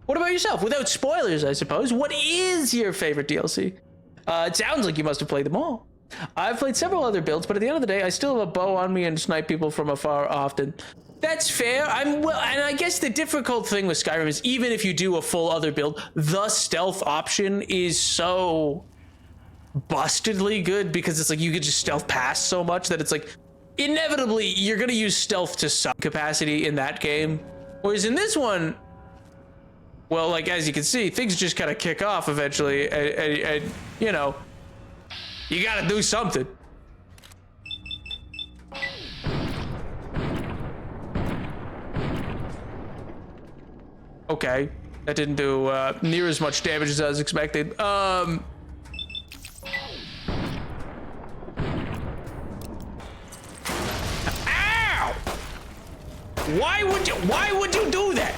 What about yourself? Without spoilers, I suppose. What is your favorite DLC? It sounds like you must have played them all. I've played several other builds, but at the end of the day, I still have a bow on me and snipe people from afar often. That's fair. And I guess the difficult thing with Skyrim is even if you do a full other build, the stealth option is so bustedly good because it's like you could just stealth past so much that it's like inevitably you're gonna use stealth to some capacity in that game. Whereas in this one, well, like as you can see, things just kind of kick off eventually, and you know, you gotta do something. Okay, that didn't do near as much damage as I was expecting. Ow! Why would you do that?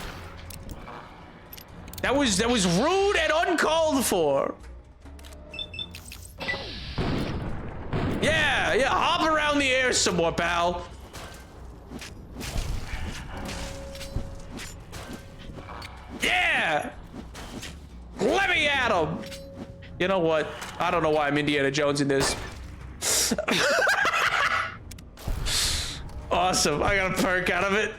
That was rude and uncalled for. Yeah, hop around the air some more, pal. Yeah! Let me at him! You know what? I don't know why I'm Indiana Jones in this. Awesome. I got a perk out of it.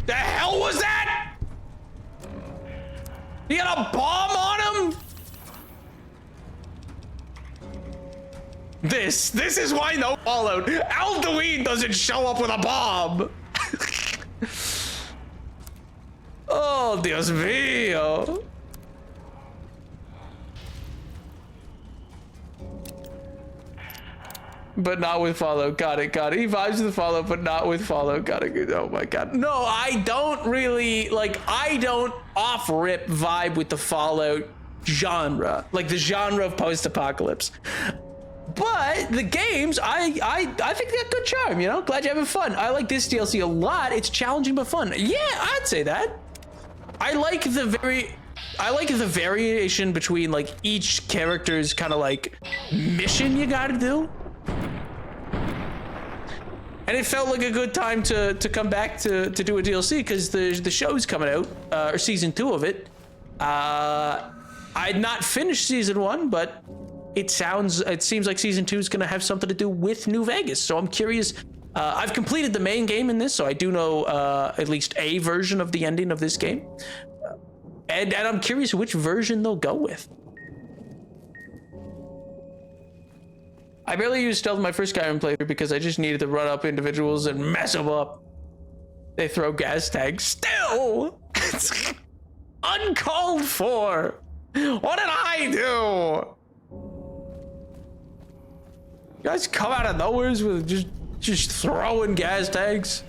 The hell was that? You got a bomb on him? This is why no Fallout. Alduin doesn't show up with a bomb. Oh, Dios mío. But not with Fallout. Got it. He vibes with Fallout, but not with Fallout. Got it. Oh my god. No, I don't really, like, I don't off-rip vibe with the Fallout genre. Like, the genre of post-apocalypse. But the games, I think they got good charm, you know? Glad you're having fun. I like this DLC a lot. It's challenging but fun. Yeah, I'd say that. I like the variation between, like, each character's kind of, like, mission you gotta do. And it felt like a good time to come back to do a DLC because the show's coming out, or season 2 of it. I'd not finished season 1, but it seems like season 2 is going to have something to do with New Vegas. So I'm curious. I've completed the main game in this, so I do know at least a version of the ending of this game. And I'm curious which version they'll go with. I barely used stealth in my first Skyrim playthrough because I just needed to run up individuals and mess them up. They throw gas tags. Still! It's uncalled for! What did I do? You guys come out of nowhere with just throwing gas tags?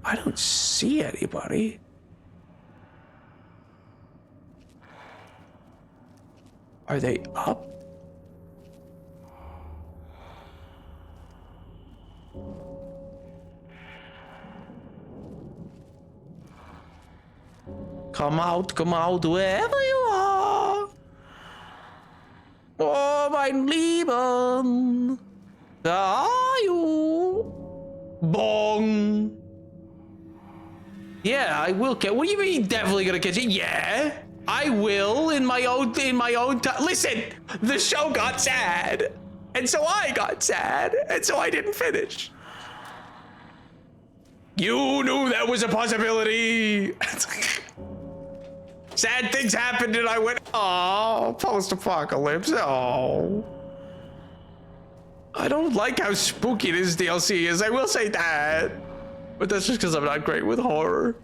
I don't see anybody. Are they up? Come out, wherever you are. Oh, mein Lieben. Da are you. Bong. Yeah, I will catch. What do you mean definitely gonna catch it? Yeah. I will in my own time. Listen, the show got sad, and so I got sad, and so I didn't finish. You knew that was a possibility. Sad things happened, and I went, oh, post-apocalypse. Oh, I don't like how spooky this DLC is. I will say that, but that's just because I'm not great with horror.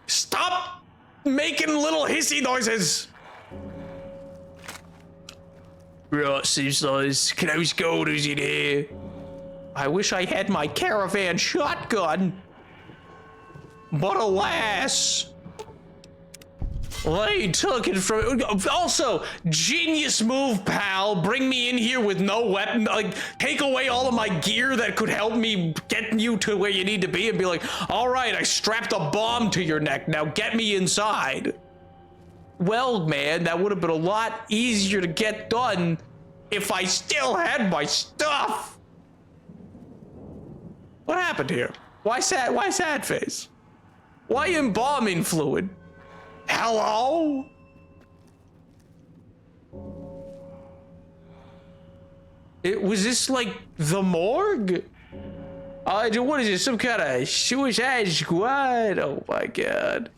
Stop making little hissy noises. Right, seems like close quarters in here. I wish I had my caravan shotgun, but alas, they took it from. Also, genius move, pal. Bring me in here with no weapon. Like, take away all of my gear that could help me get you to where you need to be, and be like, all right, I strapped a bomb to your neck. Now get me inside. Well, man, that would have been a lot easier to get done if I still had my stuff. What happened here? Why sad? Why sad face? Why embalming fluid? Hello? Was this like the morgue? What is this? Some kind of Suicide Squad? Oh my god.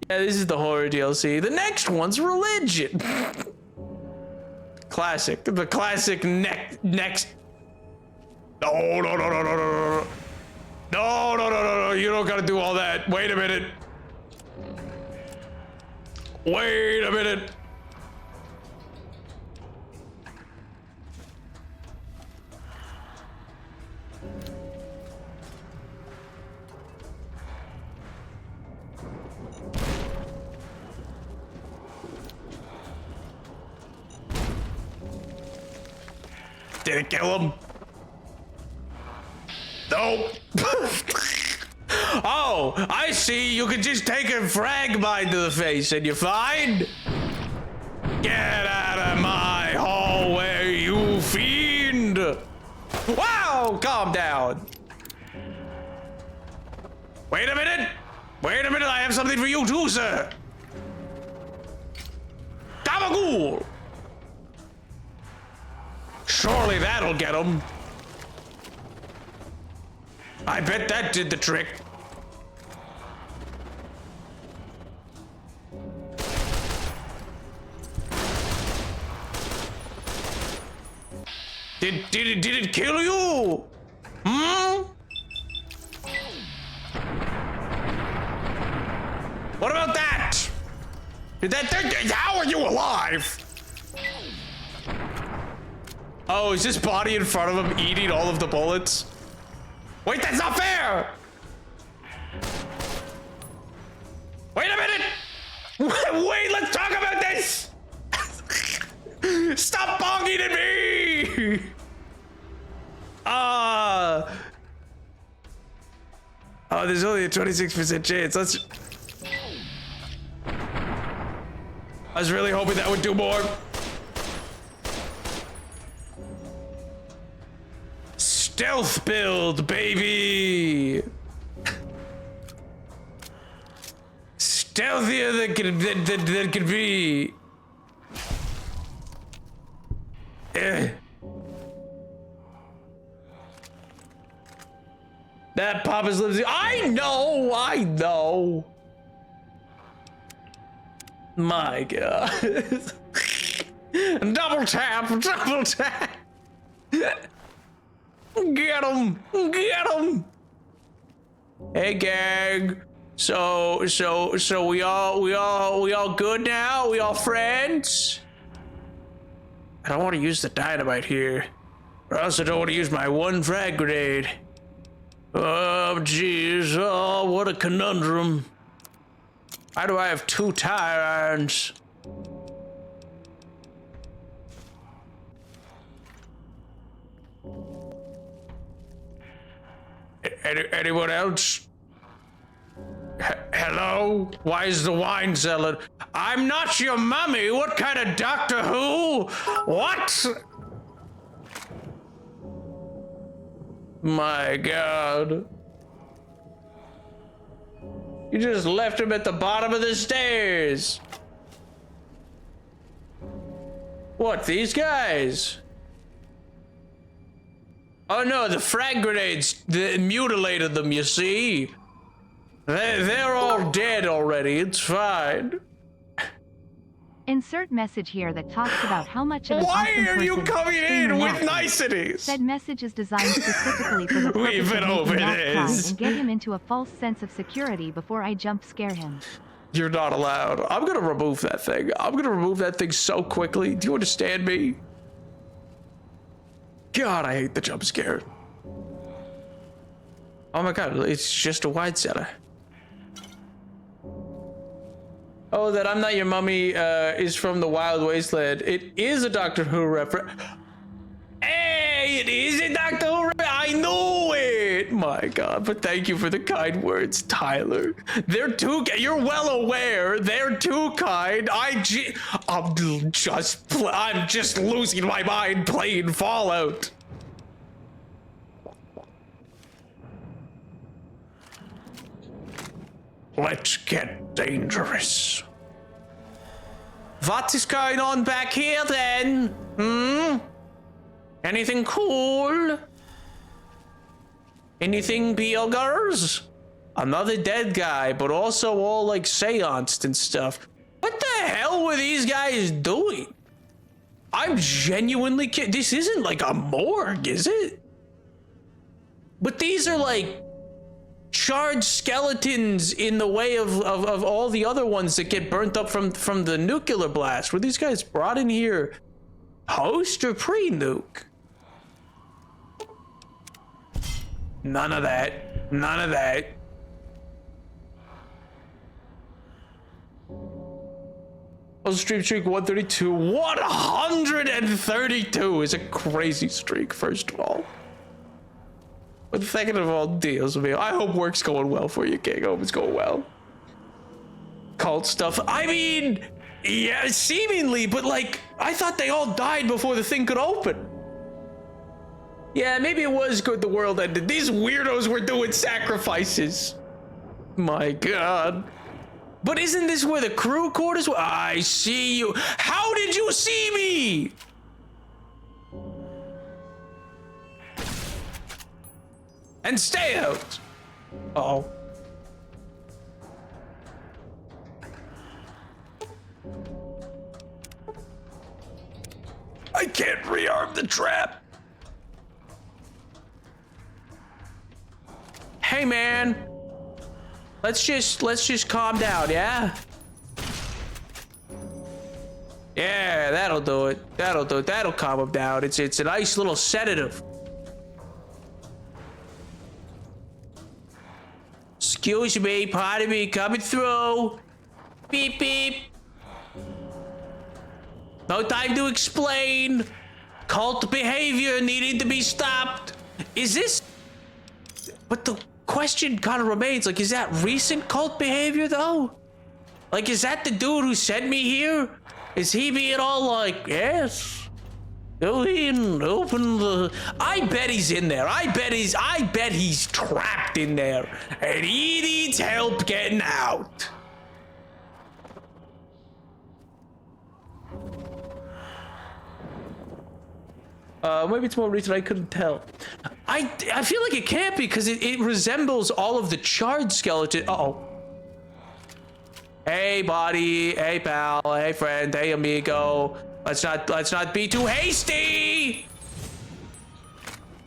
Yeah, this is the horror DLC. The next one's religion. Classic. The classic next. No. No. You don't gotta do all that. Wait a minute. Wait a minute. Did it kill him? Nope. Oh, I see. You can just take a frag mine to the face and you're fine. Get out of my hallway, you fiend. Wow, calm down. Wait a minute. Wait a minute, I have something for you too, sir. Gabagool. Surely that'll get him. I bet that did the trick. Did it kill you? Hmm? What about that? How are you alive? Oh, is this body in front of him eating all of the bullets? Wait, that's not fair! Wait a minute! Wait, let's talk about this! Stop bonking at me! Oh, there's only a 26% chance. I was really hoping that would do more. Stealth build, baby! Stealthier than could be. That Papa's lives. I know. My God. Double tap. Get him. Hey, gang. So we all good now? We all friends? I don't want to use the dynamite here. I also don't want to use my one frag grenade. Oh, jeez. Oh, what a conundrum. Why do I have 2 tire irons? Anyone else? Hello? Why is the wine cellar? I'm not your mummy. What kind of Doctor Who? What? My God. You just left him at the bottom of the stairs. What, these guys? Oh no, the frag grenades mutilated them, you see? They're all dead already, it's fine. Insert message here that talks about how much of an Why awesome are you person coming streamer in with Nat is. niceties? Said message is designed specifically for the purpose We've of been making over Nat cry this. and get him into a false sense of security before I jump scare him. You're not allowed. I'm gonna remove that thing. I'm gonna remove that thing so quickly. Do you understand me? God, I hate the jump scare. Oh my God, it's just a wide cellar. Oh, that I'm Not Your Mummy is from the Wild Wasteland. It is a Doctor Who reference. Hey, it is a Doctor Who reference. I know it. My God, but thank you for the kind words, Tyler. They're too. You're well aware. They're too kind. I'm just losing my mind playing Fallout. Let's get dangerous. What is going on back here then? Anything cool? Anything beogers? Another dead guy, but also all like seanced and stuff. What the hell were these guys doing? I'm genuinely kidding. This isn't like a morgue, is it? But these are like charred skeletons in the way of all the other ones that get burnt up from the nuclear blast. Were these guys brought in here post or pre-nuke? None of that. None of that. Oh, stream streak 132. 132 is a crazy streak, first of all. But second of all, deals with me. I hope work's going well for you, King. I hope it's going well. Cult stuff. I mean, yeah, seemingly, but like, I thought they all died before the thing could open. Yeah, maybe it was good the world ended. These weirdos were doing sacrifices. My God. But isn't this where the crew quarters were? I see you. How did you see me? And stay out. Uh-oh. I can't rearm the trap. Hey, man. Let's just calm down, yeah? Yeah, that'll do it. That'll do it. That'll calm him down. It's a nice little sedative. Excuse me, pardon me, coming through. Beep, beep. No time to explain. Cult behavior needing to be stopped. Is this... But the question kind of remains, like, is that recent cult behavior, though? Like, is that the dude who sent me here? Is he being all like, yes, go in, open the... I bet he's in there. I bet he's trapped in there. And he needs help getting out. Maybe it's more recent, I couldn't tell. I feel like it can't be because it resembles all of the charred skeleton. Uh-oh. Hey, buddy. Hey, pal. Hey, friend. Hey, amigo. Let's not be too hasty.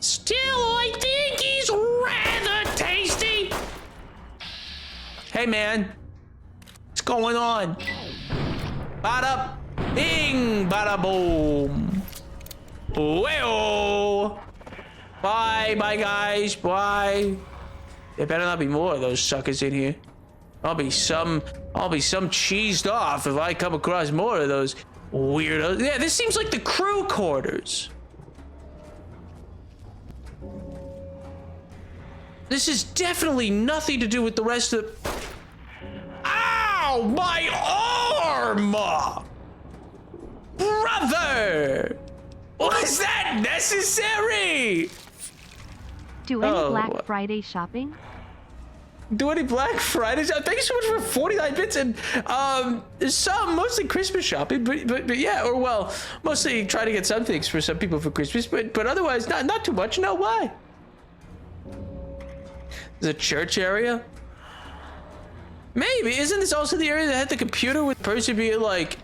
Still, I think he's rather tasty. Hey, man. What's going on? Bada bing, bada boom. Well, bye, guys, bye. There better not be more of those suckers in here. I'll be some cheesed off if I come across more of those weirdos. Yeah, this seems like the crew quarters. This is definitely nothing to do with the rest of... Ow, my arm! Brother! Was that necessary? Do any Black Friday shopping? Do any Black Fridays? Thank you so much for 49 bits and some mostly Christmas shopping, but yeah, or well, mostly trying to get some things for some people for Christmas, but otherwise not too much. No, why? There's a church area. Maybe isn't this also the area that had the computer with the person being like,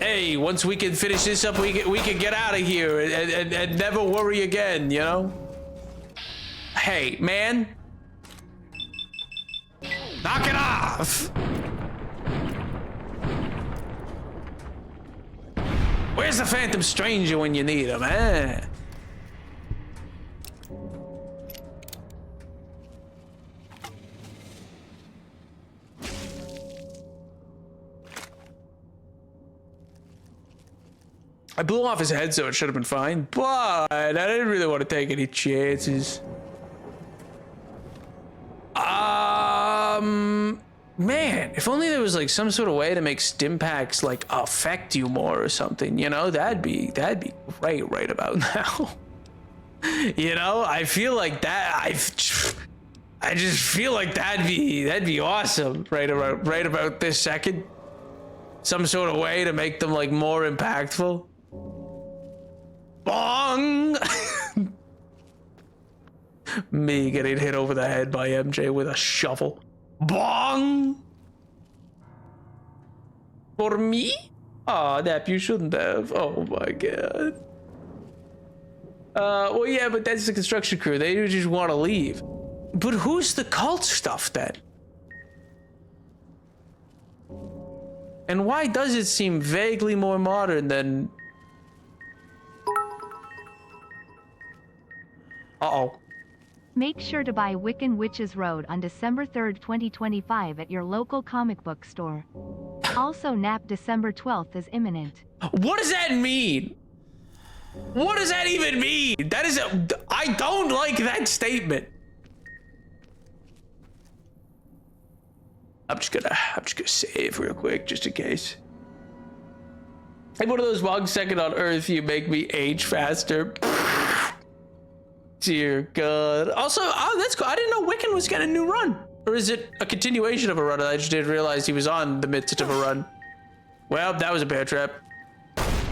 hey, once we can finish this up, we can get out of here and never worry again, you know? Hey, man. Knock it off! Where's the Phantom Stranger when you need him, eh? I blew off his head, so it should have been fine, but I didn't really want to take any chances. Man, if only there was like some sort of way to make stim packs like affect you more or something, you know, that'd be great right about now. You know, I feel like that. I just feel like that'd be awesome right about this second. Some sort of way to make them like more impactful. Bong! Me getting hit over the head by MJ with a shovel. Bong! For me? Aw, Nap, you shouldn't have. Oh my god. Well, yeah, but that's the construction crew. They just want to leave. But who's the cult stuff then? And why does it seem vaguely more modern than... Uh-oh. Make sure to buy Wiccan Witches Road on December 3rd, 2025 at your local comic book store. Also, Nap December 12th is imminent. What does that mean? What does that even mean? That is I don't like that statement. I'm just gonna save real quick just in case. I'm one of those 1 second on Earth, you make me age faster. Dear God. Also, oh, that's cool. I didn't know Wiccan was getting a new run. Or is it a continuation of a run? I just didn't realize he was on the midst of a run. Well, that was a bear trap.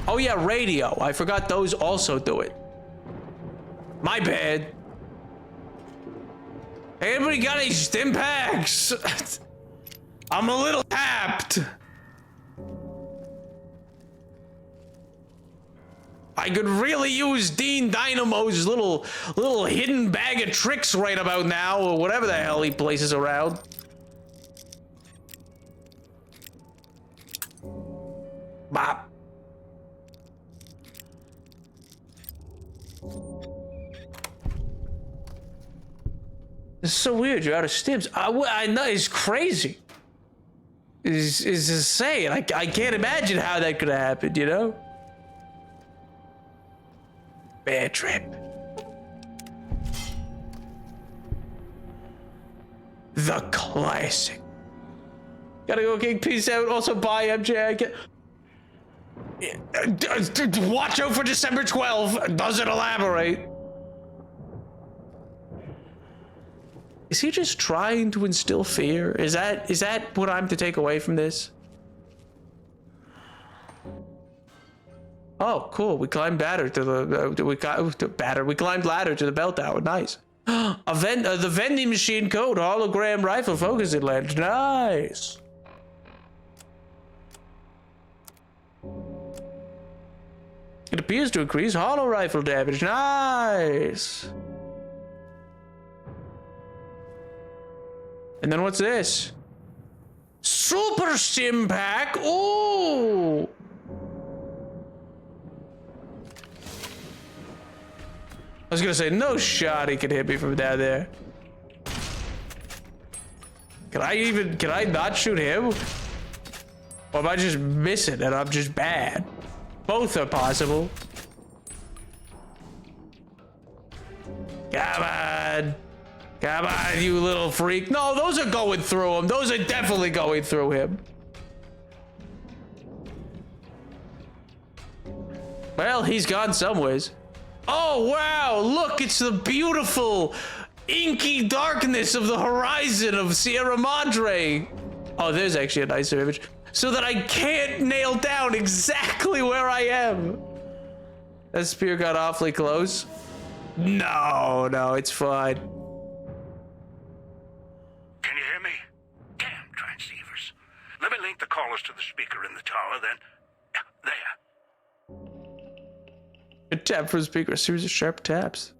Oh yeah, radio. I forgot those also do it. My bad. Hey, anybody got any stim packs? I'm a little tapped. I could really use Dean Dynamo's little hidden bag of tricks right about now, or whatever the hell he places around. Bop. It's so weird. You're out of stims. I know, it's crazy. Is insane. I can't imagine how that could have happened. You know. Bear trip. The classic. Gotta go, King. Peace out. Also, bye, MJ. Watch out for December 12th. Doesn't elaborate. Is he just trying to instill fear? Is that what I'm to take away from this? Oh, cool. We climbed ladder to the we climbed ladder to the bell tower. Nice. The vending machine code hologram rifle focusing lens. Nice. It appears to increase holo rifle damage. Nice. And then what's this? Super Stim Pack. Ooh. I was gonna say, no shot he can hit me from down there. Can I not shoot him? Or am I just missing and I'm just bad? Both are possible. Come on. Come on, you little freak. No, those are going through him. Those are definitely going through him. Well, he's gone some ways. Oh, wow. Look, it's the beautiful inky darkness of the horizon of Sierra Madre. Oh, there's actually a nicer image. So that I can't nail down exactly where I am. That spear got awfully close. No, it's fine. Can you hear me? Damn transceivers. Let me link the callers to the speaker in the tower, then. There. A tap for the speaker, a series of sharp taps.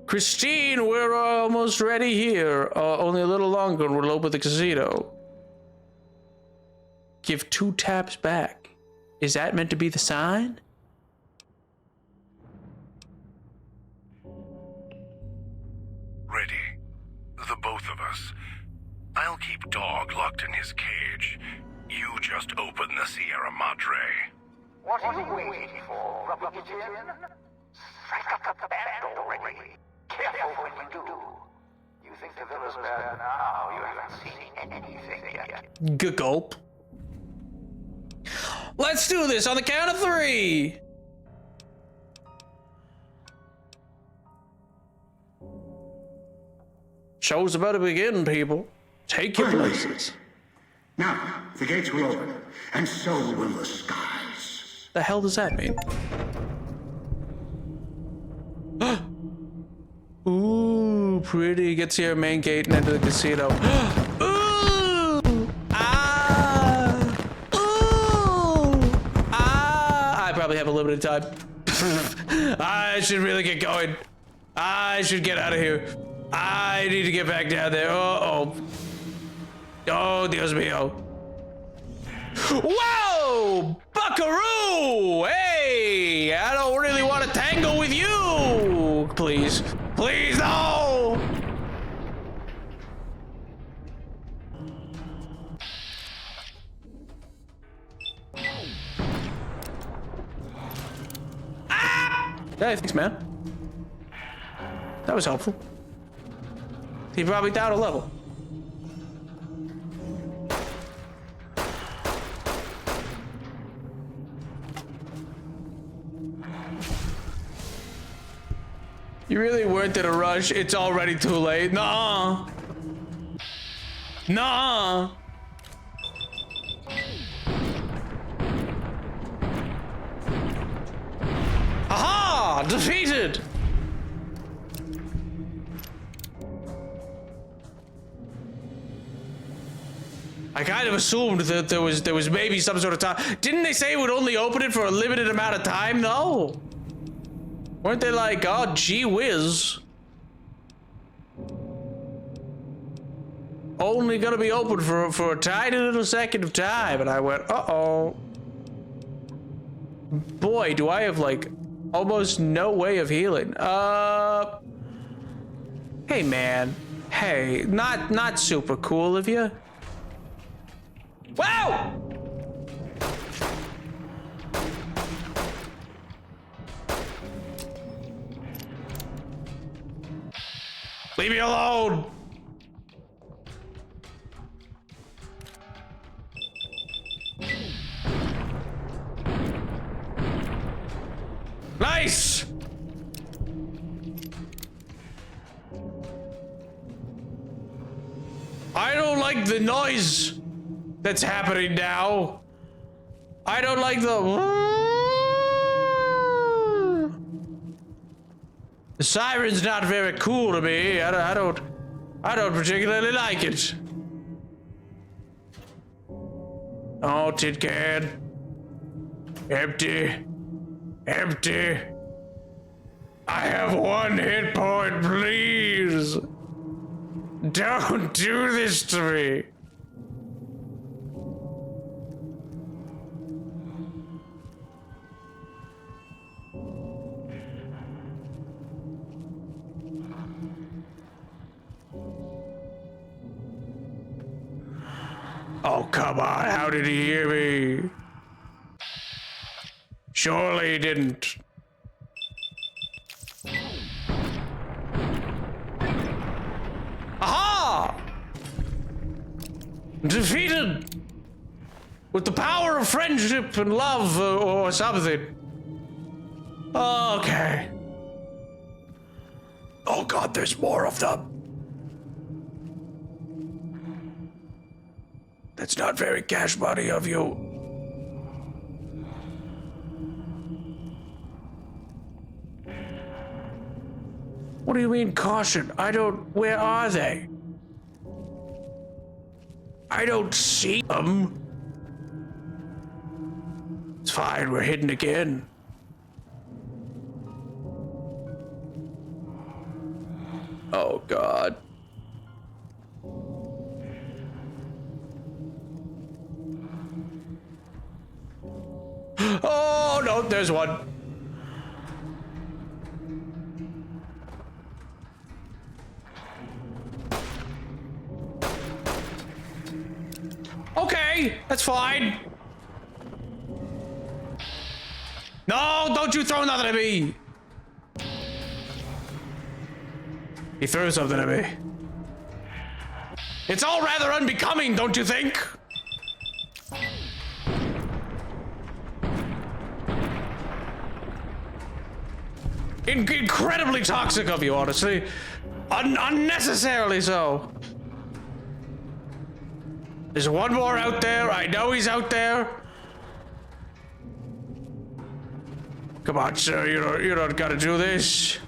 Christine, we're almost ready here. Only a little longer and we'll open the casino. Give 2 taps back. Is that meant to be the sign? Ready. The both of us. I'll keep Dog locked in his cage. You just open the Sierra Madre. What are you waiting for, Rubber Kitten? Strike up the band already. Careful when you do. You think the villa's bad now? You haven't seen anything yet. Gulp. Let's do this on the count of 3. Show's about to begin, people. Take your places. Now, the gates will open, and so will the skies. The hell does that mean? Ooh, pretty. Gets here, main gate, and into the casino. Ooh! Ah! Ooh! Ah! I probably have a limited time. I should really get going. I should get out of here. I need to get back down there. Oh, Dios mío. Whoa! Buckaroo! Hey! I don't really want to tangle with you! Please. Please, no! Ah! Hey, thanks, man. That was helpful. He brought me down a level. You really weren't in a rush. It's already too late. Nah. Nah. Aha! Defeated! I kind of assumed that there was maybe some sort of time. Didn't they say it would only open it for a limited amount of time? No. Weren't they like, oh, gee whiz. Only gonna be open for a tiny little second of time. And I went, uh-oh. Boy, do I have like almost no way of healing. Hey man. Hey, not super cool of you. Wow! Leave me alone! Nice! I don't like the noise that's happening now. I don't like the siren's not very cool to me. I don't particularly like it. Oh, tin can. Empty. Empty. I have one hit point, please. Don't do this to me. Oh, come on. How did he hear me? Surely he didn't. Aha! Defeated! With the power of friendship and love or something. Okay. Oh god, there's more of them. That's not very cash money of you. What do you mean caution? Where are they? I don't see them. It's fine, we're hidden again. Oh god. Oh no, there's one. Okay, that's fine. No, don't you throw nothing at me. He threw something at me. It's all rather unbecoming, don't you think? Incredibly toxic of you, honestly. Unnecessarily so. There's one more out there. I know he's out there. Come on, sir. You don't gotta do this.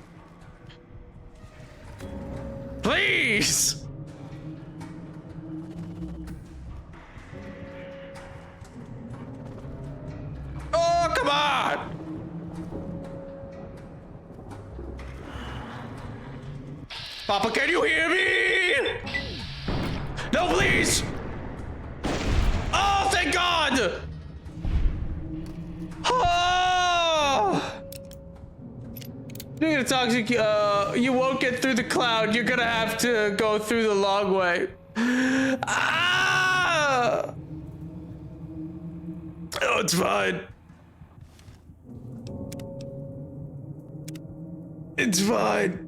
Please. Oh, come on. Papa, can you hear me? No, please. Oh, thank God. Oh. Being a toxic, you won't get through the cloud. You're gonna have to go through the long way. Ah! Oh, it's fine. It's fine.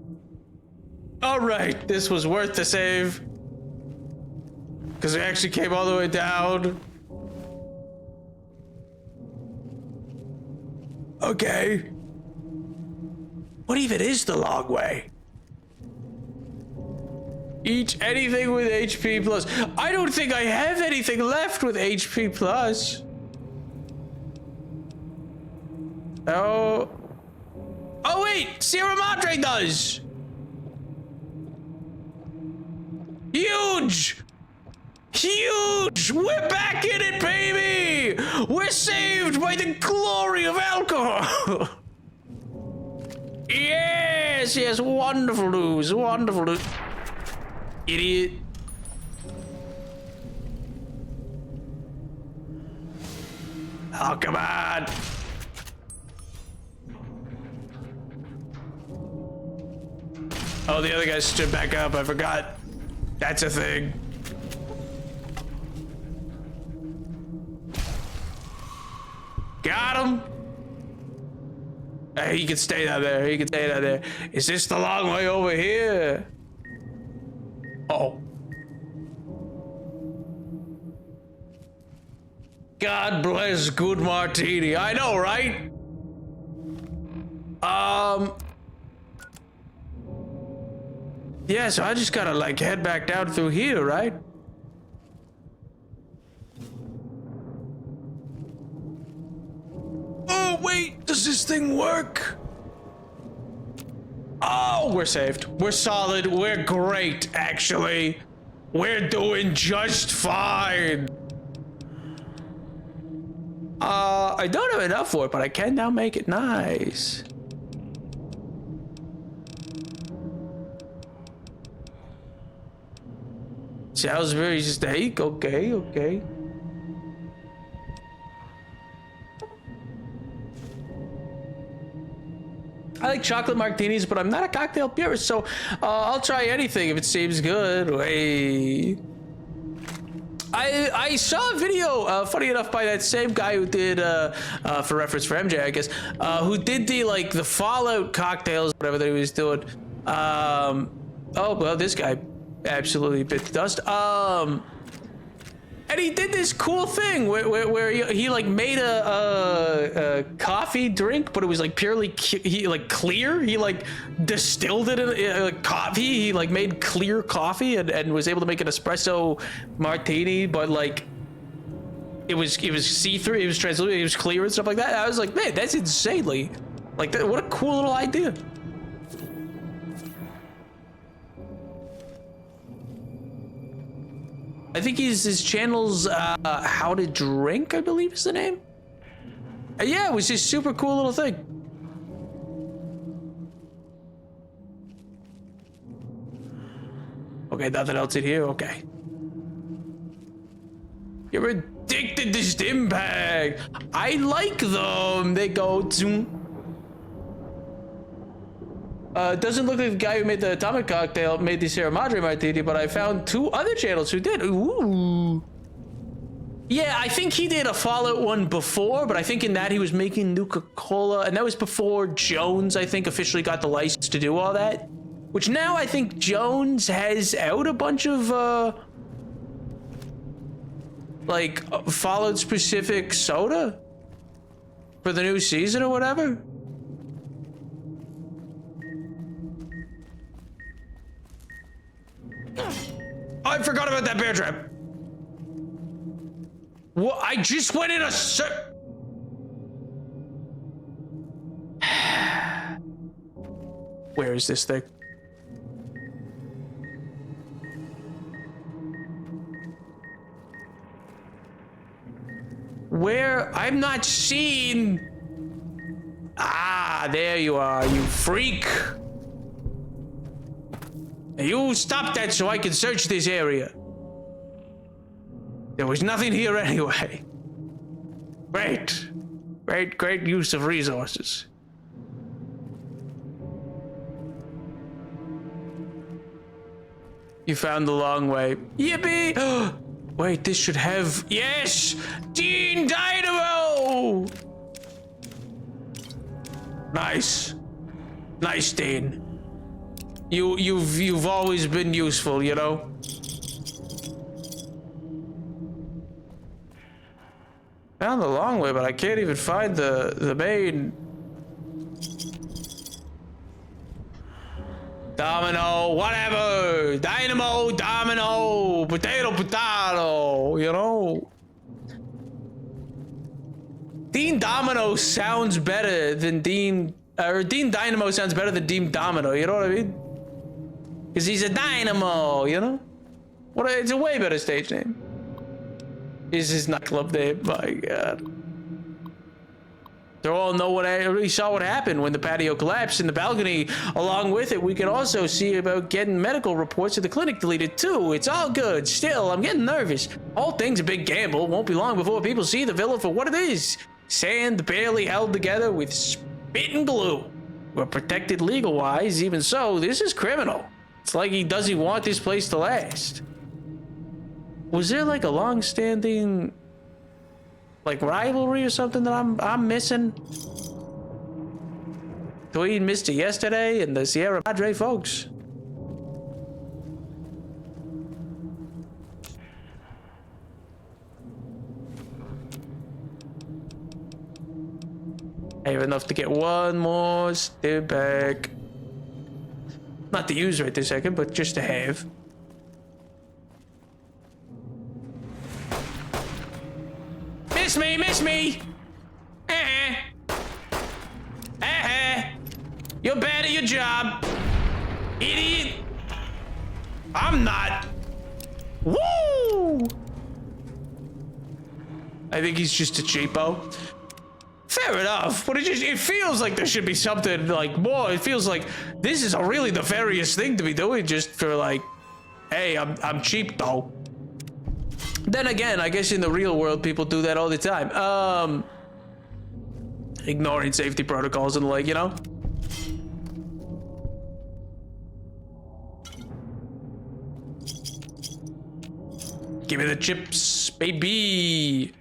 All right, this was worth the save. Because we actually came all the way down. Okay. What even is the long way? Eat anything with HP plus. I don't think I have anything left with HP plus. Oh. Oh wait, Sierra Madre does. Huge. Huge. We're back in it, baby. We're saved by the glory of alcohol. Yes, yes, wonderful news, wonderful news. Idiot. Oh, come on. Oh, the other guy stood back up. I forgot. That's a thing. Got him. Hey, he can stay down there. He can stay down there. Is this the long way over here? Oh. God bless good martini. I know, right? Yeah, so I just gotta like head back down through here, right? Oh, wait, does this thing work? Oh, we're saved. We're solid. We're great, actually. We're doing just fine. I don't have enough for it, but I can now make it nice. Salisbury steak, okay, okay. I like chocolate martinis, but I'm not a cocktail purist, so I'll try anything if it seems good. Hey. I saw a video, funny enough, by that same guy who did, for reference for MJ, I guess, who did the Fallout cocktails, whatever that he was doing. Oh, well, this guy absolutely bit the dust. And he did this cool thing where he like made a coffee drink, but it was like purely clear. He like distilled it in like coffee. He like made clear coffee and was able to make an espresso martini, but like it was see-through. It was translucent. It was clear and stuff like that. I was like, man, that's insanely like that. What a cool little idea. I think his channel's How to Drink, I believe is the name. Yeah, it was just super cool little thing. Okay, nothing else in here. Okay. You're addicted to stim bag. I like them. They go zoom. Doesn't look like the guy who made the atomic cocktail made the Sierra Madre martini, but I found 2 other channels who did. Ooh. Yeah, I think he did a Fallout one before, but I think in that he was making Nuka-Cola, and that was before Jones, I think, officially got the license to do all that. Which now I think Jones has out a bunch of, like, Fallout-specific soda for the new season or whatever. Oh, I forgot about that bear trap. What? I just went in a Where is this thing? Where? I'm not seeing. Ah, there you are, you freak. You stop that so I can search this area. There was nothing here anyway. Great. Great use of resources. You found the long way. Yippee! Wait, this should have... Yes! Dean Dynamo! Nice. Nice, Dean. You've always been useful, you know? Found the long way, but I can't even find the main... Domino, whatever. Dynamo, domino, potato, you know? Dean Domino sounds better than Dean Dynamo sounds better than Dean Domino, you know what I mean? Because he's a dynamo, you know? It's a way better stage name. Is his nightclub name? My God. They all know we saw what happened when the patio collapsed in the balcony. Along with it, we can also see about getting medical reports of the clinic deleted too. It's all good. Still, I'm getting nervous. Whole thing's a big gamble. Won't be long before people see the villa for what it is. Sand barely held together with spit and glue. We're protected legal-wise. Even so, this is criminal. It's like he doesn't want this place to last. Was there like a long-standing like rivalry or something that I'm missing between Mr. Yesterday and the Sierra Madre folks? I have enough to get one more stim pack. Not to use right this second, but just to have. Miss me! You're bad at your job. Idiot! I'm not. Woo! I think he's just a cheapo. Fair enough, but it feels like there should be something like more. It feels like this is a really nefarious thing to be doing just for like, hey, I'm cheap though. Then again, I guess in the real world, people do that all the time. Ignoring safety protocols and like, you know? Give me the chips, baby.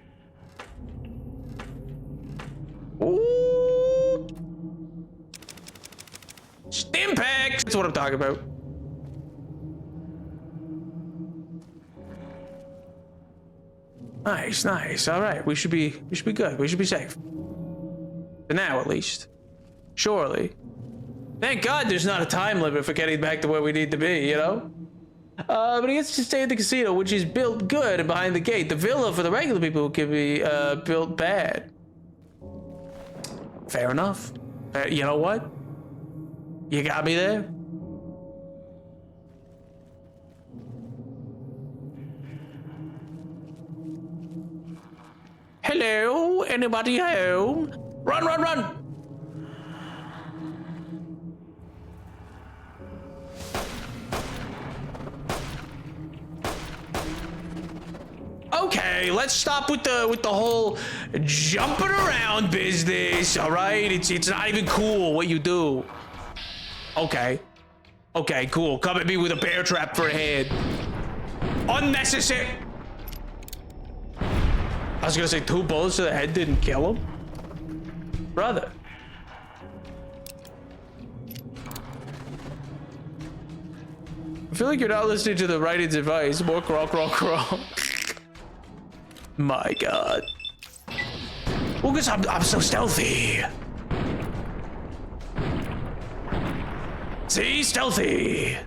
Ooh. Stim pack. That's what I'm talking about. Nice. All right, we should be good. We should be safe. For now, at least. Surely. Thank God there's not a time limit for getting back to where we need to be, you know? But he gets to stay at the casino, which is built good and behind the gate. The villa for the regular people can be built bad. Fair enough. You know what? You got me there. Hello? Anybody home? Run! Okay, let's stop with the whole jumping around business. All right, it's not even cool what you do. Okay, cool. Come at me with a bear trap for a head. Unnecessary. I was gonna say 2 bullets to the head didn't kill him. Brother. I feel like you're not listening to the writing's advice. More crawl. My God. Well, because I'm so stealthy. See? Stealthy.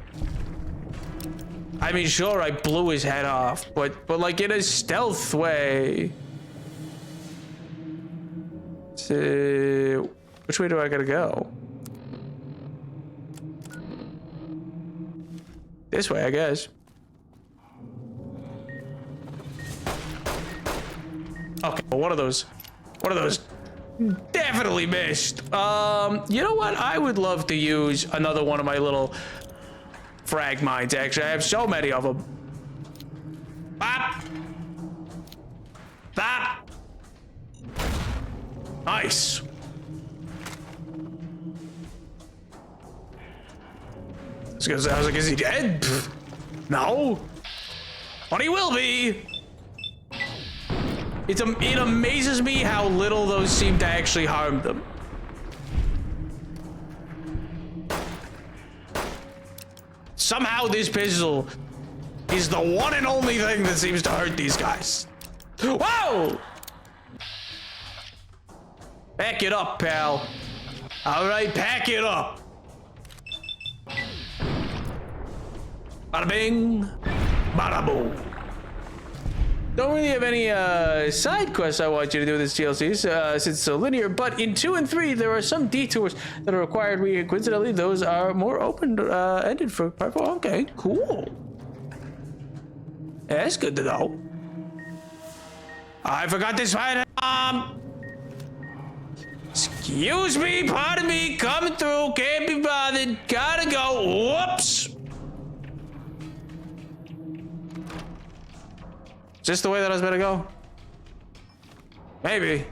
I mean, sure, I blew his head off, but like in a stealth way. So, which way do I gotta go? This way, I guess. Okay, well, one of those definitely missed. You know what? I would love to use another one of my little frag mines, actually. I have so many of them. Bop! Bop! Nice. I was like, is he dead? Pfft. No. But he will be. It amazes me how little those seem to actually harm them. Somehow this pistol is the one and only thing that seems to hurt these guys. Whoa! Back it up, pal. All right, pack it up. Bada bing, bada boom. Don't really have any side quests I want you to do with this DLC since it's so linear, but in 2 and 3 there are some detours that are required. Coincidentally, those are more open-ended for part 4. Okay, cool. Yeah, that's good to know. I forgot this fight. Excuse me, pardon me, coming through, can't be bothered, gotta go. Whoops. Is this the way that I was gonna go? Maybe.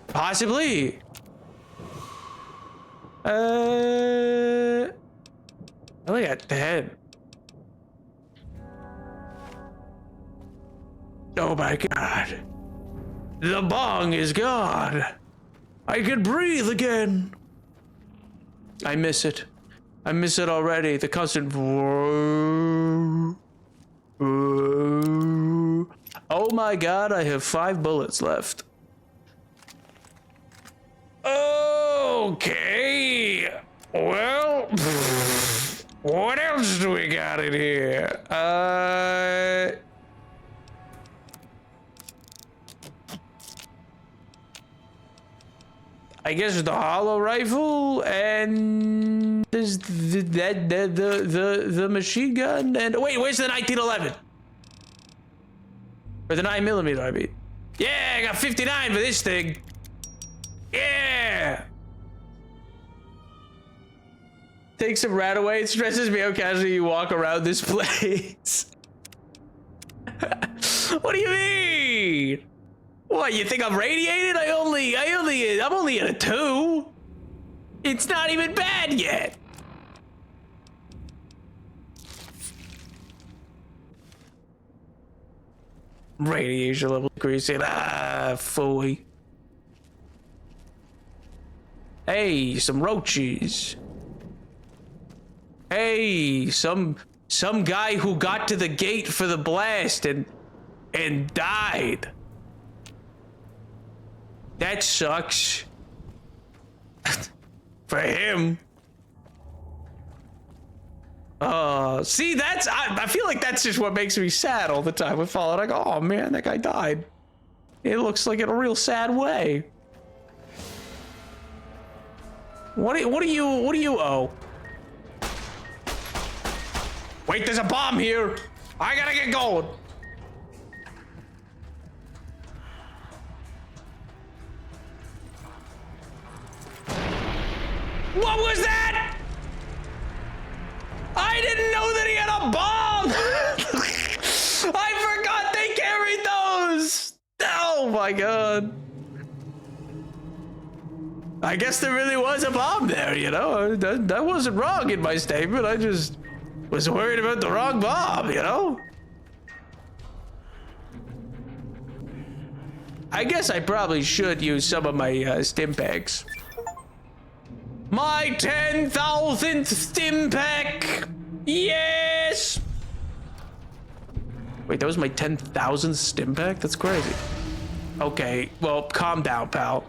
Possibly. I only got 10. Oh my god. The bong is gone. I can breathe again. I miss it. I miss it already. The constant. Oh my god, I have 5 bullets left. Okay. Well, what else do we got in here? I guess the hollow rifle and there's the machine gun and wait, where's the 1911? Or the 9mm, I mean. Yeah, I got 59 for this thing. Yeah. Take some rat away. It stresses me how casually you walk around this place. What do you mean? What, you think I'm radiated? I'm only at a 2. It's not even bad yet. Radiation level increasing. Phooey. Hey, some roaches. Hey, some guy who got to the gate for the blast and died. That sucks. For him. See, I feel like that's just what makes me sad all the time with Fallout. I go, oh man, that guy died. It looks like in a real sad way. What do you owe? Wait, there's a bomb here. I gotta get going. What was that? I didn't know that he had a bomb. I forgot they carried those. Oh my god. I guess there really was a bomb there, you know? That wasn't wrong in my statement. I just was worried about the wrong bomb, you know? I guess I probably should use some of my stim packs. My 10,000th stim pack! Yes! Wait, that was my 10,000th stim pack? That's crazy. Okay, well, calm down, pal.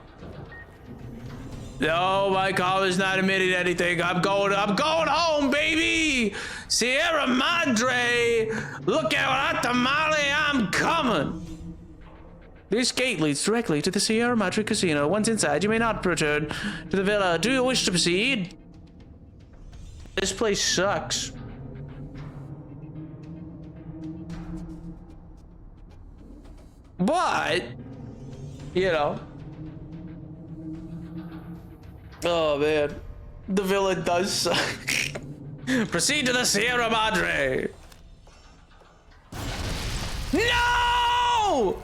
No, my collar's not admitting anything. I'm going home, baby! Sierra Madre! Look out, Tamale, I'm coming! This gate leads directly to the Sierra Madre Casino. Once inside, you may not return to the villa. Do you wish to proceed? This place sucks. But, you know. Oh man, the villa does suck. Proceed to the Sierra Madre. No!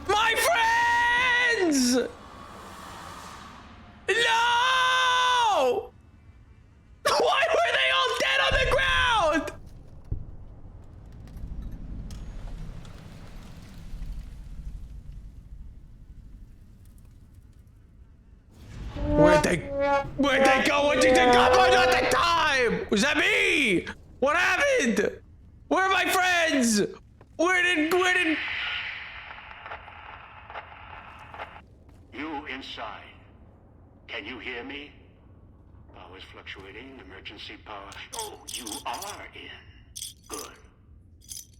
My friends! No! Why were they all dead on the ground? Where'd they go? What did they go? Why not the time? Was that me? What happened? Where are my friends? Where did... You inside. Can you hear me? Power's fluctuating. Emergency power. Oh, you are in. Good.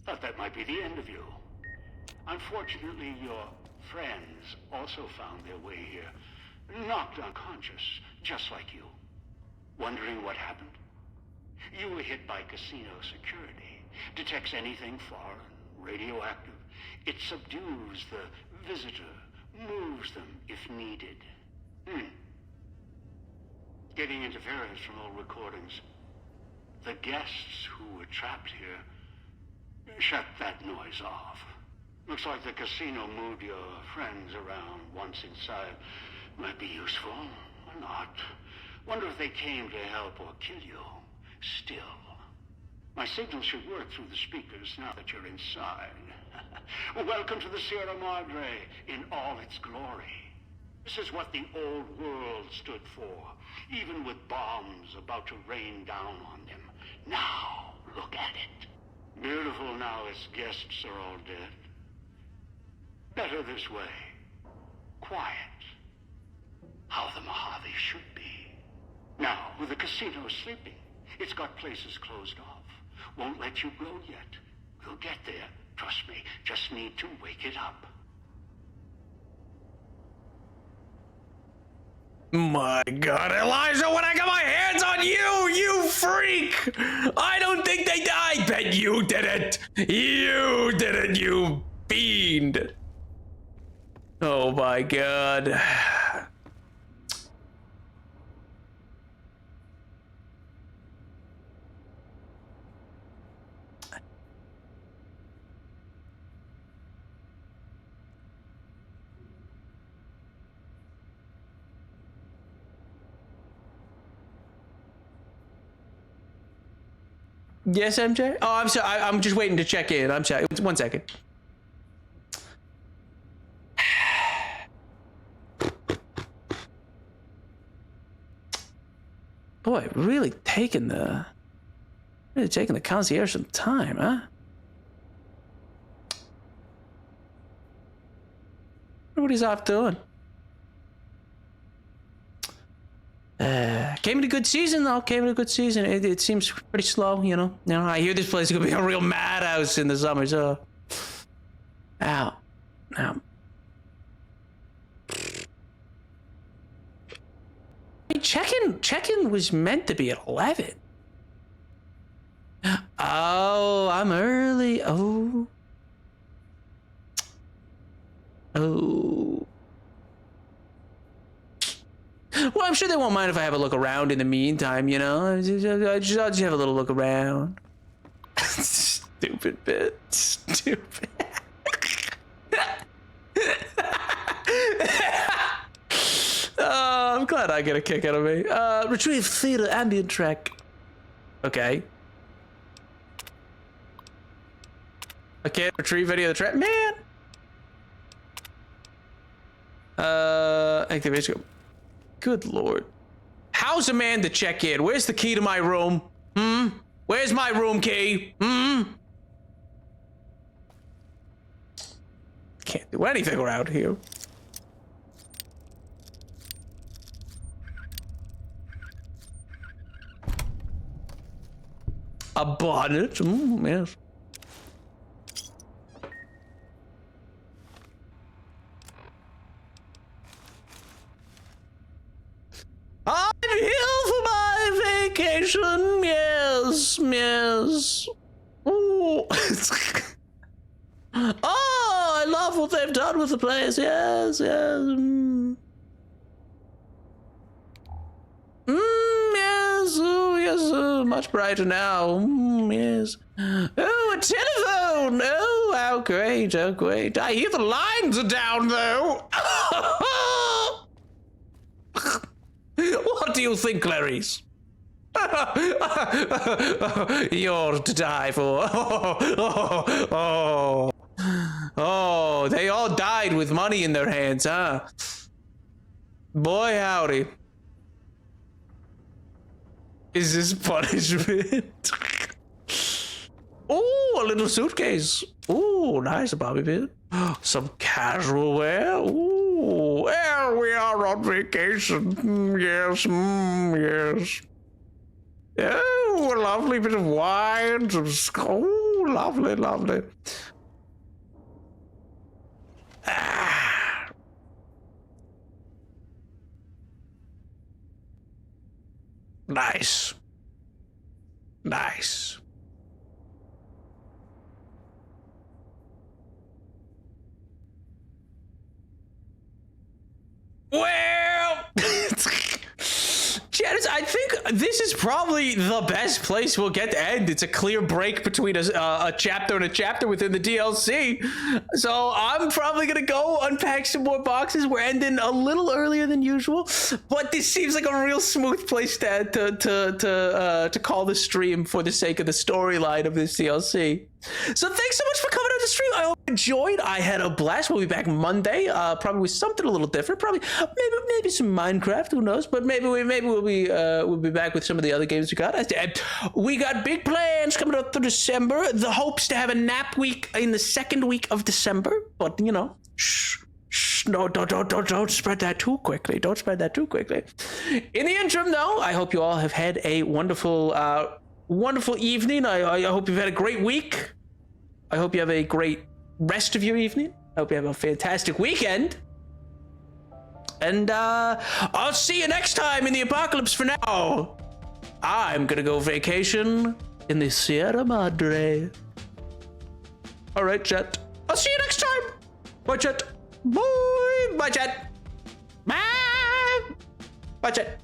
Thought that might be the end of you. Unfortunately, your friends also found their way here. Knocked unconscious, just like you. Wondering what happened? You were hit by casino security. Detects anything foreign, radioactive. It subdues the visitor, moves them if needed. Getting interference from old recordings. The guests who were trapped here shut that noise off. Looks like the casino moved your friends around once inside. Might be useful, or not. Wonder if they came to help or kill you. Still, my signal should work through the speakers now that you're inside. Welcome to the Sierra Madre in all its glory. This is what the old world stood for, even with bombs about to rain down on them. Now, look at it. Beautiful now its guests are all dead. Better this way. Quiet. How the Mojave should be. Now, with the casino sleeping, it's got places closed off. Won't let you go yet. We'll get there. Trust me. Just need to wake it up. My God, Elijah, when I got my hands on you, you freak! I don't think they died. I bet you did it. You did it, you fiend. Oh my God. Yes, MJ? Oh, I'm sorry. I'm just waiting to check in. I'm sorry. 1 second. Boy, really taking the concierge some time, huh? Wonder what he's off doing. Came in a good season though. Came in a good season. It seems pretty slow, you know. I hear this place is gonna be a real madhouse in the summer. So, ow. Check-in was meant to be at 11. Oh, I'm early. Oh. Well, I'm sure they won't mind if I have a look around in the meantime, you know? I'll just have a little look around. Stupid bit. Stupid. I'm glad I get a kick out of me. Retrieve theater ambient track. Okay. I can't retrieve any of the track. Man! Activation. Good Lord. How's a man to check in? Where's the key to my room? Where's my room key? Can't do anything around here. A bonnet? Yes. I'm here for my vacation. Yes. Ooh. Oh, I love what they've done with the place. Yes. Yes, oh, yes, much brighter now. Yes. Oh, a telephone. Oh, how great, how great. I hear the lines are down, though. What do you think, Clarice? You're to die for. Oh, they all died with money in their hands, huh? Boy, howdy. Is this punishment? Oh, a little suitcase. Ooh, nice, Bobby pin. Some casual wear. Ooh, well, we are on vacation. Yes, yes. Oh, a lovely bit of wine. Oh, lovely, lovely. Ah. Nice. Nice. Well, Janice, I think this is probably the best place we'll get to end. It's a clear break between a chapter and a chapter within the DLC. So I'm probably going to go unpack some more boxes. We're ending a little earlier than usual, but this seems like a real smooth place to call the stream for the sake of the storyline of this DLC. So thanks so much for coming on the stream. I hope you enjoyed. I had a blast. We'll be back Monday, probably with something a little different. Probably maybe some Minecraft. Who knows? But maybe we'll be back with some of the other games we got. We got big plans coming up through December. The hopes to have a nap week in the second week of December. But you know, no, don't spread that too quickly. Don't spread that too quickly. In the interim, though, I hope you all have had a wonderful evening. I hope you've had a great week. I hope you have a great rest of your evening. I hope you have a fantastic weekend. And I'll see you next time in the apocalypse. For now, I'm gonna go vacation in the Sierra Madre. All right, chat. I'll see you next time. Bye, chat. Bye. Bye, chat. Bye. Bye, chat.